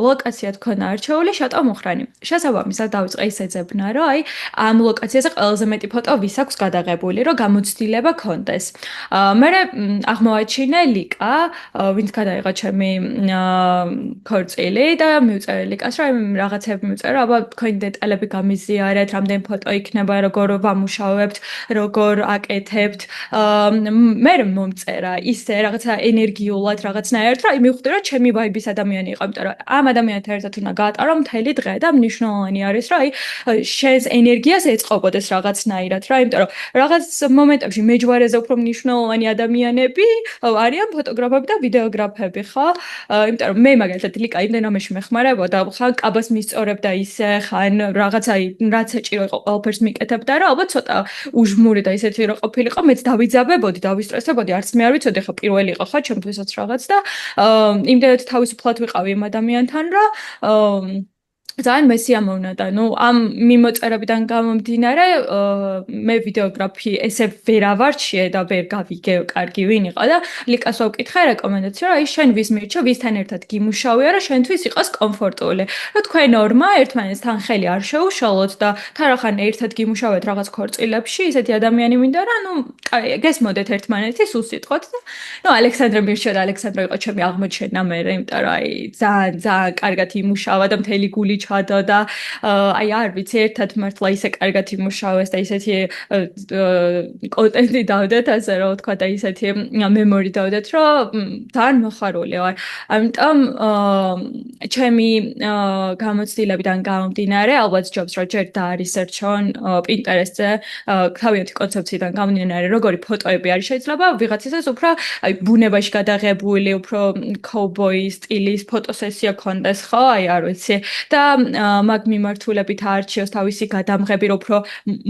Speaker 2: ლოკაცია თქვა არჩეული შატო მუხრანი. შესაბამისად დავიწყე ის ეძებნა, რომ აი ამ ლოკაციაზე ყველაზე მეტი ფოტო ვის აქვს გადაღებული, რომ გამოცდილება კონდეს. მე აღმოვაჩინე ლიკა, ვინც გადაიღო ჩემი ქორწილი და მივწერე ლიკას, რომ რაღაცები მივწერე, აბა თქვენი დეტალები გამიზიარეთ, რამდენი ფოტო იქნება, როგორ ვამუშავებთ, როგორ აკეთებთ. მე მომწერა ისე რაღაცა ენერგიულად, რაღაცნაირად, რომ მივხვდი, რომ ჩემი ვაიბის ადამიანი იყო, იმიტომ რომ ამ ადამიანთან ერთად უნდა გაატარო მთელი დღე და მნიშვნელოვანი არის, რომ აი შენს ენერგიას ეწყობოდეს რაღაცნაირად, რა, იმიტომ რომ რაღაც მომენტებში მეჯვარეზე უფრო მნიშვნელოვანი ადამიანები არიან ფოტოგრაფები და ვიდეოგრაფები, ხო? იმიტომ რომ მე მაგალითად ლიკა იმდენამეში მეხმარებოდა, ხან კაბას მისწორებდა ისე, ხან რაღაცა რაც საჭირო იყო ყველაფერს მიკეთებდა რა, ალბათ ცოტა უჟმური და ისეთი რო ყოფილიყო, მეც დავიძაბებოდი, დავისტრესებოდი, არც მე არ ვიცოდი, ხო პირველი იყო ხო ჩემთვისაც რაღაც და იმდენად თავისუფლად ვიყავი იმ ადამიანთან, რომ ძალიან მესიამოვნა და ნუ ამ მიმოწერებიდან გამომდინარე მე ვიდეოგრაფი ესე ვერ ავარჩიე და ვერ გავიგე კარგი ვინ იყო და ლიკას ვაკითხე რეკომენდაცია რომ აი შენ ვის მირჩევ ვისთან ერთად გიმუშავია რომ შენთვის იყოს კომფორტული რომ თქვენ ორმა ერთმანეთთან ხელი არ შეუშალოთ და თარახან ერთად გიმუშავეთ რაღაც ქორწილებში ისეთი ადამიანი მინდა რა ნუ გესმოდეთ ერთმანეთის უსიტყვოთ და ნუ ალექსანდრე მირჩევ და ალექსანდრე იყო ჩემი აღმოჩენა მე იმიტომ რომ აი ძალიან ძალიან კარგად იმუშავა და მთელი გული ჩადო და აი არ ვიცი ერთად მართლა ისე კარგად იმუშავეს და ისეთი კონტენტი დავდეთ ასე რომ ვთქვა და ისეთი მემორი დავდეთ რომ ძალიან მოხარული ვარ ამიტომ ჩემი გამოცდილებიდან გამომდინარე ალბათ ჯობს რომ ჯერ დაარისერჩონ პინტერესტზე თავიანთი კონცეფციიდან გამომდინარე როგორი ფოტოები არის შეიძლება ვიღაცისას უფრო აი ბუნებაში გადაღებული უფრო კოუბოი სტილის ფოტოსესია ქონდეს ხო აი არ ვიცი და მაგ მიმართულებით არჩიოს თავისი გადამღები რომ უფრო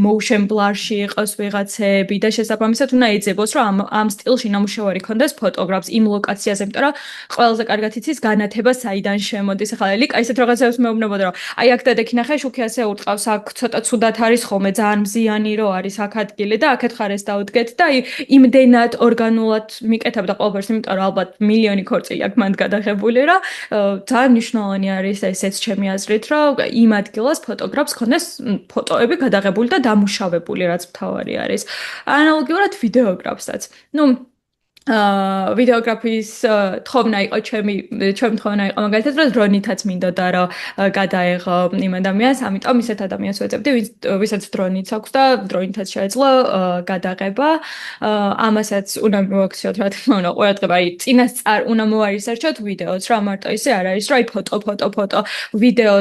Speaker 2: motion blur-ში იყოს ვიღაცები და შესაბამისად უნდა ეძებოს რომ ამ სტილში ნამუშევარი ქონდეს ფოტოგრაფს იმ ლოკაციაზე იმიტომ რომ ყველაზე კარგად იცის განათება საიდან შემოდის ახლა ლიკა ისეთ რაღაცებს მეუბნებოდა რომ აი აქ დადექი ნახე შუქი ასე ურტყავს აქ ცოტა ცუდად არის ხოლმე ძალიან მზიანი რო არის აქ ადგილი და აქეთ ხარ ეს დაუდგეთ და აი იმდენად ორგანულად მიკეთებ და ყველაფერს იმიტომ რომ ალბათ მილიონი ქორწილი აქ მანდ გადაღებული რა ძალიან მნიშვნელოვანი არის ესეც ჩემი აზრით რომ იმ ადგილას ფოტოგრაფს ქონდეს ფოტოები გადაღებული და დამუშავებული რაც მთავარი არის ანალოგიურად ვიდეოგრაფსაც ნუ ვიდეოგრაფის თხოვნა იყო ჩემი თხოვნა იყო მაგალითად რომ დრონითაც მინდოდა რომ გადაეღო იმ ადამიანს ამიტომ ისეთ ადამიანს ვეძებდი ვისაც დრონიც აქვს და დრონითაც შეეძლო გადაღება ამასაც უნდა მოვაქციოთ რა თქმა უნდა ყურადღება აი წინასწარ უნდა მოვარისერჩოთ ვიდეოც რა მარტო ისე არ არის რომ აი ფოტო ვიდეო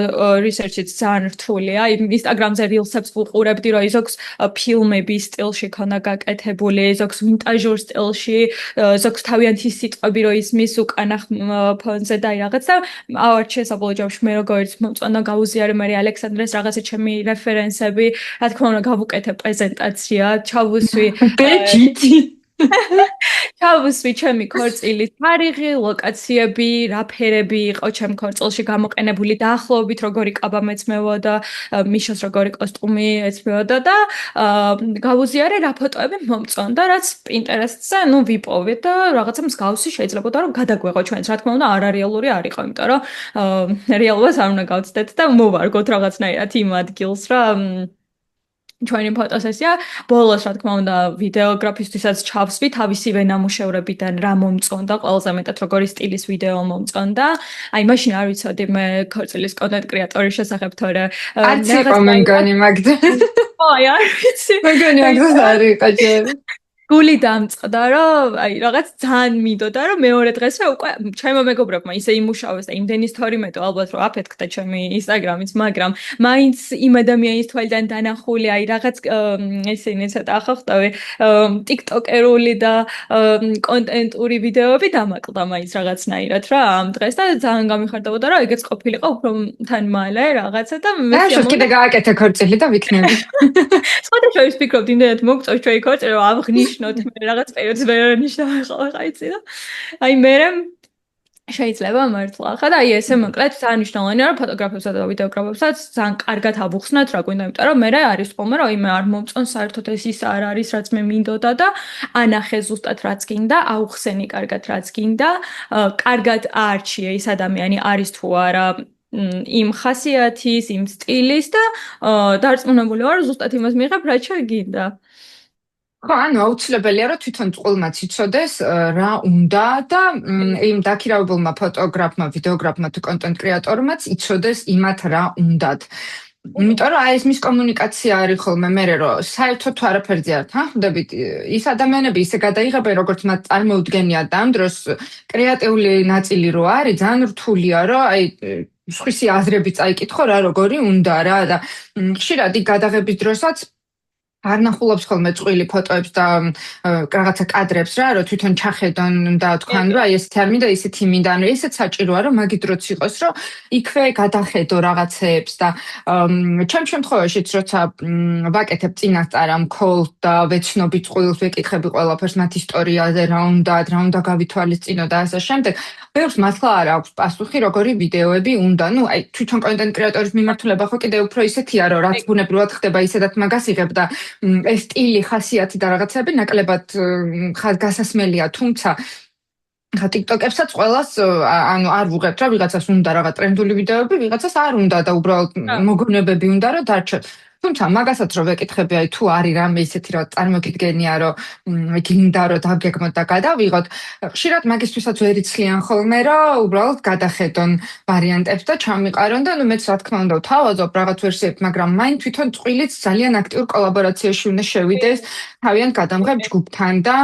Speaker 2: რისერჩიც ძალიან რთულია აი ინსტაგრამზე rilsებს ვუყურებდი რომ ზოგს ფილმების სტილში ქონა გაკეთებული ზოგს ვინტაჟურ სტილში ზოგს თავიანთი სიტყვები რო ისმის უკანა ფონზე და რაღაც და ავარჩიე საბოლოო ჯამში მე როგორც მომწონდა გავუზიარე მე ალექსანდრეს რაღაცა ჩემი რეფერენსები რა თქმა უნდა გავუკეთებ პრეზენტაცია ჩავუსვი
Speaker 1: ბეჯიტი
Speaker 2: ჩავუსვი ჩემი ქორწილის თარიღი, ლოკაციები, რა ფერები იყო ჩემ ქორწილში გამოყენებული დაახლოებით როგორი კაბა მეცმევოდა, მიშას როგორი კოსტუმი ეცმევოდა და გავუზიარე რა ფოტოები მომწონდა, რაც პინტერესტზე, ნუ ვიპოვეთ და რაღაცა მსგავსი შეიძლებოდა რომ გადაგვეღო ჩვენს, რა თქმა უნდა, არარეალური არ იყო, იმიტომ რომ რეალობას არ უნდა გავცდეთ და მოვარგოთ რაღაცნაირად იმ ადგილს რა ჩვენი ფოტოსესია ბოლოს რა თქმა უნდა ვიდეოგრაფისტვისაც ჩავსვი თავისივე ნამუშევრებიდან რა მომწონდა ყველაზე მეტად როგორი სტილის ვიდეო მომწონდა აი მაშინ არ ვიცოდი მე ქორწილის კონტენტ კრეატორის შესახებ თორე
Speaker 1: არც იყო მე მგონი მაგდა
Speaker 2: აი არ ვიცი
Speaker 1: მე მგონი მაგდა არ იყო ჯერ
Speaker 2: გული დამწყდა რომ აი რაღაც ძალიან მინდოდა რომ მეორე დღესვე უკვე ჩემო მეგობრებმა ისე იმუშავეს და იმდენი სტორი მეტო ალბათ რომ აფეთქდა ჩემი ინსტაგრამიც მაგრამ მაინც იმ ადამიანის თვალიდან დანახული აი რაღაც ისინი ცოტა ახახტავე ტიკტოკერული და კონტენტური ვიდეოები დამაკლდა მაინც რაღაცნაირად რა ამ დღეს და ძალიან გამიხარდებოდა რომ ეგეც ყოფილიყო უფრო თან მალე რაღაცა და
Speaker 1: მე შევ კიდე გააკეთე ქორწილი და ვიქნები
Speaker 2: სხვადასხვა ვფიქრობ იმდენად მოგწონს ჩვენი ქორწილი რომ აღნიშნოთ მე რაღაც პერიოდს ვერ ნიშნავ ხოლმე ხაიცი და აი მე შეიძლება მართლა ხა და აი ესე მოკლედ ძალიან მნიშვნელოვანია რომ ფოტოგრაფებსა და ვიდეოგრაფებსაც ძალიან კარგად აბუხსნათ რა გვინდა იმიტომ რომ მე არის ხოლმე რომ იმე არ მომწონს საერთოდ ეს ის არ არის რაც მე მინდოდა და ანახე ზუსტად რაც გინდა აუხსენი კარგად რაც გინდა კარგად აარჩიე ის ადამიანი არის თუ არა იმ ხასიათის იმ სტილის და დარწმუნებული ვარ ზუსტად იმას მიიღებ რაც შეგინდა
Speaker 1: ხო, ანუ აუცილებელია რომ თვითონ წყვილმაც იცოდეს რა უნდა და იმ დაქირავებულმა ფოტოგრაფმა, ვიდეოგრაფმა თუ კონტენტ კრეატორმაც იცოდეს იმათ რა უნდათ. იმიტომ რომ აი ეს მის კომუნიკაცია არის ხოლმე მე რომ საერთოდ თუ არაფერზე არ თანხმდებით ის ადამიანები ისე გადაიღებენ როგორც მათ წარმოუდგენიათ და ამ დროს კრეატიული ნაწილი რო არის ძალიან რთულია რომ აი სხვისი აზრები წაიკითხო რა როგორი უნდა რა და ხშირად იქ გადაღების დროსაც არ ნახულობს ხოლმე წყვილი ფოტოებს და რაღაცა კადრებს რა, რომ თვითონ ჩახედონ და თქვან, რომ აი ესეთი არ მინდა, ისეთი მინდა, ანუ ესეც საჭიროა, რომ მაგით დროც იყოს, რომ იქვე გადახედო რაღაცეებს და ჩემ შემთხვევაშიც როცა ვაკეთებ წინასწარ ამ cold და ვეცნობი წყვილს, ვეკითხები ყველაფერს მათ ისტორიაზე, რა უნდა გავითვალისწინო და ასე შემდეგ. ბევრს მართლა არ აქვს პასუხი, როგორი ვიდეოები უნდა. ნუ აი თვითონ კონტენტ კრეატორის მიმართულება ხო კიდე უფრო ისეთია, რომ რაც ბუნებრივად ხდება, ისედაც მაგას იღებ და ეს სტილი, ხასიათი და რაღაცები ნაკლებად გასასმელია, თუმცა ხა TikTok-ებსაც ყველას ანუ არ ვუღებთ რა, ვიღაცას უნდა რაღაც ტრენდული ვიდეოები, ვიღაცას არ უნდა და უბრალოდ მოგონებები უნდა რომ დარჩოთ. თუმცა მაგასაც რომ ვეკითხები, აი თუ არის რამე ისეთი რა წარმოგიდგენია, რომ გინდა რომ დავგეგმოთ და გადავიღოთ, ხშირად მაგისთვისაც ვერ იცლიან ხოლმე, რომ უბრალოდ გადახედონ ვარიანტებს და ჩამიყარონ და ნუ მეც რა თქმა უნდა ვთავაზობ რაღაც ვერსიებს, მაგრამ მაინ თვითონ წვილიც ძალიან აქტიურ კოლაბორაციაში უნდა შევიდეს თავიანთ გადამღებ ჯგუფთან და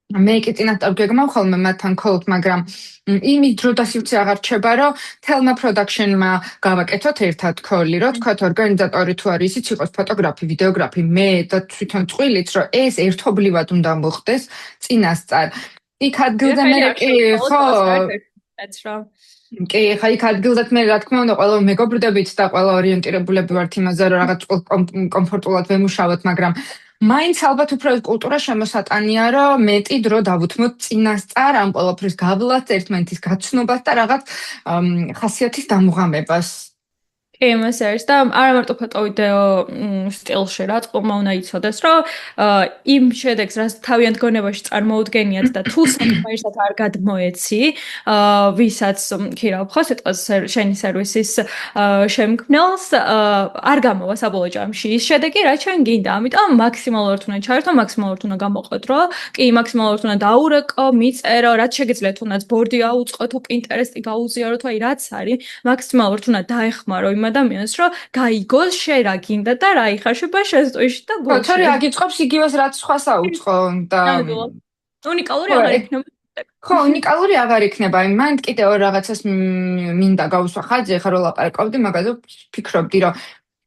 Speaker 1: მე კი წინასწარ გეგმავ ხოლმე მათთან cold, მაგრამ იმის დრო და სივრცე აღარ რჩება, რომ თელმა production-მა გავაკეთოთ ერთად call-ი, რომ თქვათ ორგანიზატორი თუ არის, ისიც იყოს ფოტოგრაფი, ვიდეოგრაფი, მე და თვითონ წვილიც, რომ ეს ერთობლივად უნდა მოხდეს წინასწარ. იქ ადგილზე მე კი ხო კი, ხა იქ ადგილზე მე რა თქმა უნდა ყველა მეგობრდებით და ყველა ორიენტირებულები ვართ იმაზე, რომ რაღაც კომფორტულად ვემუშავოთ, მაგრამ მაინც ალბათ უფრო კულტურა შემოსატანია, რომ მეტი დრო დავუთმოთ წინასწარ ამ ყველაფრის გავლას, ერთმანეთის გაცნობას და რაღაც ხასიათის დამუღამებას.
Speaker 2: კი, მას არის და არა მარტო ფოტო ვიდეო სტილში რა, წყობა უნდა იცოდეს, რომ იმ შედეგს, რაც თავიანთ გონებაში წარმოუდგენიათ და თუ საკმარისად არ გადმოეცი, ვისაც ქირავ ხო სიტყვას შენი სერვისის შემქმნელს, არ გამოვა საბოლოო ჯამში ის შედეგი, რაც ჩვენ გინდა. ამიტომ მაქსიმალურად უნდა ჩაერთო, მაქსიმალურად უნდა გამოყოდრო, კი, მაქსიმალურად უნდა დაურეკო, მიწერო, რაც შეგიძლიათ, თუნდაც ბორდი აუწყო, თუ პინტერესტი გაუზიარო, თუ აი რაც არის, მაქსიმალურად უნდა დაეხმარო იმ ადამიანს, რომ გაიგოს შენ რა გინდა და რა იხარშება შეზტვიში და გულში.
Speaker 1: თორე აგიწყობს იგივეს რაც სხვას აუწყო და
Speaker 2: უნიკალური აღარ იქნება.
Speaker 1: ხო, უნიკალური აღარ იქნება. მან კიდევ რაღაცას მინდა გავუსვა ხაზი, ახლა რო ლაპარაკობდი, მაგაზე ფიქრობდი, რომ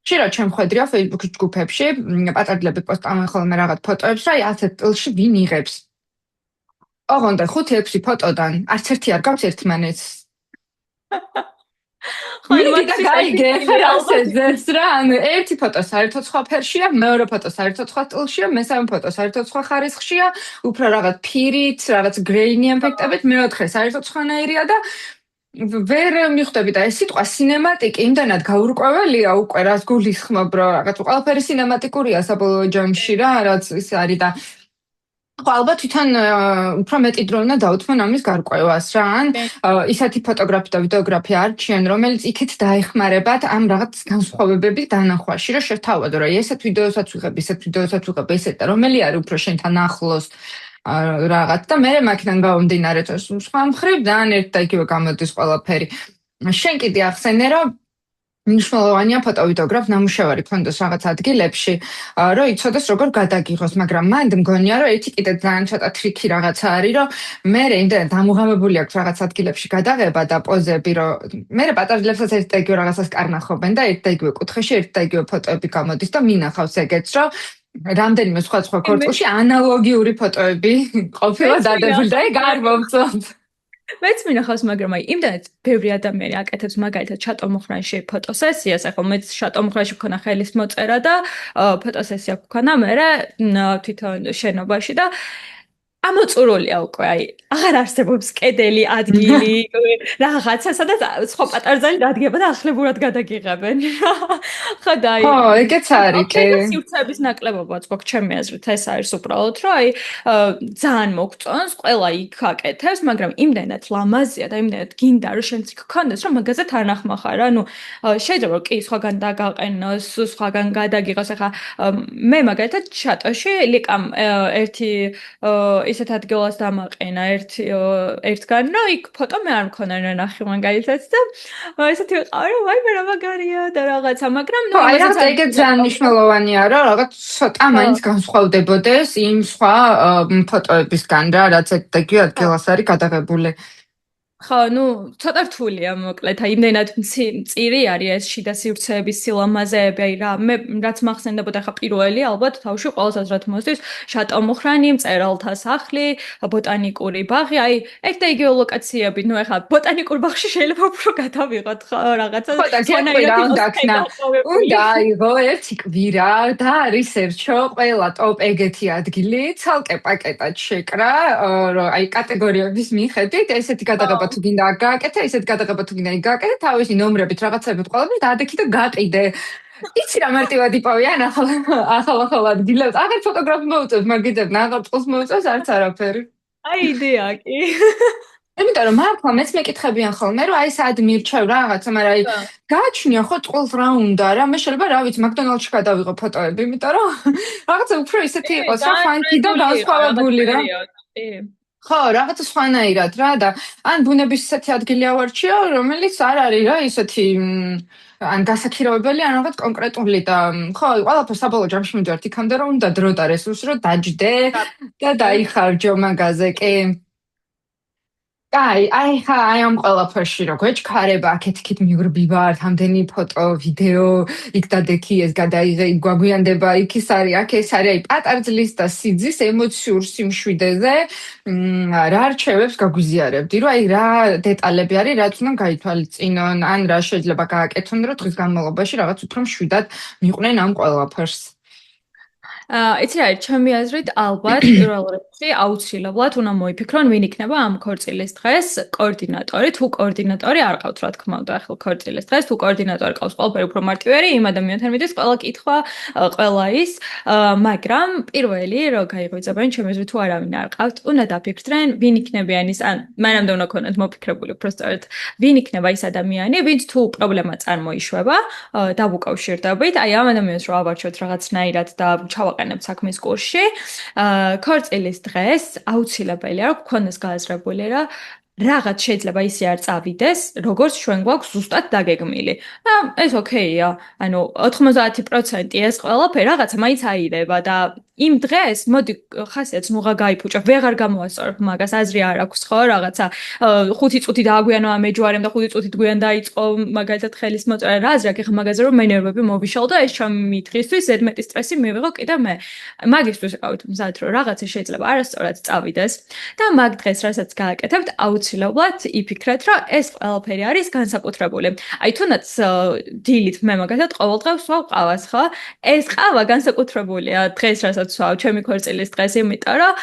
Speaker 1: ხშირად შემხედრია Facebook-ის ჯგუფებში, პატარძლები პოსტავენ ხოლმე რაღაც ფოტოებს, რა ასეთ სტილში ვინ იღებს. ოღონდ 5-6 ფოტოდან არც ერთი არ გავს ერთმანეთს. გაიგე, ასეც რა, ანუ ერთი ფოტო საერთოდ სხვა ფერშია, მეორე ფოტო საერთოდ სხვა სტილშია, მესამე ფოტო საერთოდ სხვა ხარისხშია, უფრო რაღაც ფირით, რაღაც გრეინი ეფექტებით, მეოთხე საერთოდ სხვანაირია და ვერ მიხვდები და ეს სიტყვა სინემატიკი იმდანად გაურკვეველია უკვე, რაც გულისხმობ, რომ რაღაც ყველაფერი სინემატიკურია საბოლოო ჯამში რა, რაც ის არის და ხო, ალბათ თვითონ უფრო მეტი დრო უნდა დავუთმონ ამის გარკვევას რა, ან ისეთი ფოტოგრაფი და ვიდეოგრაფი არჩიენ, რომელიც იქით დაეხმარებათ ამ რაღაც განსხვავებების დანახვაში, რომ შევთავაზო, რომ ესეთ ვიდეოსაც ვიღებ, ესეთ და რომელი არის უფრო შენთან ახლოს რაღაც და მე მაქედან გამომდინარე, სხვა მხრივ ძალიან ერთ და იგივე გამოდის ყველაფერი. შენ კიდე ახსენე, რომ მნიშვნელოვანია ფოტოვიდეოგრაფ ნამუშევარი ფონდოს რაღაც ადგილებში, რომ იცოდეს როგორ გადაგიღოს, მაგრამ მანდ მგონია, რომ ერთი კიდე ძალიან ცოტა ტრიკი რაღაცა არის, რომ მე იმდენად დამუღამებული აქვს რაღაც ადგილებში გადაღება და პოზები, რომ მე პატარებლებსაც ერთ და იგივე რაღაცას კარნახობენ და ერთ და იგივე კუთხეში ერთ და იგივე ფოტოები გამოდის და მინახავს ეგეც, რომ რამდენიმე სხვა ქორწილში ანალოგიური ფოტოები ყოფილა დადებული და ეგ არ მომწონს.
Speaker 2: მეც მინახავს, მაგრამ აი იმდანაც ბევრი ადამიანი აკეთებს მაგალითად შატომუხრანში ფოტოსესიას, ახლა მეც შატომუხრანში მქონა ხელის მოწერა და ფოტოსესია მქონა მე თვითონ შენობაში და ამოწურულია უკვე, აი, აღარ არსებობს კედელი, ადგილი, რაღაცა, სადაც სხვა პატარძალი დადგება და ახლებურად გადაგიღებენ. ხო და აი.
Speaker 1: ხო, ეგეც არის, კი.
Speaker 2: სივრცეების ნაკლებობაც გვაქვს ჩემი აზრით, ეს არის უბრალოდ, რომ აი, ძალიან მოგწონს, ყველა იქ აკეთებს, მაგრამ იმდენად ლამაზია და იმდენად გინდა, რომ შენც იქ გქონდეს, რომ მაგაზე თანახმახარ. ანუ შეიძლება კი სხვაგან დაგაყენოს, სხვაგან გადაგიღოს. ახლა მე მაგალითად შატოში ლიკამ ერთი ისეთ ადგილას დამაყენა ერთგან, რომ იქ ფოტო მე არ მქონა ნახე მაგალითად და ესეთი ვიყავ, რომ ვაი მე რა მაგარია და რაღაცა, მაგრამ
Speaker 1: ნუ იმასაც ეგეც ძალიან მნიშვნელოვანია, რომ რაღაც ცოტა მაინც განსხვავდებოდეს იმ სხვა ფოტოებისგან რა, რაც ეგ ადგილას არის გადაღებული.
Speaker 2: ხო, ნუ ცოტა რთულია მოკლედ, აი იმდენად მწირი არის ეს შიდა სივრცეების სილამაზეები, აი რა მე რაც მახსენდებოდა ხა პირველი ალბათ თავში ყოველსაც რაც მოსდის შატო მუხრანი, მწერალთა სახლი, ბოტანიკური ბაღი, აი ეგ და იგივე ლოკაციები, ნუ ეხლა ბოტანიკურ ბაღში შეიძლება უფრო გადავიღოთ ხო რაღაცა
Speaker 1: ხო და გეტყვი რა უნდა ქნა. უნდა აიღო ერთი კვირა და რისერჩო ყველა ტოპ ეგეთი ადგილი ცალკე პაკეტად შეკრა, რომ აი კატეგორიების მიხედვით ესეთი გადაღება თუ გინდა გააკეთე, ესეთი გადაღება თუ გინდა გააკეთე, თავისი ნომრებით რაღაცებით ყველაფერს დაადექი და გაყიდე. იცი რა მარტივად იპოვიან ახალ ადგილებს. აღარ ფოტოგრაფი მოუწევს, მაგიტებ ნახავ წყალს მოუწევს არც არაფერი.
Speaker 2: აი იდეა კი.
Speaker 1: იმიტომ რომ მართლა მეც მეკითხებიან ხოლმე, რომ აი სად მირჩევ რაღაცა, მაგრამ აი გააჩნია ხო წყალს რა უნდა რა, მე შეიძლება რა ვიცი, მაკდონალდში გადავიღო ფოტოები, იმიტომ რომ რაღაცა უფრო ისეთი იყოს რა, ფანკი და განსხვავებული რა. ხო, რაღაცა სხვანაირად რა და ან ბუნების ისეთი ადგილი ავარჩიო, რომელიც არ არის რა ისეთი ან გასაქირავებელი, ან რაღაც კონკრეტული და ხო, ყველაფერს საბოლოო ჯამში მივდივართ იქამდე, რომ უნდა დრო და რესურსი რომ დაჯდე და დაიხარჯო მაგაზე, კი. აი ხა აი ამ ყველაფერში რო გვეჩქარება აქეთ-იქით მივრბივართ, ამდენი ფოტო, ვიდეო, იქ დადექი, ეს გადაიღე, იქ გვაგვიანდება, იქ ის არის, აქ ეს არის, აი პატარძლის და სიძის ემოციურ სიმშვიდეზე რა რჩევებს გაგვიზიარებდი, რომ აი რა დეტალები არის, რაც უნდა გაითვალისწინონ, ან რა შეიძლება გააკეთონ, რომ დღის განმავლობაში რაღაც უფრო მშვიდად მიყვნენ ამ ყველაფერს.
Speaker 2: იცი რა, ჩემი აზრით ალბათ პირველ რიგში აუცილებლად უნდა მოიფიქრონ ვინ იქნება ამ ქორწილის დღეს კოორდინატორი, თუ კოორდინატორი არ ყავთ რა თქმა უნდა, ახლა ქორწილის დღეს თუ კოორდინატორი ყავს, ყველაფერი უფრო მარტივია, იმ ადამიანთან მიდის ყველა კითხვა, ყველა ის, მაგრამ პირველი რო გაიღვიძებენ ჩემი აზრით თუ არავინ არ ყავთ, უნდა დაფიქრდნენ ვინ იქნებიან ის, ან მანამდე უნდა ქონოთ მოფიქრებული უბრალოდ ვინ იქნება ის ადამიანი, ვინც თუ პრობლემა წარმოიშვება, დავუკავშირდებით, აი ამ ადამიანს რო ავარჩევთ რაღაცნაირად და ჩავაყენებთ საქმის კურსში. ქორწილის დღეს აუცილებელია რომ გქონდეს გააზრებული რა რაღაც შეიძლება ისე არ წავიდეს, როგორც ჩვენ გვაქვს ზუსტად დაგეგმილი. და ეს ოკეია. ანუ 90% ეს ყველაფერი რაღაცა მაინც აირება და იმ დღეს მოდი ხასიათს ნუღა გაიფუჭა, ვეღარ გამოასწორებ მაგას, აზრი არ აქვს ხო რაღაცა 5 წუთი დააგვიანო ამ ეჯვარემ და 5 წუთით გვიან დაიწყო მაგალითად ხელის მოწერა. რა აზრი აქვს მაგაზე რომ მე ნერვები მოვიშალ და ეს ჩემი დღისთვის ზედმეტი სტრესი მივიღო კიდე მე. მაგისთვის ვიყავით მზად რომ რაღაცა შეიძლება არასწორად წავიდეს და მაგ დღეს რასაც გააკეთებთ აუცილებლად იფიქრეთ რომ ეს ყველაფერი არის განსაკუთრებული. აი თუნდაც დილით მე მაგალითად ყოველდღეს ვსვავ ყავას ხო? ეს ყავა განსაკუთრებულია დღეს რასაც ვსვავ ჩემი ქორწილის დღეს, იმიტომ რომ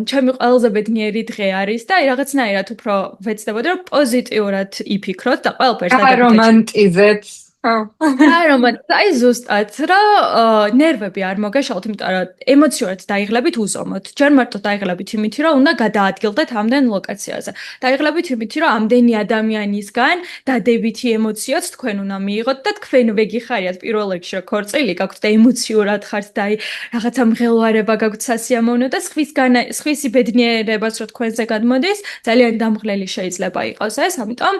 Speaker 2: ჩემი ყველაზე ბედნიერი დღე არის და რაღაცნაირად უფრო ვეცდებოდი რომ პოზიტიურად იფიქროთ და ყველაფერს
Speaker 1: რომანტიზეთ.
Speaker 2: აი ზუსტად რომ ნერვები არ მოგეშალოთ, იმიტომ რომ ემოციურად დაიღლებით უზომოთ. ჯერ მარტო დაიღლებით იმითი რომ უნდა გადაადგილდეთ ამდენ ლოკაციაზე. დაიღლებით იმითი რომ ამდენი ადამიანისგან დადებითი ემოციაც თქვენ უნდა მიიღოთ და თქვენ ვეგიხარიათ პირველ რიგში რომ ქორწილი გაქვთ და ემოციურად ხართ და აი რაღაცა მღელვარება გაქვთ სასიამოვნო და სხვისი ბედნიერებას რო თქვენზე გადმოდის, ძალიან დამღლელი შეიძლება იყოს ეს, ამიტომ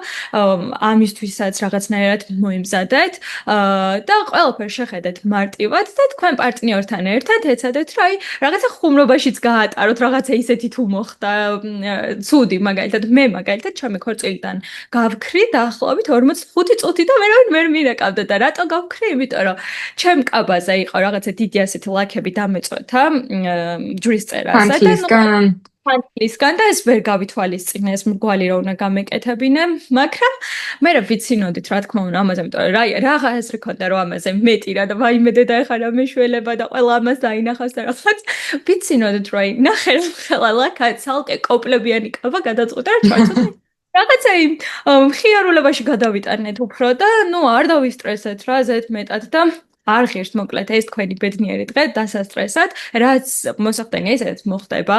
Speaker 2: ამისთვისაც რაღაცნაირად მოიმზადეთ და ყველაფერს შეხედეთ მარტივად და თქვენ პარტნიორთან ერთად ეცადეთ რომ აი რაღაცა ხუმრობაშიც გაატაროთ, რაღაცა ისეთი თუ მოხდა ცუდი მაგალითად მე მაგალითად ჩემი ქორწილიდან გავქრი დაახლოებით 45 წუთი და ვერ მირეკავდა და რატო გავქრი? იმიტომ რომ ჩემ კაბაზე იყო რაღაცა დიდი ასეთი ლაქები დამეწვეთა ჯვრის წერასა და ფანტლისგან და ეს ვერ გავითვალისწინე ეს მრგვალი რა უნდა გამეკეთებინე, მაგრამ მე რა ვიცინოდით რა თქმა უნდა ამაზე, იმიტომ რომ რა აზრი ქონდა რომ ამაზე მეტი რა და ვაიმედე და ეხლა რა მეშველება და ყველა ამას დაინახავს და რაღაც ვიცინოდით რომ აი ნახე ხელა ლაქა ცალკე კოპლებიანი კაბა გადაწყვიტა რა ჩავწოდე რაღაცა იმ მხიარულებაში გადავიტანეთ უფრო და ნუ არ დავისტრესეთ რა ზეთ მეტად და არ ღირს მოკლედ ეს თქვენი ბედნიერი დღე დასასტრესად, რაც მოსახდენია ისედაც მოხდება.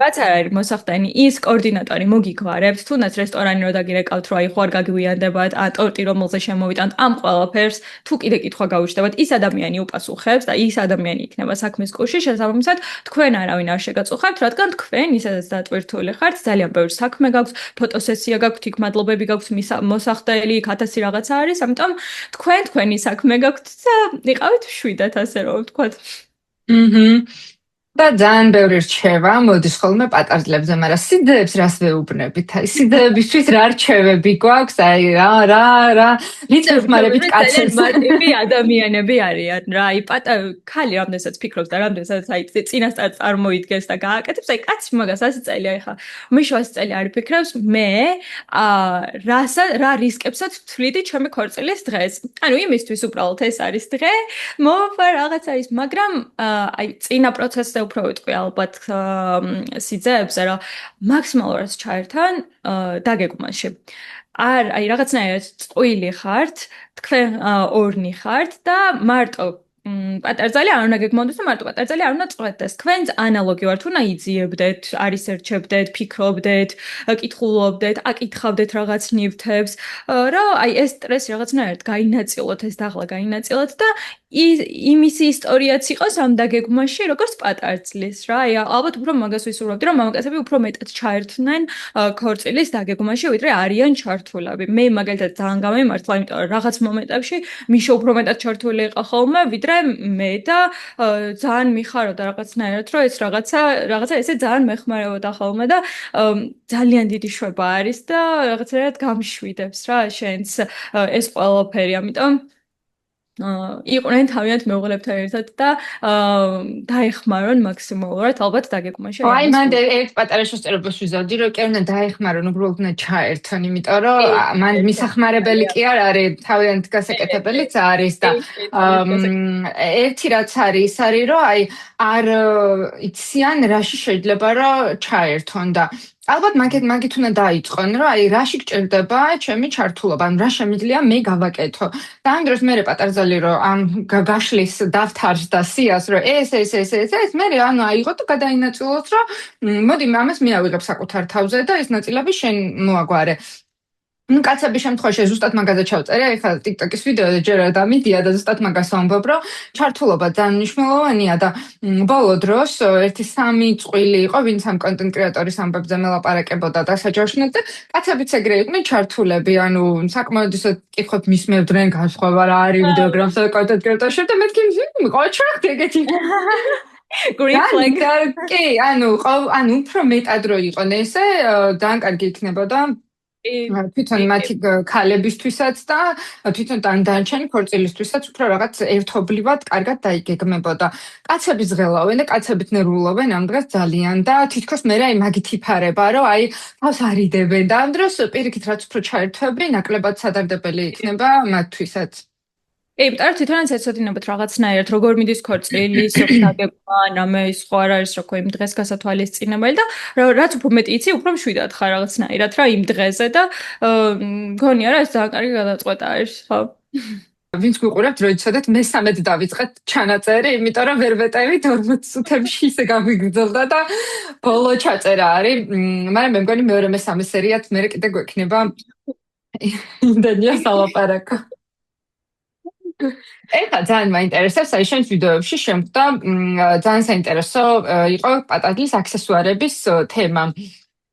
Speaker 2: რაც არ არის მოსახდენი, ის კოორდინატორი მოგიგვარებთ, თუნდაც რესტორანი რო დაგირეკავთ, რომ აი ხო არ გაგგვიანდებათ, ან ტორტი რომელზე შემოვიტანთ, ამ ყველაფერს თუ კიდე კითხვა გაუჩნდებათ, ის ადამიანი უპასუხებს და ის ადამიანი იქნება საქმის კურსში, შესაბამისად, თქვენ არავინ არ შეგაწუხებთ, რადგან თქვენ ისედაც დატვირთული ხართ, ძალიან ბევრი საქმე გაქვთ, ფოტოსესია გაქვთ, იქ მადლობები გაქვთ, მოსახდელი, იქ 1000 რაღაცა არის, ამიტომ თქვენი საქმე გაქვთ და იყავით შვიდათ ასე რომ ვთქვათ.
Speaker 1: და ძალიან ბევრი რჩევა მოდის ხოლმე პატარძლებზე, მაგრამ სიძეებს რას ვეუბნებით? აი სიძეებისთვის რა რჩევები გვაქვს? აი რა რიწევხმარებით
Speaker 2: ძალიან
Speaker 1: კაცებს.
Speaker 2: მარტივი ადამიანები არიან რა. აი ქალი რამდენსაც ფიქრობს და რამდენსაც აი წინასწარ წარმოიდგენს და გააკეთებს, აი კაცი მაგას 100 წელი აი ხა მიშო 100 წელი არ ფიქრობს, მე რა რისკებსაც ვთვლიდი ჩემი ქორწილის დღეს. ანუ იმისთვის უბრალოდ ეს არის დღე, მოვა რაღაცა ის, მაგრამ აი წინა პროცესზე უფრო ვიტყვი ალბათ სიძეებზე, რომ მაქსიმალურად ჩაერთან დაგეგმვაში. აი რაღაცნაირად წყვილი ხართ, თქვენ ორნი ხართ და მარტო პატარძალი არ უნდა გეგმავდეს და მარტო პატარძალი არ უნდა წყვეტდეს. თქვენს ანალოგიურად უნდა იძიებდეთ, არის ერჩებდეთ, ფიქრობდეთ, კითხულობდეთ, აკითხავდეთ რაღაც ნივთებს, რომ აი ეს სტრესი რაღაცნაირად გაინაწილოთ, ეს დაღლა გაინაწილოთ და იმის ისტორიაც იყოს ამ დაგეგმვაში, როგორც პატარძლის რა. აი ალბათ უფრო მაგას ვისურვებდი, რომ მამაკაცები უფრო მეტად ჩაერთვნენ ქორწილის დაგეგმვაში, ვიდრე არიან ჩართულები. მე მაგალითად ძალიან გამემართლა, იმიტომ რომ რაღაც მომენტებში მიშო უფრო მეტად ჩართული იყო ხოლმე, ვიდრე მე და ძალიან მიხაროდა რაღაცნაირად, რომ ეს რაღაცა ესე ძალიან მეხმარებოდა ხოლმე და ძალიან დიდი შვება არის და რაღაცნაირად გამშვიდებს რა შენს ეს ყველაფერი, ამიტომ იყვნენ თავიანთ მეუღლებთან ერთად და დაეხმარონ მაქსიმალურად ალბათ დაგეგმვაში.
Speaker 1: აი მან ერთ პატარა შესწავლებას ვიზავდი, რომ კი არ უნდა დაეხმარონ, უბრალოდ უნდა ჩაერთონ, იმიტომ რომ მან მისახმარებელი კი არ არის, თავიანთ გასაკეთებელიც არის და ერთი რაც არის რომ აი არ იციან რაში შეიძლება რომ ჩაერთონ და ალბათ მაგით უნდა დაიწყონ, რომ აი რაში გჭირდება ჩემი ჩართულობა, რა შემიძლია მე გავაკეთო. და ამ დროს მე პატარძალი რომ ამ გაშლის დავთარს და სიას რომ ეს მე ანუ აიღო და გადაინაწილოთ, რომ მოდი ამას მე ავიღებ საკუთარ თავზე და ეს ნაწილები შენ მოაგვარე. ну კაცების შემთხვევაში ზუსტად მაგაზე ჩავწერე, ეხლა TikTok-ის ვიდეოზე ჯერ არ დამიდია და ზუსტად მაგას ვამბობ, რომ ჩართულობა ძალიან მნიშვნელოვანია და ბოლო დროს ერთი 3 წყვილი იყო, ვინც ამ კონტენტ კრეატორის ამბებზე მელაპარაკებოდა და საჯარშნად და კაცებიც ეგრე იყვნენ ჩართულები, ანუ საკმაოდ ისე კითხოთ მისმევდნენ განსხვავება რა არის ვიდეოგრამსა და კონტენტ კრეატორში და მეთქი ყოჩახთ ეგეთი green flag კი, ანუ უფრო მეტად რო იყონ ესე, ძალიან კარგი იქნებოდა. თვითონ მათი ქალებისთვისაც და თვითონ დანარჩენი ქორწილისთვისაც უფრო რაღაც ერთობლივად კარგად დაიგეგმებოდა. კაცები ზღელავენ და კაცებით ნერვულობენ ამ დღეს ძალიან და თითქოს მე აი მაგით იფარება, რომ აი თავს არიდებენ და ამ დროს პირიქით რაც უფრო ჩაერთვები, ნაკლებად სადარდებელი იქნება მათთვისაც.
Speaker 2: იმიტომ რომ თვითონაც ეცოდინებოთ რაღაცნაირად, როგორ მიდის ქორწილის დაგეგმა, რამე ის ხო არ არის, რომ იმ დღეს გასათვალისწინებელი და რაც უფრო მეტი იცი, უფრო მშვიდად ხარ რაღაცნაირად რა იმ დღეზე და მგონია რა ეს ძალიან კარგი გადაწყვეტა არის, ხო?
Speaker 1: ვინც გვიყურებთ, რომ იცოდეთ, მე-13-ად დავიწყეთ ჩანაწერი, იმიტომ რომ ვერ ვეტევით 40 წუთებში ისე გამიგრძელდა და ბოლო ჩაწერა არის, მაგრამ მე მგონი მეორე მე-3 სერიად მე კიდე გვექნება იმდენია სალაპარაკო. ეხლა ძალიან მაინტერესებს, აი შენს ვიდეოებში შემდგა ძალიან საინტერესო იყო პატარძლის აქსესუარების თემა.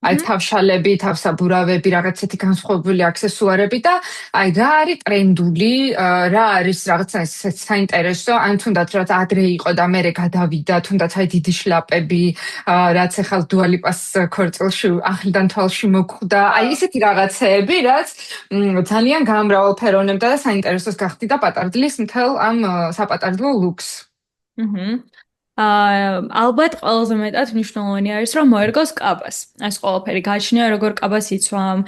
Speaker 1: აი თავშალები, თავსაბურავები, რაღაცეთი განსხვავებული აქსესუარები და აი რა არის ტრენდული, რა არის რაღაცა საინტერესო, ან თუნდაც რაც ადრე იყო და მერე გადავიდა, თუნდაც აი დიდი შლაპები, რაც ახლა დუალიპას ქორწილში ახლიდან თვალში მოხვდა, აი ესეთი რაღაცეები, რაც ძალიან გამრავალფეროვნებდა და საინტერესოს გახდიდა პატარძლის მთელ ამ საპატარძლო ლუქს.
Speaker 2: ალბათ ყველაზე მეტად მნიშვნელოვანი არის, რომ მოერგოს კაბას. ეს ყველაფერი გააჩნია, როგორ კაბას იცვამ,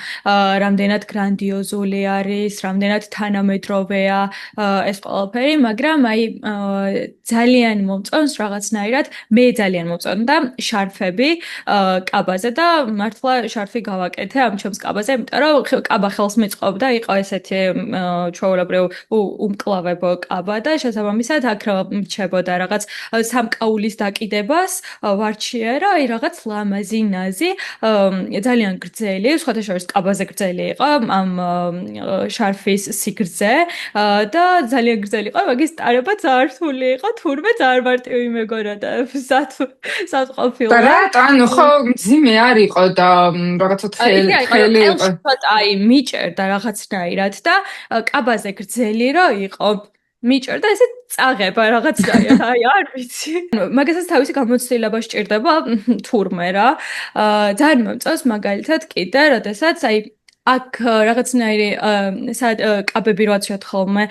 Speaker 2: რამდენად გრანდიოზული არის, რამდენად თანამედროვეა ეს ყველაფერი, მაგრამ აი ძალიან მომწონს რაღაცნაირად, მე ძალიან მომწონდა შარფები კაბაზე და მართლა შარფი გავაკეთე ამ ჩემს კაბაზე, იმიტომ რომ კაბა ხელს მეწყობდა, იყო ესეთი ჩვეულებრივ უმკლავებო კაბა და შესაბამისად აქ რჩებოდა რაღაც კაულის დაკიდებას ვარჩიე, აი რაღაც ლამაზი ნაზი, ძალიან გრძელი, სხვათა შორის კაბაზე გრძელი იყო ამ შარფის სიგრძე და ძალიან გრძელი იყო, მაგის ტარება ძალიან რთული იყო, თურმე ძალიან მარტივი მეგონა და სად ყოფილა.
Speaker 1: და რა, ანუ ხო მძიმე არ იყო და რაღაცა ხელი იყო.
Speaker 2: აი მიჭერდა რაღაცნაირად და კაბაზე გრძელი რო იყო მიჭერდა ესე წაღება რაღაცნაირად, აი არ ვიცი. მაგასაც თავისი გამოცდილება სჭირდება თურმე რა. ძალიან მომწონს მაგალითად კიდე, როდესაც აი აქ რაღაცნაირი კაბები რო აცვიათ ხოლმე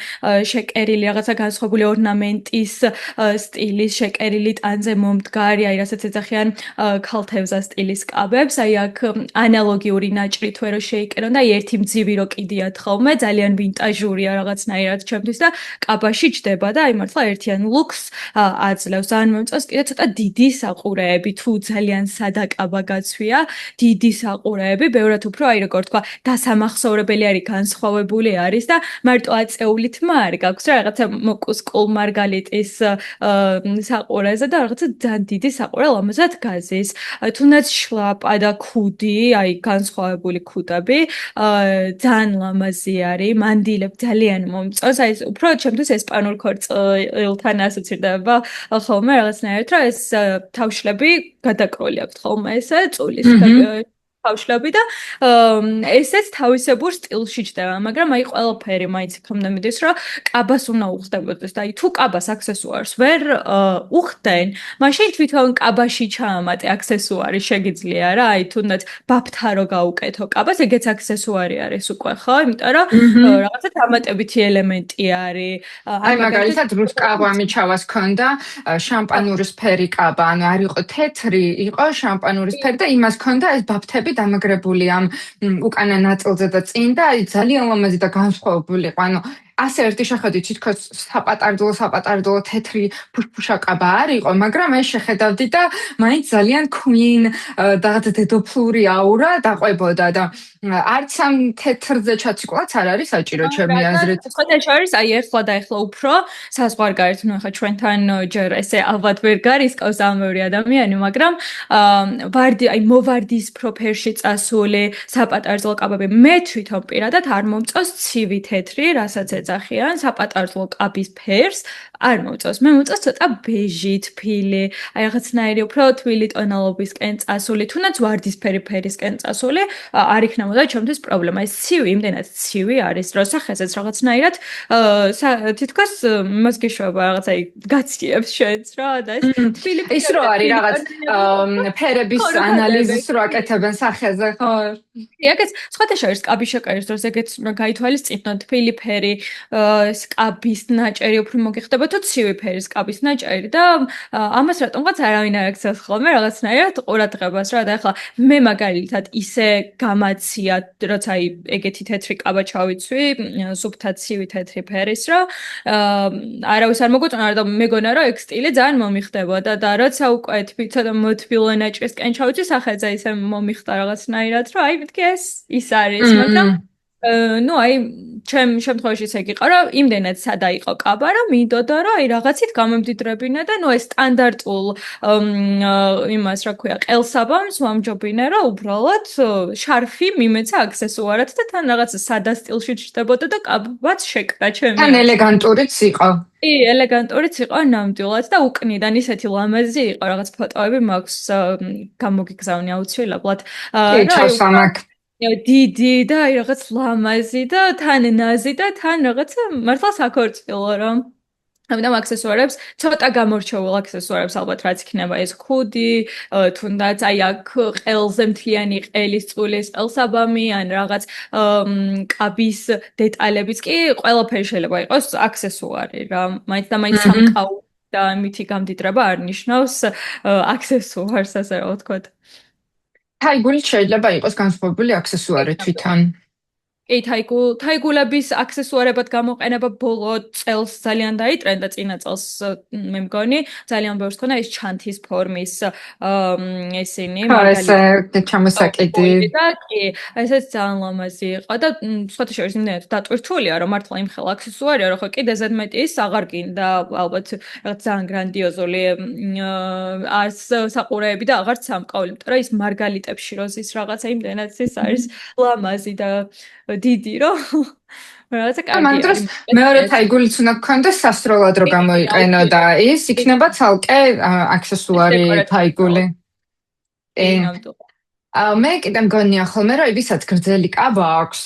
Speaker 2: შეკერილი რაღაცა განსხვავებული ორნამენტის სტილის შეკერილი ტანზე მომდგარი, აი რასაც ეძახიან ქალთევზა სტილის კაბებს, აი აქ ანალოგიური ნაჭრით რო შეიკერონ და აი ერთი მძივი რო კიდიათ ხოლმე, ძალიან ვინტაჟურია რაღაცნაირად ჩემთვის და კაბაში ჯდება და აი მართლა ერთიან ლუქს აძლევს. ძალიან მომწონს კიდე ცოტა დიდი საყურეები, თუ ძალიან სადა კაბა გაცვია, დიდი საყურეები, ბევრად უფრო აი როგორ თქვა დასამახსოვრებელი არის, განსხვავებული არის და მარტო აწეული თმა არ გაქვს რა რაღაცა მოკუსკულ მარგალიტის საყურეზე და რაღაცა ძალიან დიდი საყურე ლამაზად გაზის. თუნდაც შლაპა და ქუდი, აი განსხვავებული ქუდები, ძალიან ლამაზი არის, მანდილები ძალიან მომწონს. აი უფრო ჩემთვის ესპანურ ქორწილთან ასოცირდება ხოლმე რაღაცნაირად, რომ ეს თავშლები გადაკრული აქვს ხოლმე ესე წულის თავშლები და ესეც თავისებურ სტილში ჯდება, მაგრამ აი ყველაფერი მაინც იქამდე მიდის, რომ კაბას უნდა უხდებოდეს და აი თუ კაბას აქსესუარს ვერ უხდენ, მაშინ თვითონ კაბაში ჩაამატე აქსესუარი შეგიძლია რა, აი თუნდაც ბაფთა რო გაუკეთო კაბას, ეგეც აქსესუარი არის უკვე, ხო? იმიტომ რომ რაღაცა დამატებითი ელემენტი არის.
Speaker 1: აი მაგალითად რუსკაბა მიჩავას ქონდა შამპანურის ფერი კაბა, ანუ არ იყო თეთრი, იყო შამპანურის ფერი და იმას ქონდა ეს ბაფთები დამაგრებული ამ უკანა ნაწილზე და წინ და ძალიან ლამაზი და განსხვავებული იყო. ანუ ასე ერთი შეხედვით თითქოს საპატარდლო თეთრი ფუშფუშა კაბა არ იყო, მაგრამ აი შეხედავდი და მაინც ძალიან queen და დედოფლური აურა დაყვებოდა და არც ამ თეთრზე ჩაციკვლაც არ არის საჭირო ჩემი აზრით.
Speaker 2: ხოდა შორის აი ეხლა და ეხლა უფრო საზღვარგარეთ, ნუ ეხლა ჩვენთან ჯერ ესე ალბათ ვერ გარისკავს ამ ორი ადამიანი, მაგრამ აი მოვარდის პროფერში წასული საპატარძლო კაბები მე თვითონ პირადად არ მომწონს ცივი თეთრი, რასაც ეძახიან საპატარძლო კაბის ფერს არ მომწონს. მე მომწონს ცოტა ბეჟი, თბილი, აი რაღაცნაირი უფრო თბილი ტონალობისკენ წასული, თუნდაც ვარდისფერი ფერისკენ წასული არ იქნებოდა ჩემთვის პრობლემა. ეს ცივი, იმდენად ცივი არის, რომ სახეზეც რაღაცნაირად თითქოს იმას გეშვება რაღაცა გაციებს შენს რა და ეს თბილი
Speaker 1: ის რო არის რაღაც ფერების ანალიზის რო აკეთებენ სახეზე, ხო?
Speaker 2: ეგეც სხვათა შორის კაბის შეკერის დროს ეგეც გაითვალისწინოთ თბილი ფერი კაბის ნაჭერი უფრო მოგიხდება თუ ცივი ფერის კაბის ნაჭერი და ამას რატომღაც არავინ არ აქცევს ხოლმე რაღაცნაირად ყურადღებას რა და ახლა მე მაგალითად ისე გამაცია როცა აი ეგეთი თეთრი კაბა ჩავიცვი სუფთა ცივი თეთრი ფერის რა არავის არ მოგვიწონა და მეგონა რომ ეგ სტილი ძალიან მომიხდებოდა და როცა უკვე ცოტა მოთბილო ნაჭრისკენ ჩავიცვი სახეზე ისე მომიხდა რაღაცნაირად რომ აი მეთქი ეს ის არის მაგრამ ну აი ჩემ შემთხვევაში ისე იყო რომ იმდენად სადა იყო კაბა რომ მინდოდა რომ აი რაღაცით გამომდიდრებინა და ну ეს სტანდარტულ იმას რა ქვია ყელსაბამს ვამჯობინე რომ უბრალოდ შარფი მიმეცა აქსესუარად და თან რაღაც სადა სტილში ჩნდებოდა და კაბაც შეკრა ჩემი
Speaker 1: თან ელეგანტურიც იყო
Speaker 2: კი ელეგანტურიც იყო ნამდვილად და უკნიდან ისეთი ლამაზი იყო რაღაც ფოტოები მაქვს გამოგიგზავნე აუცილებლად
Speaker 1: რა
Speaker 2: დიდი და აი რაღაც ლამაზი და თან ნაზი და თან რაღაცა მართლა საქორწილო რომ ამიტომ აქსესუარებს ცოტა გამორჩეულ აქსესუარებს ალბათ რაც იქნება ეს ხუდი თუნდაც აი აქ ყელზე მთლიანი ყელის წულის ყელსაბამი ან რაღაც კაბის დეტალებიც კი ყველაფერი შეიძლება იყოს აქსესუარი რა მაინც და მაინც სამკაული და ამითი გამდიდრება არ ნიშნავს აქსესუარს ასე რა ვთქვათ
Speaker 1: თაიგული შეიძლება იყოს განსხვავებული აქსესუარი თვითონ.
Speaker 2: კი, თაიგულების აქსესუარებად გამოყენება ბოლო წელს ძალიან დაიტრენდა, წინა წელს მე მგონი, ძალიან ბევრს ქონდა ეს ჩანთის ფორმის ესენი,
Speaker 1: მაგალითად, ჩამოსაკიდი.
Speaker 2: და კი, ესეც ძალიან ლამაზი იყო და სხვათა შორის იმდენად დატვირთულია, რომ მართლა იმ ხელ აქსესუარია, რომ ხო კიდე ზედმეტი ის აღარ გინდა, ალბათ რაღაც ძალიან გრანდიოზული არც საყურეები და აღარც სამკაული, იმიტომ რომ ის მარგალიტებში როზის რაღაცა იმდენად ის არის ლამაზი და დიდი რომ რაღაცა კარგი
Speaker 1: ამ დროს მეორე თაიგულიც უნდა გქონდეს სასროლად რო გამოიყენო და ის იქნება ცალკე აქსესუარი თაიგული. მე კიდე მგონია ხოლმე, რომ ვისაც გრძელი კაბა აქვს,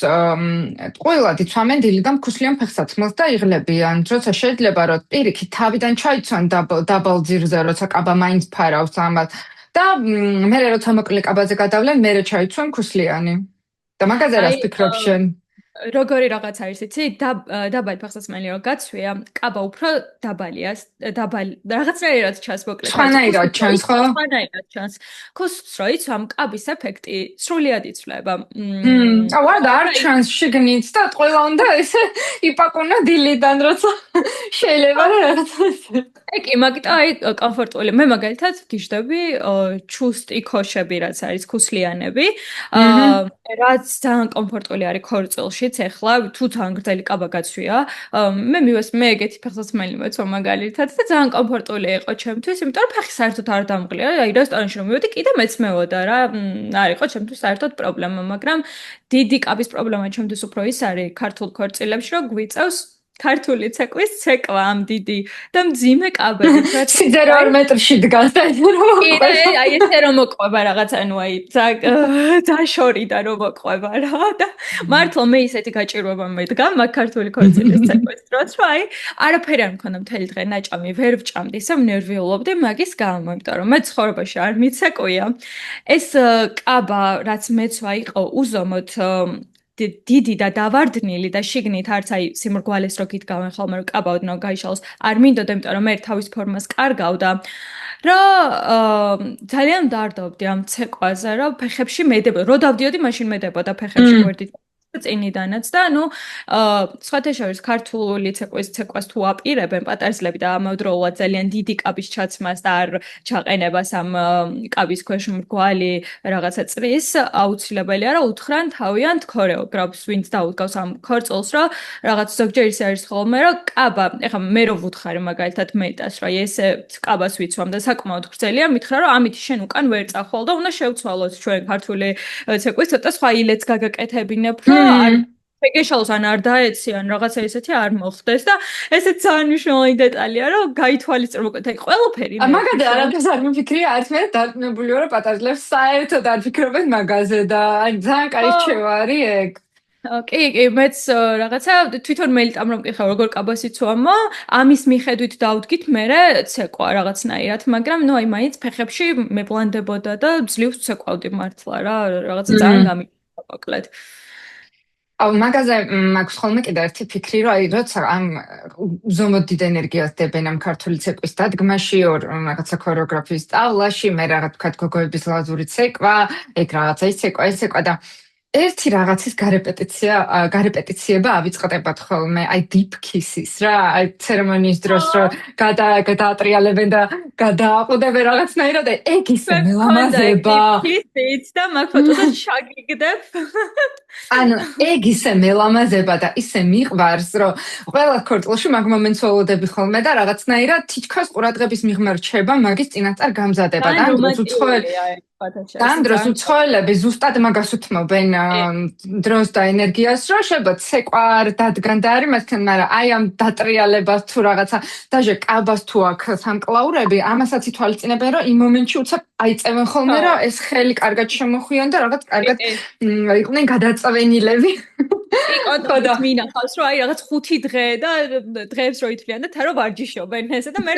Speaker 1: ტყუილად იცვამენ დილიდან მქუსლიან ფეხსაცმელს და იღლებიან. როცა შეიძლება რომ პირიქით თავიდან ჩაიცვან დაბალ ძირზე, როცა კაბა მაინც ფარავს ამათ და მე როცა მოკლე კაბაზე გადავლენ, მე ჩაიცვან მქუსლიანი. და მაგაზე რას ფიქრობ შენ?
Speaker 2: როგორი რაღაც არის, იცი? დაბალი ფეხსაცმელი რო გაცვია, კაბა უფრო დაბალია, რაღაცნაირად ჩანს მოკლედ.
Speaker 1: სხვანაირად ჩანს, ხო?
Speaker 2: სხვანაირად ჩანს. ქუსლს რო იცვამ, კაბის ეფექტი სრულიად იცვლება.
Speaker 1: ვარ არ ჩანს შიგნით და ყველა უნდა ესე იპაკუნა დილიდან, როცა შეიძლება რაღაცა.
Speaker 2: კი, მაგიტო აი კომფორტული. მე მაგალითად გიждები ჩუსტი ქოშები, რაც არის ქუსლიანები. რაც ძალიან კომფორტული არის ქორწილშიც ახლა თუ თან გრძელი კაბა გაცვია. მე ეგეთი ფეხსაცმელი მეცვა მაგალითად და ძალიან კომფორტული იყო ჩემთვის, იმიტომ რომ ფეხი საერთოდ არ დამღლია. აი რესტორანში რომ მივედი, კიდე მეც მევოდა რა. არ იყო ჩემთვის საერთოდ პრობლემა, მაგრამ დიდი კაბის პრობლემა ჩემთვის უფრო ის არის ქართულ ქორწილებში, რომ გვიწევს ქართული ცეკვის ცეკვა ამ დიდი და მძიმე კაბებით.
Speaker 1: სიძე 2 მეტრში დგას და
Speaker 2: აი ესე რომ მოყვება რაღაც, ანუ აი ძაშორიდან რომ მოყვება რა და მართლა მე ისეთი გაჭირვება მედგა მაგ ქართული ქორწილის ცეკვის დროს, რომ აი არაფერი არ მქონდა მთელი დღე ნაჭამი, ვერ ვჭამდი, ისე ნერვიულობდი მაგის გამო, იმიტომ რომ მე ცხოვრებაში არ მიცეკვია. ეს კაბა რაც მეცვა იყო უზომოდ დიდი და დავარდნილი და შიგნით არც აი სიმრგვალეს რო გიდგავენ ხოლმე რომ კაბა ოდნავ გაიშალოს არ მინდოდა, იმიტომ რომ მე თავის ფორმას კარგავდა რა ძალიან დარდობდი ამ ცეკვაზე, რომ ფეხებში მედებოდა, რო დავდიოდი მაშინ მედებოდა ფეხებში გვერდით წინიდანაც და ნუ სხვათა შორის ქართული ცეკვას თუ აპირებენ პატარძლები და ამავდროულად ძალიან დიდი კაბის ჩაცმას და არ ჩაყენებას ამ კაბის ქვეშ მრგვალი რაღაცა წრის აუცილებელია რომ უთხრან თავიანთ ქორეოგრაფს, ვინც დაუდგავს ამ ქორწილს, რომ რაღაც ზოგჯერ ისე არის ხოლმე რომ კაბა, ეხლა მე რო ვუთხარი მაგალითად მეტას, რომ ესე კაბას ვიცვამ და საკმაოდ გრძელია, მითხრა რომ ამით შენ უკან ვერ წახვალ და უნდა შევცვალოთ ჩვენ ქართული ცეკვის ცოტა სხვა ილეთს გაგაკეთებინებ, რომ ეგეშალოს ან არ დაეციან რაღაცა ისეთი არ მოხდეს და ესეც ძალიან მნიშვნელოვანი დეტალია რომ გაითვალისწინო მოკლედ აი ყველაფერი
Speaker 1: მაგაზე არაფერს არ მიფიქრია, არც მე დარწმუნებული ვარ რომ პატარძლებს საერთოდ არ ფიქრობენ მაგაზე და აი ძალიან კაი რჩევა არის ეგ.
Speaker 2: კი, მეც რაღაცა თვითონ მელიტამ რომ მკითხავ როგორ კაბას იცვამო, ამის მიხედვით დავდგით მერე ცეკვა რაღაცნაირად, მაგრამ ნუ აი მაინც ფეხებში მეპლანდებოდა და ძლივს ცეკვავდი მართლა რა, რაღაცა ძალიან გამიკვირდა მოკლედ.
Speaker 1: მაგაზე მაქვს ხოლმე კიდე ერთი ფიქრი, რომ აი როცა ამ უზომოდ დიდ ენერგიას დებენ ამ ქართული ცეკვის დადგმაში, რაღაცა ქორეოგრაფიის სწავლაში, მე რაღაც ვქოთ გოგოების ლაზური ცეკვა, ეგ რაღაცა ის ცეკვა და ერთი რაღაცის გარეპეტიციება ავიწყდებათ ხოლმე, აი deep kisses რა, აი ცერემონიის დროს რომ გადაატრიალებენ და გადააყუდებენ რაღაცნაირად, ეგ ისე მელამაზება.
Speaker 2: kisses და მაგ ფოტოსაც შაგიგდებ.
Speaker 1: ანუ ეგ ისე მელამაზება და ისე მიყვარს, რომ ყველა ქორწილში მაგ момენტს ველოდები ხოლმე და რაღაცნაირად თითქოს ყურადღების მიღმა რჩება მაგის წინასწარ გამზადება და ამ დროს უცხოელები ზუსტად მაგას უთმობენ დროს და ენერგიას, რომ შეიძლება ცეკვა არ დადგან და არის მასთან, მაგრამ აი ამ დატრიალებას თუ რაღაცა დაჟე კაბას თუ აქ სამკლაურები, ამასაც ითვალისწინებენ, რომ იმ მომენტში უცებ აიწევენ ხოლმე, რომ ეს ხელი კარგად შემოხვიან და რაღაც კარგად იყვნენ გადაწვენილები.
Speaker 2: და მინახავს რომ აი რაღაც 5 დღე და დღეებს რო ითვლიან და თან რო ვარჯიშობენ ესე და მე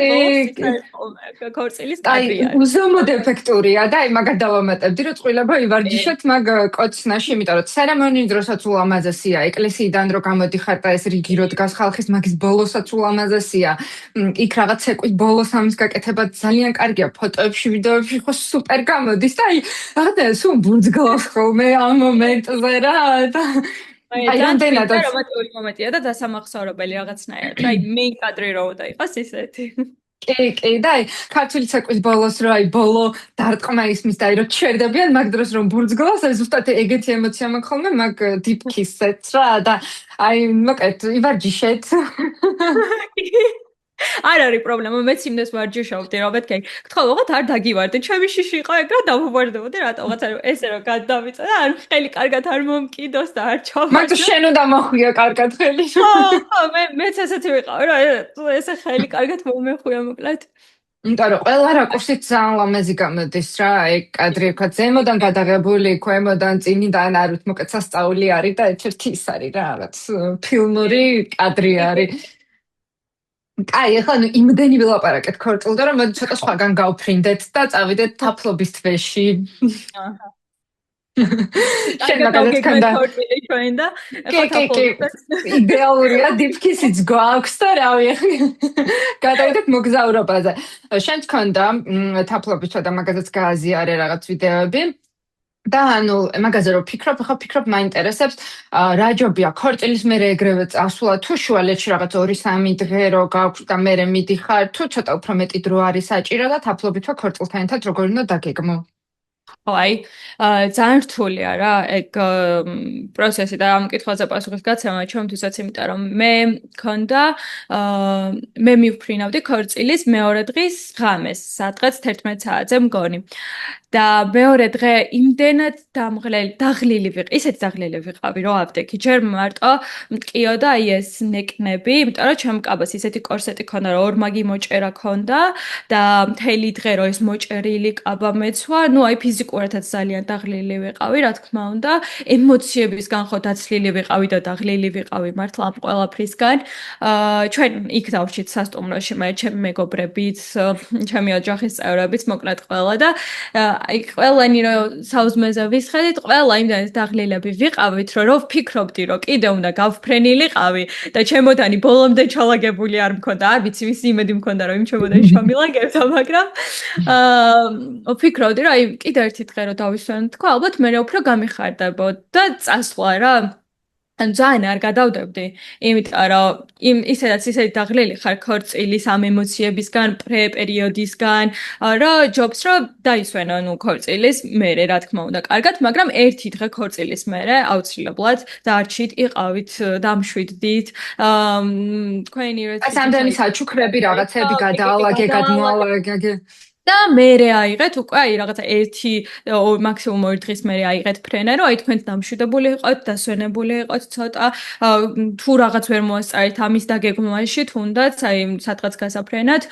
Speaker 2: ქორწილის კადრია.
Speaker 1: აი უზომოდ ეფექტურია და აი მაგად დავამატებდი რომ წყვილება ივარჯიშოთ მაგ კოცნაში, იმიტომ რომ ცერემონიის დროსაც ულამაზესია, ეკლესიიდან რო გამოდიხარ და ეს რიგი რო დგას ხალხის მაგის ბოლოსაც ულამაზესია. იქ რაღაც ცეკვის ბოლოს ამის გაკეთება ძალიან კარგია, ფოტოებში, ვიდეოებში ხო სუპერ გამოდის და აი რაღაცა სულ ბურძგავს ხოლმე ამ მომენტზე რა და
Speaker 2: აი რამდენად რომანტიკული მომენტია და დასამახსოვრებელი რაღაცნაირად. აი მეინ კადრი რო და იყოს ისეთი.
Speaker 1: კი, და აი ქართული ცეკვის ბოლოს რო აი ბოლო დარტყმა ისმის და აი რო ჩერდებიან მაგ დროს რომ ბურძგავს, აი ზუსტად ეგეთი ემოცია მაქვს ხოლმე მაგ deep kiss-ს რა და აი მოკლედ ივარჯიშეთ.
Speaker 2: არ არის პრობლემა, მეც იმდეს ვარჯიშობდი, რომ მეთქი, გთხოვოთ არ დაგივარდი, ჩემი შიში იყო ეგ რა დავუვარდებოდი რატოღაც არ ესე რომ გადავიწა და არ ხელი კარგად არ მომკიდოს და არ ჩავარჯო.
Speaker 1: მაგრამ შენ უნდა მოხვია კარგად ხელი.
Speaker 2: ხო, მეც ესეთი ვიყავ რა, ესე ხელი კარგად მომეხვია მოკლედ.
Speaker 1: იმიტომ რომ ყველა რაკურსით ძალიან ლამაზი გამოდის რა, აი კადრი ვქა ზემოდან გადაღებული, ქვემოდან, წინიდან არ ვიცი, მოკლედ სასწაული არის და ერთ-ერთი ის არის რა, რაღაც ფილმური კადრი არის. აი, ახლა ნუ იმდენი ვილაპარაკეთ ქორწილდა, რომ მოდი ცოტა სხვაგან გავფრინდეთ და წავიდეთ თაფლობის თვეში.
Speaker 2: აჰა.
Speaker 1: შენ მაგალითად ქონდა
Speaker 2: ქორწილი ჩვენ და
Speaker 1: კი, კი, კი. იდეალურია, დიფქისიც გვაქვს და რავი, გადავიდეთ მოგზაურობაზე. შენ თქონდა თაფლობის და მაგაზეც გააზიარე რაღაც ვიდეოები. და ანუ მაგაზე რომ ფიქრობ, მაინტერესებს რა ჯობია ქორწილის მერე ეგრევე წასვლა თუ შუალედში რაღაც 2-3 დღე რო გაქვს და მერე მიდიხარ თუ ცოტა უფრო მეტი დრო არის საჭირო და თაფლობით თუ ქორწილთან ერთად როგორ უნდა დაგეგმო?
Speaker 2: აი, ძალიან რთულია რა, ეგ პროცესი და ამ კითხვაზე პასუხის გაცემა ჩემთვისაც, იმიტომ რომ მე მქონდა, მე მივფრინავდი ქორწილის მეორე დღის ღამეს, სადღაც 11 საათზე მგონი. და მეორე დღე იმდენად დაღლილი ვიყავი, ისეთი დაღლილი ვიყავი, რომ აპტეკი ჯერ მარტო მტკიოდა აი ეს ნეკნები, იმიტომ რომ ჩემ კაბას ისეთი კორსეტი ქონდა, რომ ორმაგი მოჭერა ქონდა და მთელი დღე რომ ეს მოჭერილი კაბა მეცვა, ნუ აი ფიზიკურადაც ძალიან დაღლილი ვიყავი, რა თქმა უნდა, ემოციებისგან ხო დაცლილი ვიყავი და დაღლილი ვიყავი მართლა ამ ყველაფრისგან. ჩვენ იქ დავჭით სასტუმროში, მე ჩემი მეგობრებიც, ჩემი ოჯახის წევრებიც, მოკლედ ყველა და აი ყველანი რომ საუზმეზე ვისხედით, ყველა იმდენად დაღლილები ვიყავით, რომ ვფიქრობდი, რომ კიდე უნდა გავფრენილიყავი და ჩემოდანი ბოლომდე ჩალაგებული არ მქონდა. არ ვიცი, ვის იმედი მქონდა, რომ იმ ჩემოდანი ჩამილაგებდა, მაგრამ ვფიქრობდი, რომ აი კიდე ერთი დღე რომ დავისვენ თქვა, ალბათ მე უფრო გამიხარდებოდა წასვლა რა. ან ძალიან არ გადავდებდი, იმიტომ რომ ისედაც ისეთი დაღლილი ხარ ქორწილის ამ ემოციებისგან, პრე-პერიოდისგან, რომ ჯობს რომ დაისვენო ნუ ქორწილის მერე, რა თქმა უნდა, კარგად, მაგრამ ერთი დღე ქორწილის მერე აუცილებლად დარჩით, იყავით, დამშვიდდით, თქვენი
Speaker 1: აი სამდენი საჩუქრები, რაღაცები გადაალაგე, გადმოალაგე.
Speaker 2: და მერე აიღეთ უკვე აი რაღაცა 1 მაქსიმუმ 2 დღის მერე აიღეთ ფრენა, რომ აი თქვენ დამშვიდებული იყოთ, დასვენებული იყოთ ცოტა, თუ რაღაც ვერ მოასწარით ამის დაგეგმვაში, თუნდაც აი სადღაც გასაფრენად,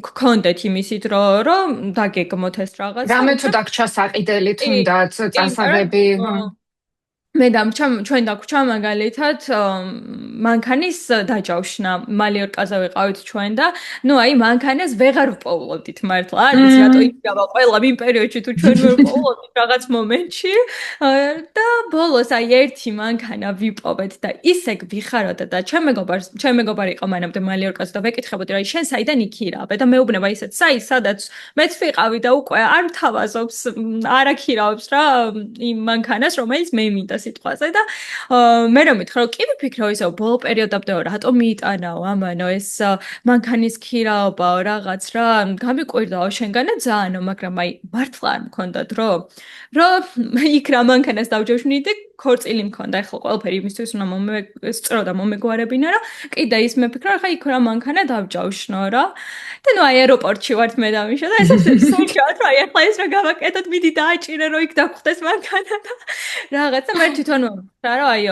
Speaker 2: გქონდეთ იმისი დრო, რომ დაგეგმოთ ეს რაღაც.
Speaker 1: რამე თუ დაგჭა საყიდელი თუნდაც წასაღები.
Speaker 2: მე ჩვენ დაგვრჩა მაგალითად მანქანის დაჯავშნა მალიორკაზე ვიყავით ჩვენ და ნუ აი მანქანას ვეღარ ვპოულობდით მართლა არ ვიცი რატო იქნება ყველა იმ პერიოდში თუ ჩვენ ვერ ვპოულობდით რაღაც მომენტში და ბოლოს აი ერთი მანქანა ვიპოვეთ და ისე ვიხაროდა და ჩემ მეგობარი იყო მანამდე მალიორკაზე და ვეკითხებოდი რა შენ საიდან იქირავე და მეუბნება ისეთ სადაც მეც ვიყავი და უკვე არ მთავაზობს არ აქირავებს რა იმ მანქანას რომელიც მე მინდა სიტყვაზე და მე რომ მითხრა რომ კი ვიფიქრე ისე ბოლო პერიოდამდე რატომ მიიტანაო ამანო ეს მანქანის ქირაობაო რაღაც რა გამიკვირდაო შენგანა ძალიან მაგრამ აი მართლა არ მქონდა დრო რომ იქ რა მანქანას დავჯოშვნიდი ქორწილი მქონდა ახლა ყველაფერი იმისთვის უნდა სწრო და მომეგვარებინა რა კიდე ის მეფიქრა ხა იქ რა მანქანა დავჯავშნო რა და ნუ აი აეროპორტში ვართ მე და მიშა და ეს სულჭათ რა ახლა ეს რა გავაკეთოთ მიდი დააჭირე რომ იქ დაგხვდეს მანქანა და რაღაცა მე თვითონ რა რა აი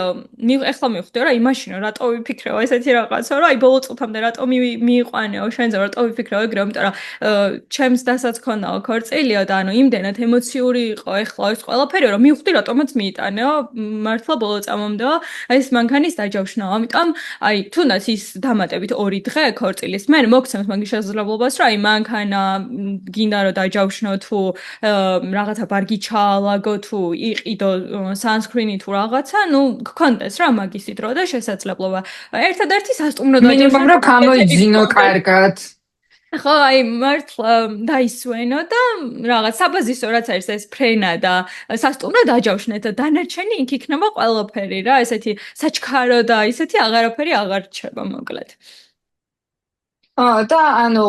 Speaker 2: ახლა მივხვდი რა იმაშინო რატო ვიფიქრეო ესეთი რაღაცა რა აი ბოლო წუთამდე რატო მიიყვანეო შენზე რატო ვიფიქრეო ეგრე იმიტომ რომ ჩემს დასაც ქონაო ქორწილიო და ანუ იმდენად ემოციური იყო ახლა ეს ყველაფერი რომ მივხვდი რატომაც მიიტანეო მართლა ბოლო წამამდეო აი ეს მანქანის დაჯავშნაო ამიტომ აი თუნდაც ის დამატებით 2 დღე ქორწილის მე მოგცემს მაგის შესაძლებლობას რომ აი მანქანა გინდა რომ დაჯავშნო თუ რაღაცა ბარგი ჩაალაგო თუ იყიდო sunscreen-ი თუ რაღაცა ნუ გქონდეს რა მაგისი დრო და შესაძლებლობა ერთადერთი სასტუმრო დაჯავშნო
Speaker 1: მინიმუმ რომ გამოიძინო კარგად
Speaker 2: ხო აი მართლა დაისვენო და რაღაც საბაზისო რაც არის ეს ფრენა და სასტუმრო დაჯავშნეთ და დანარჩენი იქ იქნება ყველაფერი რა ესეთი საჩქარო და ისეთი აღარაფერი აღარ რჩება მოკლედ
Speaker 1: და ანუ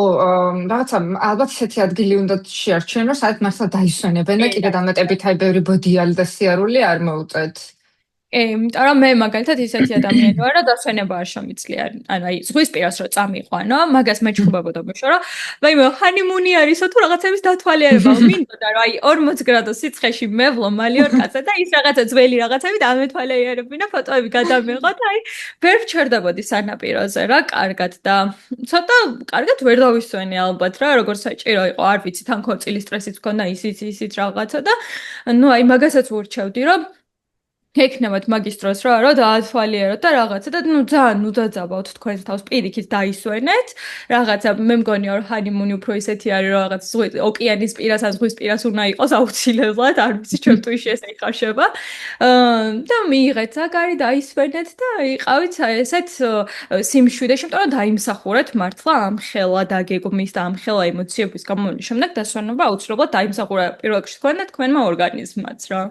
Speaker 1: რაღაცა ალბათ ისეთი ადგილი უნდა შეარჩიონ რომ საერთოდ მართლა დაისვენებენ და კიდე დამატებით აი ბევრი ბოდიალი და სიარული არ მოუწევთ
Speaker 2: იმიტომ რომ მე მაგალითად ისეთი ადამიანი ვარ, რომ დასვენება არ შემიძლია. ანუ აი ზღვის პირას რო წამიყვანო, მაგას მეჩხუბებოდა მეშო, რომ ვაიმე ჰანიმუნი არისო თუ რაღაცების დათვალიერება მინდოდა, რომ აი 40 გრადუს სიცხეში მევლო მალიორკაზე და ის რაღაცა ძველი რაღაცები დამეთვალიერებინა, ფოტოები გადამეღოთ, აი ვერ ვჩერდებოდი სანაპიროზე რა, კარგად და ცოტა კარგად ვერ დავისვენი ალბათ რა, როგორც საჭირო იყო, არ ვიცი, თან ქორწილის სტრესიც მქონდა, ისიც რაღაცა და ნუ აი მაგასაც ვურჩევდი, რომ ექნებათ მაგის დროს რა დაათვალიეროთ და რაღაცა და ნუ ძალიან ნუდაძაბავთ თქვენ თავს პირიქით დაისვენეთ რაღაცა მე მგონია რომ ჰანიმუნი უფრო ისეთი არის რომ რაღაც ოკეანის პირას ან ზღვის პირას უნდა იყოს აუცილებლად არ ვიცი ჩვენ თუში ეს ეხარშება და მიიღეთ ზაგარი დაისვენეთ და იყავით ესეთ სიმშვიდეში იმიტომ რომ დაიმსახურეთ მართლა ამ ხელა დაგეგმის და ამ ხელა ემოციების გამოვლენის შემდეგ დასვენება აუცილებლად დაიმსახურა პირველ რიგში თქვენ და თქვენმა ორგანიზმმაც რა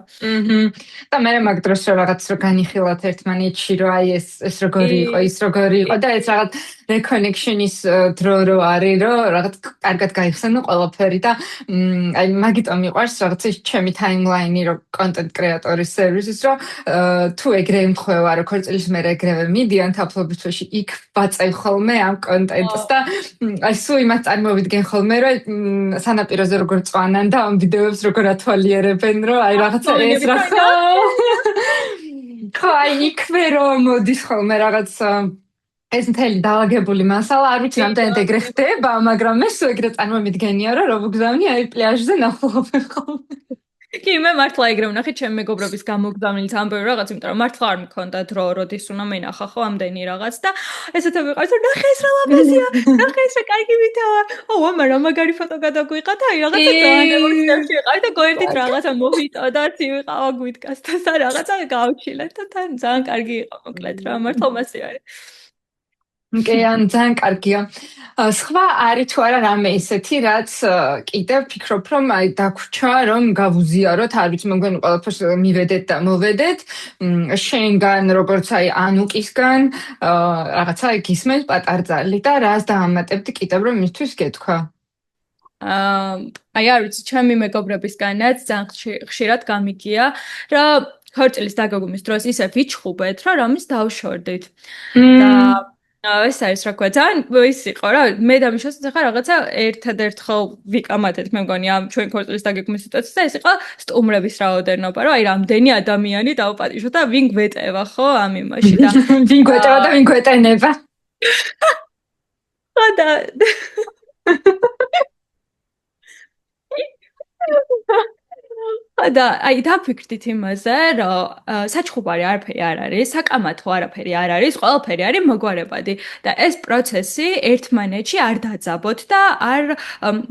Speaker 1: და მე მაგ დროს რომ რაღაც რო განიხილოთ ერთმანეთში რომ აი ეს როგორი იყო ის როგორი იყო და ეს რაღაც reconnectionis დრო რო არის რომ რაღაც კარგად გაიხსენო ყველაფერი და აი მაგიტომ მიყვარს რაღაც ჩემი timeline-ი რომ content creator-ის services რომ თუ ეგრე მხვევა რომ ქორწილის მერე ეგრევე მიდიან თაფლობის თვეში იქ ვაწევ ხოლმე ამ content-ს და აი სულ იმას წარმოვიდგენ ხოლმე რომ სანაპიროზე როგორ წვანან და ამ ვიდეოებს როგორ ათვალიერებენ რომ აი რაღაცა ეს რა აი იქვე რომ მოდის ხოლმე რაღაც ეს მთელი დაალაგებული მასალა არ ვიცი რამდენად ეგრე ხდება მაგრამ მე სულ ეგრე წარმომიდგენია რომ ვგზავნი აი პლაჟზე ნახულობენ ხოლმე
Speaker 2: კი მე მართლა ეგრე ვნახე ჩემი მეგობრების გამოგზავნილს ამბობენ რაღაც იმიტომ რომ მართლა არ მქონდა დრო როდის უნდა მენახა ხო ამდენი რაღაც და ესეც ვიყავს რომ ნახე ეს რა ლაბაზია ნახე ეს რა კარგი ვითავა ო მაგრამ მაგარი ფოტო გადაგვიყა და აი რაღაცა დაანებოებში ვიყავი და გოერთით რაღაცა მოვიტოდა ცივიყავა გვიტკასთან და რაღაცა გავჩილეთ და თან ძალიან კარგი იყო მოკლედ რა მართლა მასე არის
Speaker 1: კი ან ძალიან კარგია. სხვა არის თუ არა რამე ისეთი, რაც კიდევ ფიქრობ, რომ აი დაგვრჩა, რომ გავუზიაროთ, არ ვიცი, მე მგონი ყველაფერს მივედეთ და მოვედეთ. შენგან, როგორც აი ანუკისგან, რაღაცა გისმენთ პატარძალი და რას დაამატებდი კიდევ რომ მისთვის გეთქვა.
Speaker 2: აი არ ვიცი, ჩემი მეგობრებისგანაც ძალიან ხშირად გამიგია, რომ ქორწილის დაგეგმვის დროს ისე ვიჩხუბეთ, რომ რომის დავშორდით. და ეს არის რა ქვია ძალიან ის იყო რა მე და მიშას ახლა რაღაცა ერთადერთხელ ვიკამათეთ მე მგონი ამ ჩვენ ქორწილის დაგეგმვის სიტუაციას და ეს იყო სტუმრების რაოდენობა რომ აი რამდენი ადამიანი დავპატიჟო და ვინ გვეტევა ხო ამ იმაში და
Speaker 1: ვინ გვეტევა და ვინ გვეტენება
Speaker 2: და და აი დაფიქრდით იმაზე, რომ საჩხუბარი არაფერი არ არის, საკამათო არაფერი არ არის, ყველაფერი არის მოგვარებადი და ეს პროცესი ერთმანეთში არ დაძაბოთ და არ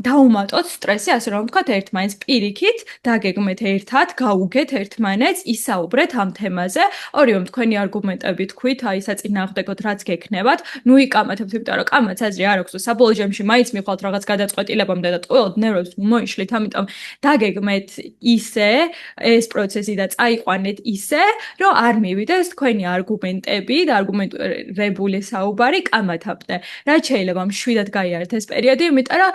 Speaker 2: დაუმატოთ სტრესი, ასე რომ ვთქვათ, ერთმანეთს პირიქით დაგეგმეთ ერთად, გაუგეთ ერთმანეთს, ისაუბრეთ ამ თემაზე, ორივემ თქვენი არგუმენტები თქვით, აი საწინააღმდეგოდ რაც გექნებათ, ნუ იკამათებთ, იმიტომ რომ კამათს აზრი არ აქვს, საბოლოო ჯამში მაინც მიხვალთ რაღაც გადაწყვეტილებამდე და ტყუილად ნერვებს მოიშლით, ამიტომ დაგეგმეთ ისე ეს პროცესი და წაიყვანეთ ისე, რომ არ მივიდეს თქვენი არგუმენტები და არგუმენტირებული საუბარი კამათამდე. რაც შეიძლება მშვიდად გაიარეთ ეს პერიოდი, იმიტომ რომ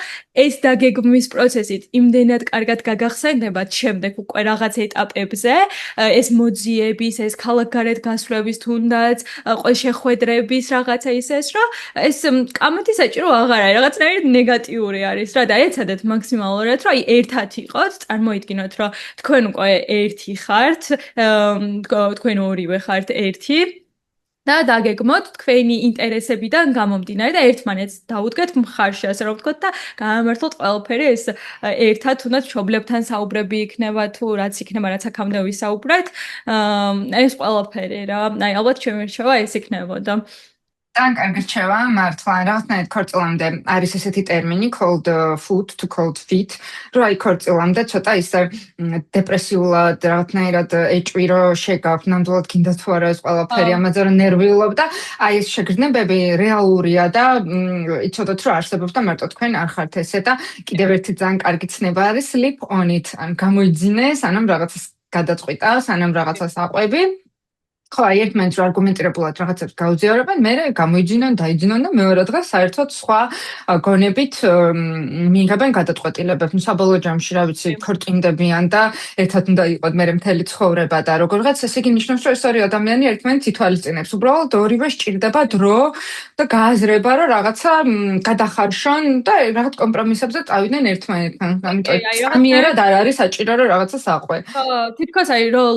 Speaker 2: ეს დაგეგმვის პროცესით იმდენად კარგად გაგახსენებათ შემდეგ უკვე რაღაც ეტაპებზე, ეს მოძიების, ეს ქალაქგარეთ გასვლების თუნდაც, შეხვედრების რაღაცა ისეს, რომ ეს კამათი საჭირო აღარ არის, რაღაცნაირად ნეგატიური არის რა და ეცადეთ მაქსიმალურად, რომ აი ერთად იყოთ, წარმოიდგინოთ, რომ თქვენ უკვე ერთი ხართ, თქვენ ორივე ხართ ერთი და დაგეგმოთ თქვენი ინტერესებიდან გამომდინარე და ერთმანეთს დაუდგეთ მხარში, ასე რომ ვთქვათ და გამართოთ ყველაფერი ეს ერთად თუნდაც მშობლებთან საუბრები იქნება თუ რაც იქნება, რაც აქამდე ვისაუბრეთ, ეს ყველაფერი რა. აი ალბათ ჩემი რჩევა ეს იქნებოდა.
Speaker 1: ძალიან კარგი რჩევა, მართლა, რაღაცნაირად ქორწილამდე არის ესეთი ტერმინი called food to cold feet, რომ აი ქორწილამდე ცოტა ისე დეპრესიულად, რაღაცნაირად ეჭვირო შეგავთ, ნამდვილად გინდა თუ არა ეს ყველაფერი, ამაზე რომ ნერვიულობ და აი ეს შეგრძნებები რეალურია და იცოდოთ რომ არსებობს და მარტო თქვენ არ ხართ ესე და კიდევ ერთი ძალიან კარგი ცნება არის sleep on it, ან გამოიძინე, სანამ რაღაცას გადაწყვიტა, სანამ რაღაცას აყვები. ხო, აი ერთმანეთს არგუმენტირებულად რაღაცებს გაუზიარებენ, მე გამოიძინონ, დაიძინონ და მეორე დღეს საერთოდ სხვა გონებით მიიღებენ გადაწყვეტილებებს. საბოლოო ჯამში, რა ვიცი, ქორწინდებიან და ერთად უნდა იყოთ მე მთელი ცხოვრება და როგორღაც ესე იგი ნიშნავს, რომ ეს ორი ადამიანი ერთმანეთს ითვალისწინებს. უბრალოდ ორივე სჭირდება დრო და გააზრება, რომ რაღაცა გადახარშონ და რაღაც კომპრომისებზე წავიდნენ ერთმანეთთან. ამიტომ ამიერად არ არის საჭირო რომ რაღაცა საყვე.
Speaker 2: თითქოს აი რომ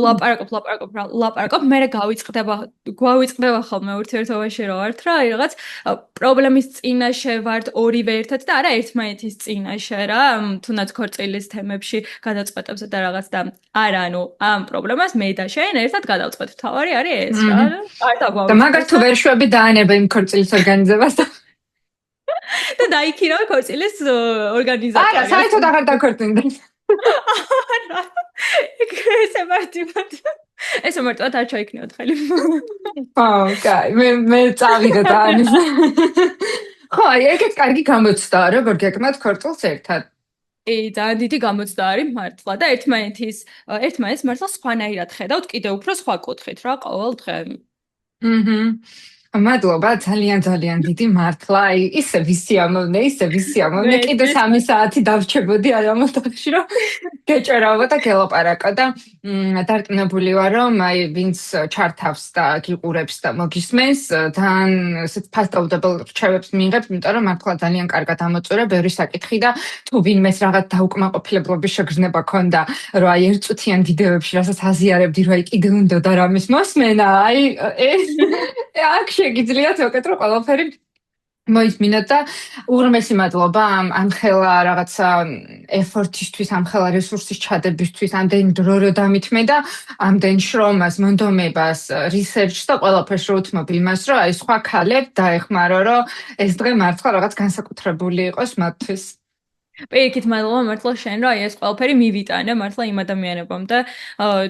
Speaker 2: ლაპარაკობ, მე გვავიწყდება ხოლმე ურთიერთობაში რომ ვართ რა, აი რაღაც პრობლემის წინაშე ვართ ორივე ერთად და არა ერთმანეთის წინაშე რა, თუნდაც ქორწილის თემებში გადაწყვეტებზე და რაღაც და არა, ანუ ამ პრობლემას მე და შენ ერთად გადავწყვეტ. თავარი არის ეს რა.
Speaker 1: და მაგარ თუ ვერ შვები დაანება იმ ქორწილის ორგანიზებას
Speaker 2: და დაიქირავე ქორწილის ორგანიზატორი.
Speaker 1: არა, საერთოდ აღარ დაქორწინდნენ.
Speaker 2: ესე მარტივად არ ჩაიქნიოთ ხელი.
Speaker 1: კაი, მე წავიდე და ანის. ხო, ეგეც კარგი გამოცდაა, როგორ გეკმათ ქორწილს ერთად.
Speaker 2: ძალიან დიდი გამოცდა არის მართლა და ერთმანეთს მართლა სხვანაირად ხედავთ, კიდევ უფრო სხვა კუთხით რა ყოველ დღე.
Speaker 1: მადლობა, ძალიან დიდი მართლა. ისე ვისიამოვნე, კიდე 3 საათი დავრჩებოდი აი ამ ოთახში, რომ გეჭერავო და გელაპარაკო და დარწმუნებული ვარ, რომ აი ვინც ჩართავს და გიყურებს და მოგისმენს, თან ესეთ ფასდაუდებელ რჩევებს მიიღებს, იმიტომ რომ მართლა ძალიან კარგად ამოწურა ბევრი საკითხი და თუ ვინმეს რაღაც დაუკმაყოფილებლობის შეგრძნება ქონდა, რომ აი ერთწუთიან ვიდეოებში რასაც აზიარებდი, რომ აი კიდე უნდა რამის მოსმენა, აი ეს აქ შეგიძლიათ ვაკეთრო ყველაფერი მოისმინოთ და უღრმესი მადლობა ამ ხელა რაღაცა ეფორტისთვის, ამ ხელა რესურსის ჩადებისთვის, ამდენ დრო რო დამითმე და ამდენ შრომას, მონდომებას, რისერჩს და ყველაფერს რო უთმობ იმას, რომ აი სხვა ქალებ დაეხმარო, რომ ეს დღე მართლა რაღაც განსაკუთრებული იყოს მათთვის.
Speaker 2: პირიქით მადლობა მართლა შენ რომ აი ეს ყველაფერი მივიტანე მართლა იმ ადამიანებამ და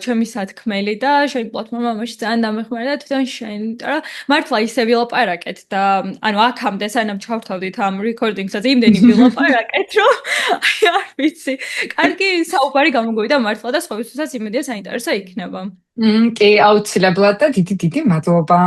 Speaker 2: ჩემი სათქმელი და შენ პლატფორმა მაშინ ძალიან დამეხმარა და თვითონ შენ, იმიტომ რომ მართლა ისე ვილაპარაკეთ და ანუ აქამდე სანამ ჩავთავდით ამ რეკორდინგსაც იმდენი ვილაპარაკეთ რომ აი არ ვიცი, კარგი საუბარი გამოგვივიდა მართლა და სხვებისთვისაც იმედია საინტერესო იქნება.
Speaker 1: კი, აუცილებლად და დიდი მადლობა.